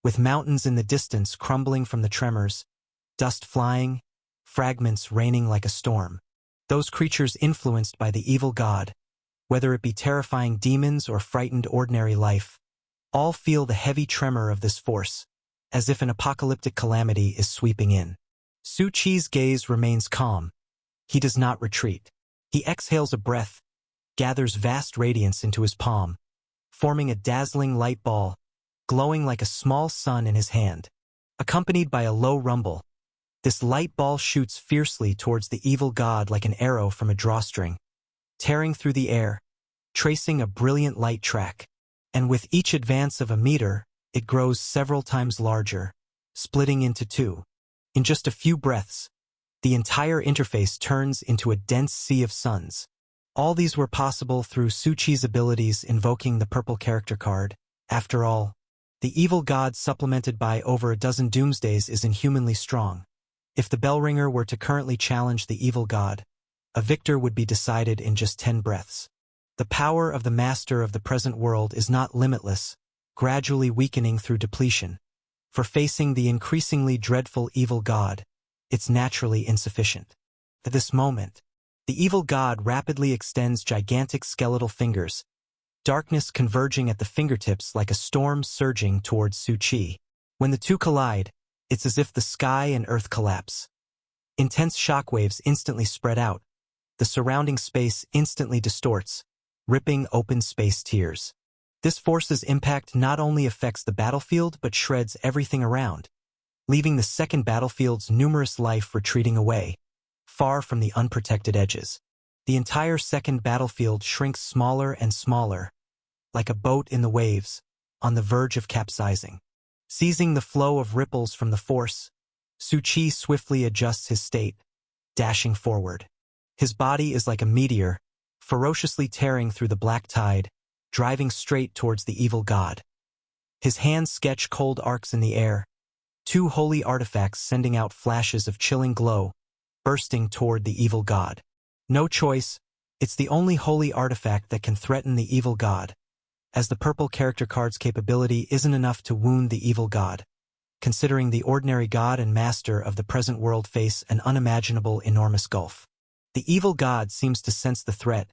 with mountains in the distance crumbling from the tremors, dust flying, fragments raining like a storm. Those creatures influenced by the evil god, whether it be terrifying demons or frightened ordinary life, all feel the heavy tremor of this force, as if an apocalyptic calamity is sweeping in. Su Qi's gaze remains calm. He does not retreat. He exhales a breath, gathers vast radiance into his palm, forming a dazzling light ball, glowing like a small sun in his hand. Accompanied by a low rumble, this light ball shoots fiercely towards the evil god like an arrow from a drawstring, tearing through the air, tracing a brilliant light track. And with each advance of a meter, it grows several times larger, splitting into two. In just a few breaths, the entire interface turns into a dense sea of suns. All these were possible through Su Qi's abilities invoking the purple character card. After all, the evil god supplemented by over a dozen doomsdays is inhumanly strong. If the Bellringer were to currently challenge the evil god, a victor would be decided in just 10 breaths. The power of the master of the present world is not limitless, gradually weakening through depletion. For facing the increasingly dreadful evil god, it's naturally insufficient. At this moment, the evil god rapidly extends gigantic skeletal fingers, darkness converging at the fingertips like a storm surging towards Su Qi. When the two collide, it's as if the sky and earth collapse. Intense shockwaves instantly spread out. The surrounding space instantly distorts, ripping open space tears. This force's impact not only affects the battlefield but shreds everything around, leaving the second battlefield's numerous life retreating away, far from the unprotected edges. The entire second battlefield shrinks smaller and smaller, like a boat in the waves, on the verge of capsizing. Seizing the flow of ripples from the force, Su Qi swiftly adjusts his state, dashing forward. His body is like a meteor, ferociously tearing through the black tide, driving straight towards the evil god. His hands sketch cold arcs in the air, two holy artifacts sending out flashes of chilling glow, bursting toward the evil god. No choice, it's the only holy artifact that can threaten the evil god, as the purple character card's capability isn't enough to wound the evil god, considering the ordinary god and master of the present world face an unimaginable enormous gulf. The evil god seems to sense the threat,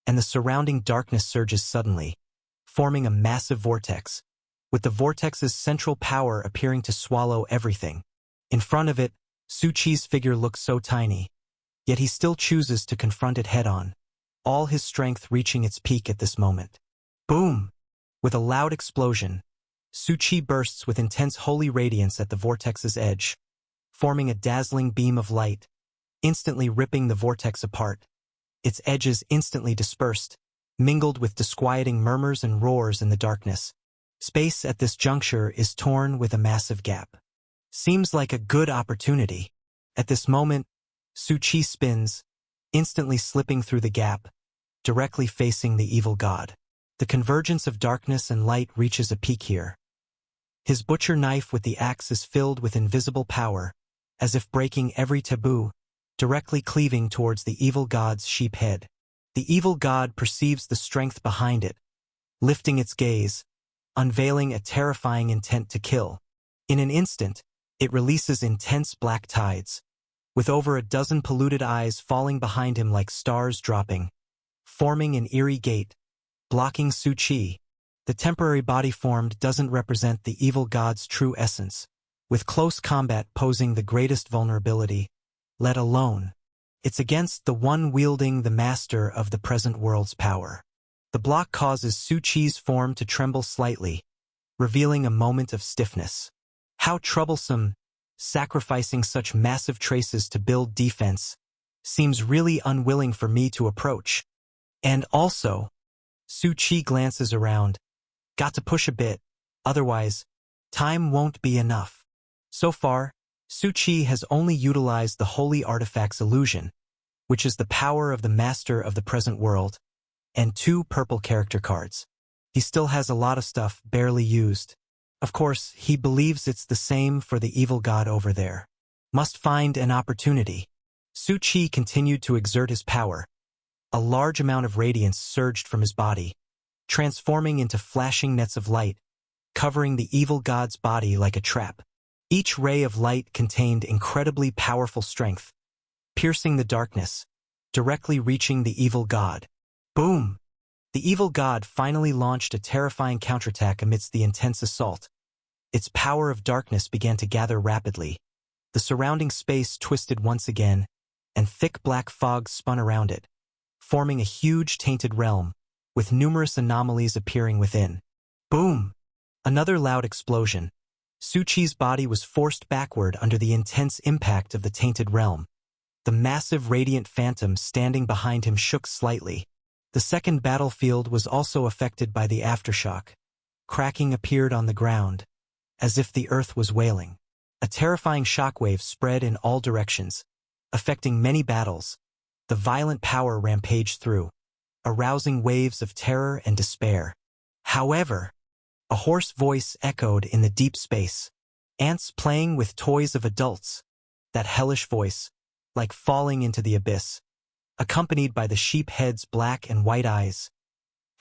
and the surrounding darkness surges suddenly, forming a massive vortex, with the vortex's central power appearing to swallow everything. In front of it, Su Qi's figure looks so tiny, yet he still chooses to confront it head-on, all his strength reaching its peak at this moment. Boom! With a loud explosion, Su Qi bursts with intense holy radiance at the vortex's edge, forming a dazzling beam of light, instantly ripping the vortex apart. Its edges instantly dispersed, mingled with disquieting murmurs and roars in the darkness. Space at this juncture is torn with a massive gap. Seems like a good opportunity. At this moment, Su Qi spins, instantly slipping through the gap, directly facing the evil god. The convergence of darkness and light reaches a peak here. His butcher knife with the axe is filled with invisible power, as if breaking every taboo, directly cleaving towards the evil god's sheep head. The evil god perceives the strength behind it, lifting its gaze, unveiling a terrifying intent to kill. In an instant, it releases intense black tides, with over a dozen polluted eyes falling behind him like stars dropping, forming an eerie gate, blocking Su Qi. The temporary body formed doesn't represent the evil god's true essence, with close combat posing the greatest vulnerability, let alone. It's against the one wielding the master of the present world's power. The block causes Su Qi's form to tremble slightly, revealing a moment of stiffness. How troublesome! sacrificing such massive traces to build defense, seems really unwilling for me to approach. And also, Su Qi glances around. Got to push a bit, otherwise, time won't be enough. So far, Su Qi has only utilized the Holy Artifact's illusion, which is the power of the Master of the Present World, and 2 purple character cards. He still has a lot of stuff barely used. Of course, he believes it's the same for the evil god over there. Must find an opportunity. Su Qi continued to exert his power. A large amount of radiance surged from his body, transforming into flashing nets of light, covering the evil god's body like a trap. Each ray of light contained incredibly powerful strength, piercing the darkness, directly reaching the evil god. Boom! The evil god finally launched a terrifying counterattack amidst the intense assault. Its power of darkness began to gather rapidly. The surrounding space twisted once again, and thick black fog spun around it, forming a huge tainted realm, with numerous anomalies appearing within. Boom! Another loud explosion. Su Qi's body was forced backward under the intense impact of the tainted realm. The massive radiant phantom standing behind him shook slightly. The second battlefield was also affected by the aftershock. Cracking appeared on the ground, as if the earth was wailing. A terrifying shockwave spread in all directions, affecting many battles. The violent power rampaged through, arousing waves of terror and despair. However, a hoarse voice echoed in the deep space. Ants playing with toys of adults. That hellish voice, like falling into the abyss, accompanied by the sheep head's black and white eyes.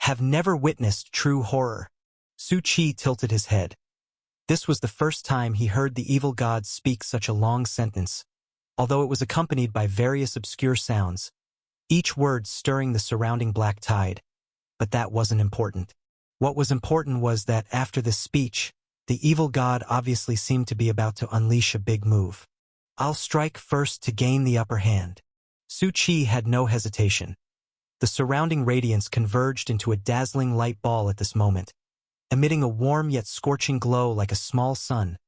Have never witnessed true horror. Su Qi tilted his head. This was the first time he heard the evil god speak such a long sentence, although it was accompanied by various obscure sounds, each word stirring the surrounding black tide. But that wasn't important. What was important was that after this speech, the evil god obviously seemed to be about to unleash a big move. I'll strike first to gain the upper hand. Su Qi had no hesitation. The surrounding radiance converged into a dazzling light ball at this moment, emitting a warm yet scorching glow like a small sun.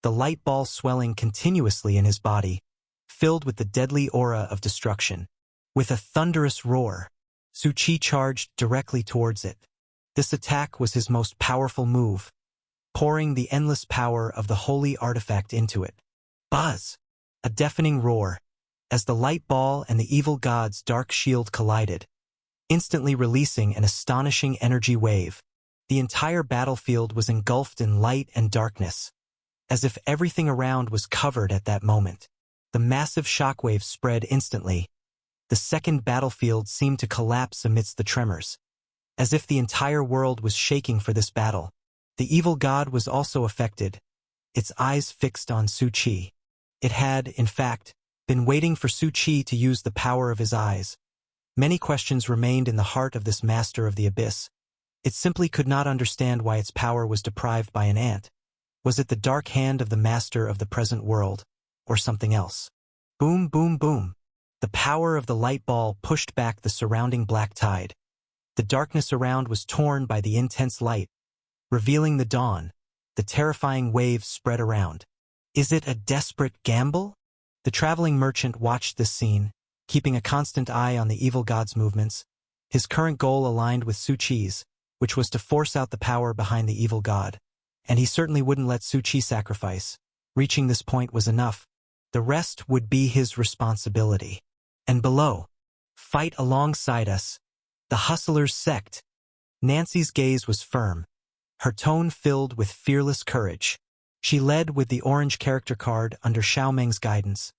The light ball swelling continuously in his body, filled with the deadly aura of destruction. With a thunderous roar, Su Qi charged directly towards it. This attack was his most powerful move, pouring the endless power of the holy artifact into it. Buzz! A deafening roar, as the light ball and the evil god's dark shield collided, instantly releasing an astonishing energy wave. The entire battlefield was engulfed in light and darkness, as if everything around was covered at that moment. The massive shockwave spread instantly. The second battlefield seemed to collapse amidst the tremors, as if the entire world was shaking for this battle. The evil god was also affected, its eyes fixed on Su Qi. It had, in fact, been waiting for Su Qi to use the power of his eyes. Many questions remained in the heart of this master of the abyss. It simply could not understand why its power was deprived by an ant. Was it the dark hand of the master of the present world, or something else? Boom, boom, boom. The power of the light ball pushed back the surrounding black tide. The darkness around was torn by the intense light, revealing the dawn. The terrifying wave spread around. Is it a desperate gamble? The traveling merchant watched this scene, keeping a constant eye on the evil god's movements. His current goal aligned with Su Qi's, which was to force out the power behind the evil god. And he certainly wouldn't let Su Qi sacrifice. Reaching this point was enough. The rest would be his responsibility. And below, fight alongside us, the Hustlers sect. Nancy's gaze was firm, her tone filled with fearless courage. She led with the orange character card under Xiaomeng's guidance,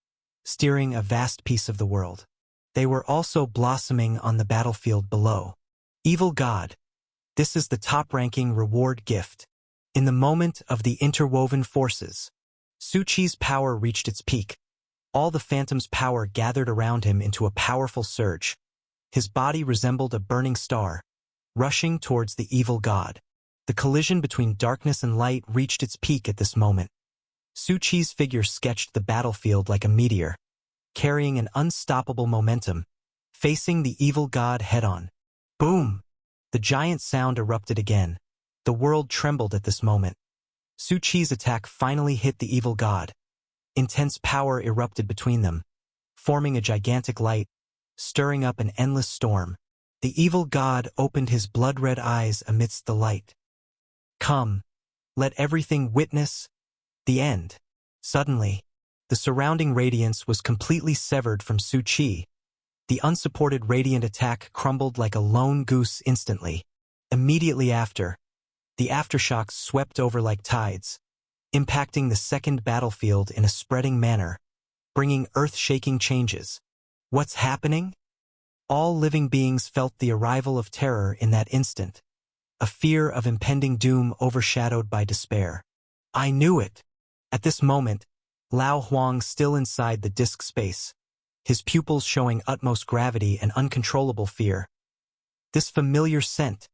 steering a vast piece of the world. They were also blossoming on the battlefield below. Evil God. This is the top-ranking reward gift. In the moment of the interwoven forces, Su Qi's power reached its peak. All the Phantom's power gathered around him into a powerful surge. His body resembled a burning star, rushing towards the evil god. The collision between darkness and light reached its peak at this moment. Su Qi's figure sketched the battlefield like a meteor, carrying an unstoppable momentum, facing the evil god head-on. Boom! The giant sound erupted again. The world trembled at this moment. Su Qi's attack finally hit the evil god. Intense power erupted between them, forming a gigantic light, stirring up an endless storm. The evil god opened his blood-red eyes amidst the light. Come, let everything witness the end. Suddenly, the surrounding radiance was completely severed from Su Qi. The unsupported radiant attack crumbled like a lone goose instantly. Immediately after, the aftershocks swept over like tides, impacting the second battlefield in a spreading manner, bringing earth-shaking changes. What's happening? All living beings felt the arrival of terror in that instant, a fear of impending doom overshadowed by despair. I knew it! At this moment, Lao Huang still inside the disk space, his pupils showing utmost gravity and uncontrollable fear. This familiar scent,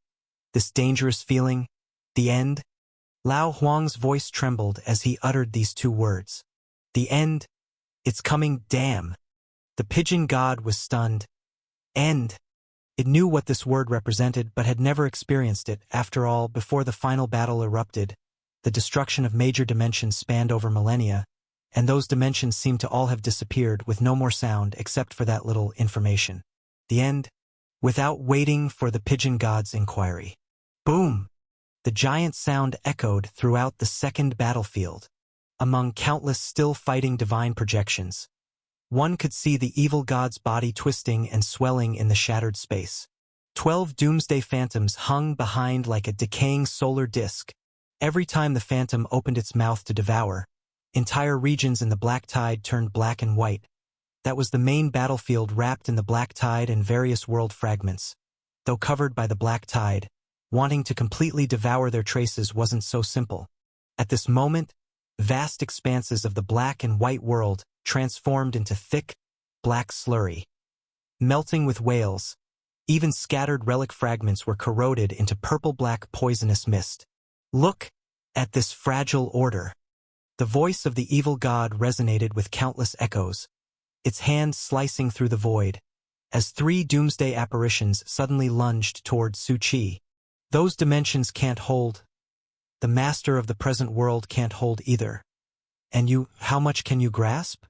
this dangerous feeling, the end? Lao Huang's voice trembled as he uttered these two words. The end? It's coming, damn! The pigeon god was stunned. End. It knew what this word represented but had never experienced it. After all, before the final battle erupted, the destruction of major dimensions spanned over millennia, and those dimensions seemed to all have disappeared with no more sound except for that little information. The end? Without waiting for the pigeon god's inquiry. Boom! The giant sound echoed throughout the second battlefield. Among countless still-fighting divine projections, one could see the evil god's body twisting and swelling in the shattered space. 12 doomsday phantoms hung behind like a decaying solar disk. Every time the phantom opened its mouth to devour, entire regions in the black tide turned black and white. That was the main battlefield wrapped in the black tide and various world fragments. Though covered by the black tide, wanting to completely devour their traces wasn't so simple. At this moment, vast expanses of the black and white world transformed into thick, black slurry. Melting with wails, even scattered relic fragments were corroded into purple-black poisonous mist. Look at this fragile order. The voice of the evil god resonated with countless echoes, its hand slicing through the void, as 3 doomsday apparitions suddenly lunged toward Su Qi. Those dimensions can't hold. The master of the present world can't hold either. And you, how much can you grasp?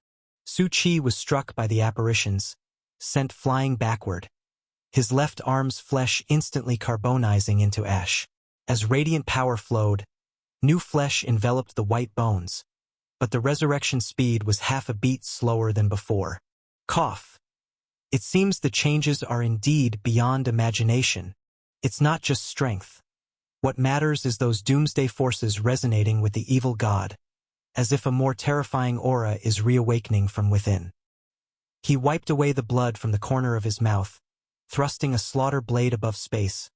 Su Qi was struck by the apparitions, sent flying backward, his left arm's flesh instantly carbonizing into ash. As radiant power flowed, new flesh enveloped the white bones, but the resurrection speed was half a beat slower than before. Cough. It seems the changes are indeed beyond imagination. It's not just strength. What matters is those doomsday forces resonating with the evil god, as if a more terrifying aura is reawakening from within. He wiped away the blood from the corner of his mouth, thrusting a slaughter blade above space,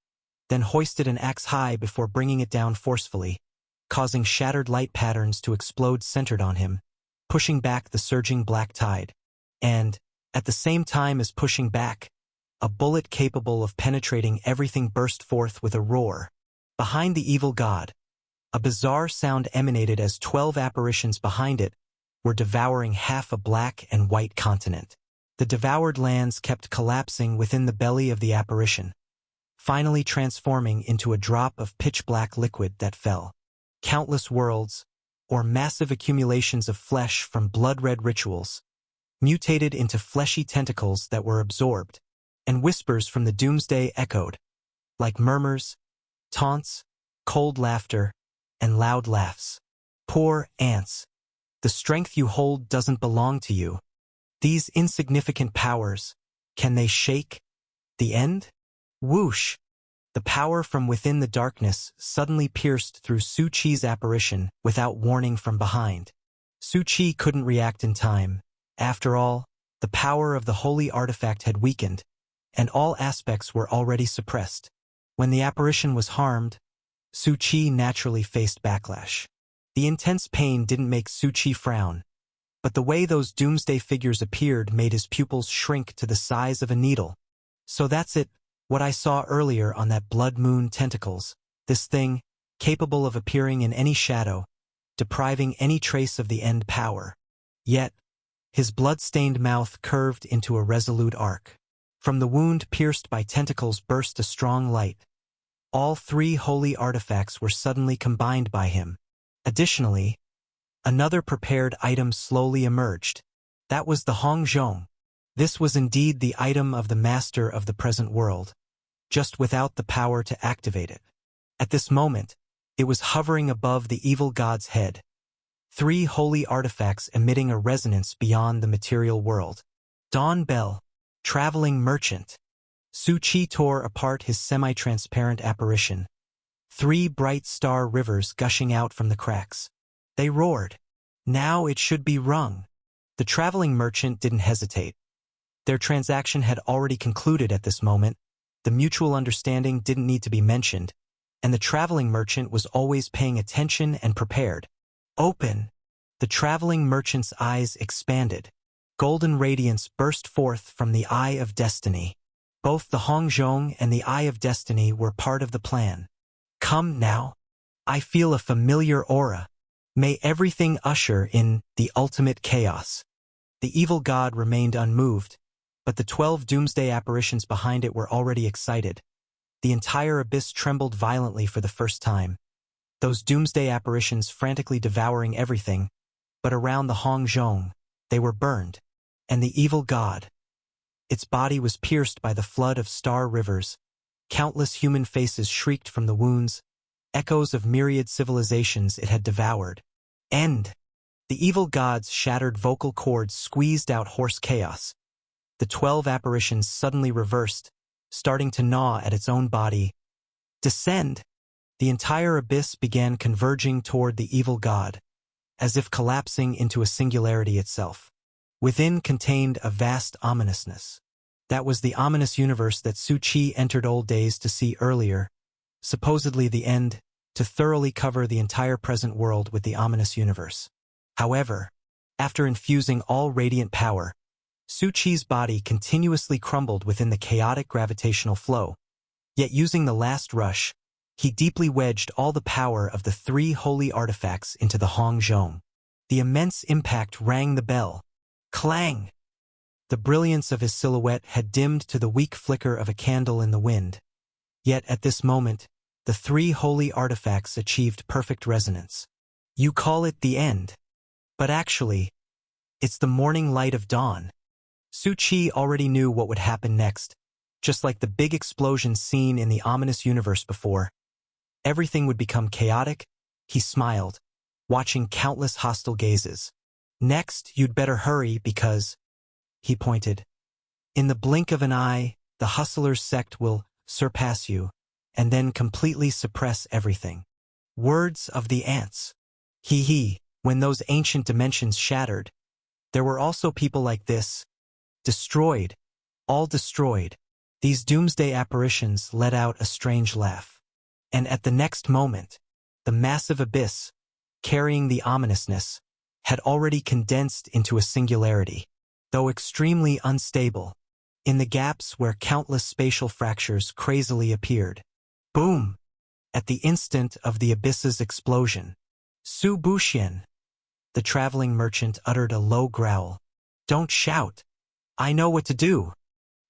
then hoisted an axe high before bringing it down forcefully, causing shattered light patterns to explode centered on him, pushing back the surging black tide. And, at the same time as pushing back, a bullet capable of penetrating everything burst forth with a roar. Behind the evil god, a bizarre sound emanated as 12 apparitions behind it were devouring half a black and white continent. The devoured lands kept collapsing within the belly of the apparition, finally transforming into a drop of pitch-black liquid that fell. Countless worlds, or massive accumulations of flesh from blood-red rituals, mutated into fleshy tentacles that were absorbed, and whispers from the doomsday echoed, like murmurs, taunts, cold laughter, and loud laughs. Poor ants. The strength you hold doesn't belong to you. These insignificant powers, can they shake the end? Whoosh! The power from within the darkness suddenly pierced through Su Qi's apparition without warning from behind. Su Qi couldn't react in time. After all, the power of the holy artifact had weakened, and all aspects were already suppressed. When the apparition was harmed, Su Qi naturally faced backlash. The intense pain didn't make Su Qi frown, but the way those doomsday figures appeared made his pupils shrink to the size of a needle. So that's it, what I saw earlier on that blood moon tentacles, this thing, capable of appearing in any shadow, depriving any trace of the end power. Yet, his blood-stained mouth curved into a resolute arc. From the wound pierced by tentacles burst a strong light. All 3 holy artifacts were suddenly combined by him. Additionally, Another prepared item slowly emerged. That was the Hongzhong. This was indeed the item of the master of the present world, just without the power to activate it. At this moment, it was hovering above the evil god's head. 3 holy artifacts emitting a resonance beyond the material world. Dawn Bell, traveling merchant. Su Qi tore apart his semi-transparent apparition. 3 bright star rivers gushing out from the cracks. They roared. Now it should be rung. The traveling merchant didn't hesitate. Their transaction had already concluded at this moment. The mutual understanding didn't need to be mentioned, and the traveling merchant was always paying attention and prepared. Open! The traveling merchant's eyes expanded. Golden radiance burst forth from the Eye of Destiny. Both the Hongzhong and the Eye of Destiny were part of the plan. Come now. I feel a familiar aura. May everything usher in the ultimate chaos. The evil god remained unmoved, but the 12 doomsday apparitions behind it were already excited. The entire abyss trembled violently for the first time. Those doomsday apparitions frantically devouring everything, but around the Hongzhong, they were burned. And the evil god. Its body was pierced by the flood of star rivers. Countless human faces shrieked from the wounds, echoes of myriad civilizations it had devoured. End! The evil god's shattered vocal cords squeezed out hoarse chaos. The 12 apparitions suddenly reversed, starting to gnaw at its own body. Descend! The entire abyss began converging toward the evil god, as if collapsing into a singularity itself. Within contained a vast ominousness. That was the ominous universe that Su Qi entered old days to see earlier, supposedly the end, to thoroughly cover the entire present world with the ominous universe. However, after infusing all radiant power, Su Qi's body continuously crumbled within the chaotic gravitational flow. Yet using the last rush, he deeply wedged all the power of the 3 holy artifacts into the Hongzhong. The immense impact rang the bell. Clang! The brilliance of his silhouette had dimmed to the weak flicker of a candle in the wind. Yet at this moment, the 3 holy artifacts achieved perfect resonance. You call it the end. But actually, it's the morning light of dawn. Su Qi already knew what would happen next, just like the big explosion seen in the ominous universe before. Everything would become chaotic. He smiled, watching countless hostile gazes. Next, you'd better hurry because, he pointed, in the blink of an eye, the Hustlers sect will surpass you, and then completely suppress everything. Words of the ants. When those ancient dimensions shattered, there were also people like this. Destroyed. All destroyed. These doomsday apparitions let out a strange laugh. And at the next moment, the massive abyss, carrying the ominousness, had already condensed into a singularity, though extremely unstable, in the gaps where countless spatial fractures crazily appeared. Boom! At the instant of the abyss's explosion, Su Buxian, the traveling merchant, uttered a low growl. Don't shout. I know what to do.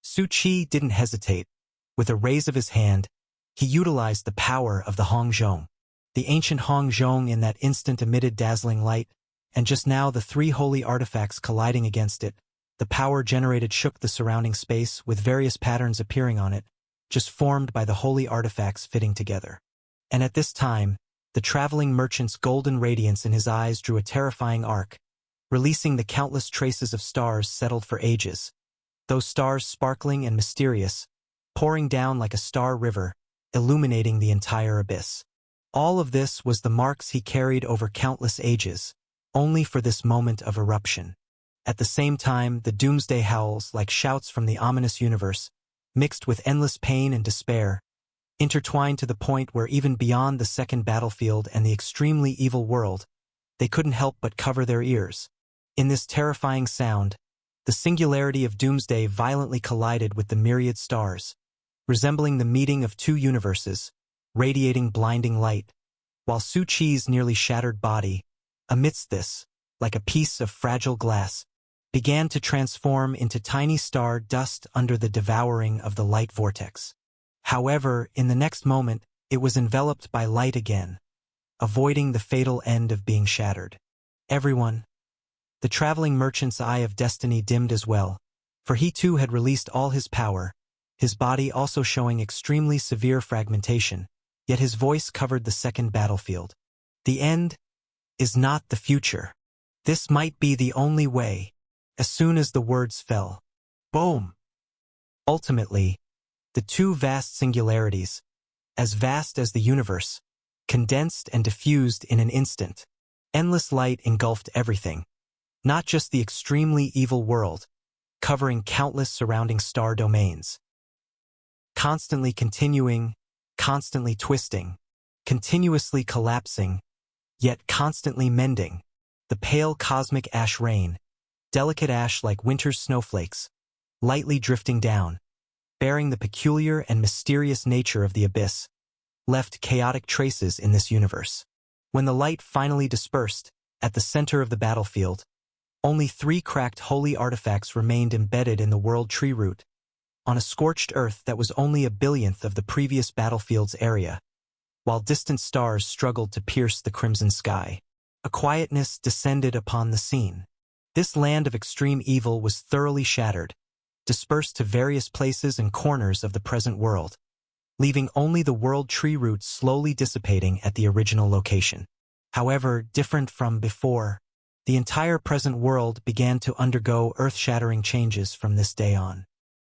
Su Qi didn't hesitate. With a raise of his hand, he utilized the power of the Hongzhong. The ancient Hongzhong in that instant emitted dazzling light, and just now the 3 holy artifacts colliding against it, the power generated shook the surrounding space with various patterns appearing on it, just formed by the holy artifacts fitting together. And at this time, the traveling merchant's golden radiance in his eyes drew a terrifying arc, releasing the countless traces of stars settled for ages. Those stars sparkling and mysterious, pouring down like a star river, illuminating the entire abyss. All of this was the marks he carried over countless ages, only for this moment of eruption. At the same time, the doomsday howls, like shouts from the ominous universe, mixed with endless pain and despair, intertwined to the point where even beyond the second battlefield and the extremely evil world, they couldn't help but cover their ears. In this terrifying sound, the singularity of doomsday violently collided with the myriad stars, resembling the meeting of 2 universes, radiating blinding light, while Su Qi's nearly shattered body, amidst this, like a piece of fragile glass, began to transform into tiny star dust under the devouring of the light vortex. However, in the next moment, it was enveloped by light again, avoiding the fatal end of being shattered. everyone. The traveling merchant's eye of destiny dimmed as well, for he too had released all his power, his body also showing extremely severe fragmentation, yet his voice covered the second battlefield. The end is not the future. This might be the only way. As soon as the words fell, boom! Ultimately, the two vast singularities, as vast as the universe, condensed and diffused in an instant. Endless light engulfed everything, not just the extremely evil world, covering countless surrounding star domains. Constantly continuing, constantly twisting, continuously collapsing, yet constantly mending, the pale cosmic ash rain, delicate ash like winter's snowflakes, lightly drifting down, bearing the peculiar and mysterious nature of the abyss, left chaotic traces in this universe. When the light finally dispersed, at the center of the battlefield, only 3 cracked holy artifacts remained embedded in the world tree root, on a scorched earth that was only a billionth of the previous battlefield's area, while distant stars struggled to pierce the crimson sky. A quietness descended upon the scene. This land of extreme evil was thoroughly shattered, dispersed to various places and corners of the present world, leaving only the world tree root slowly dissipating at the original location. However, different from before, the entire present world began to undergo earth-shattering changes from this day on.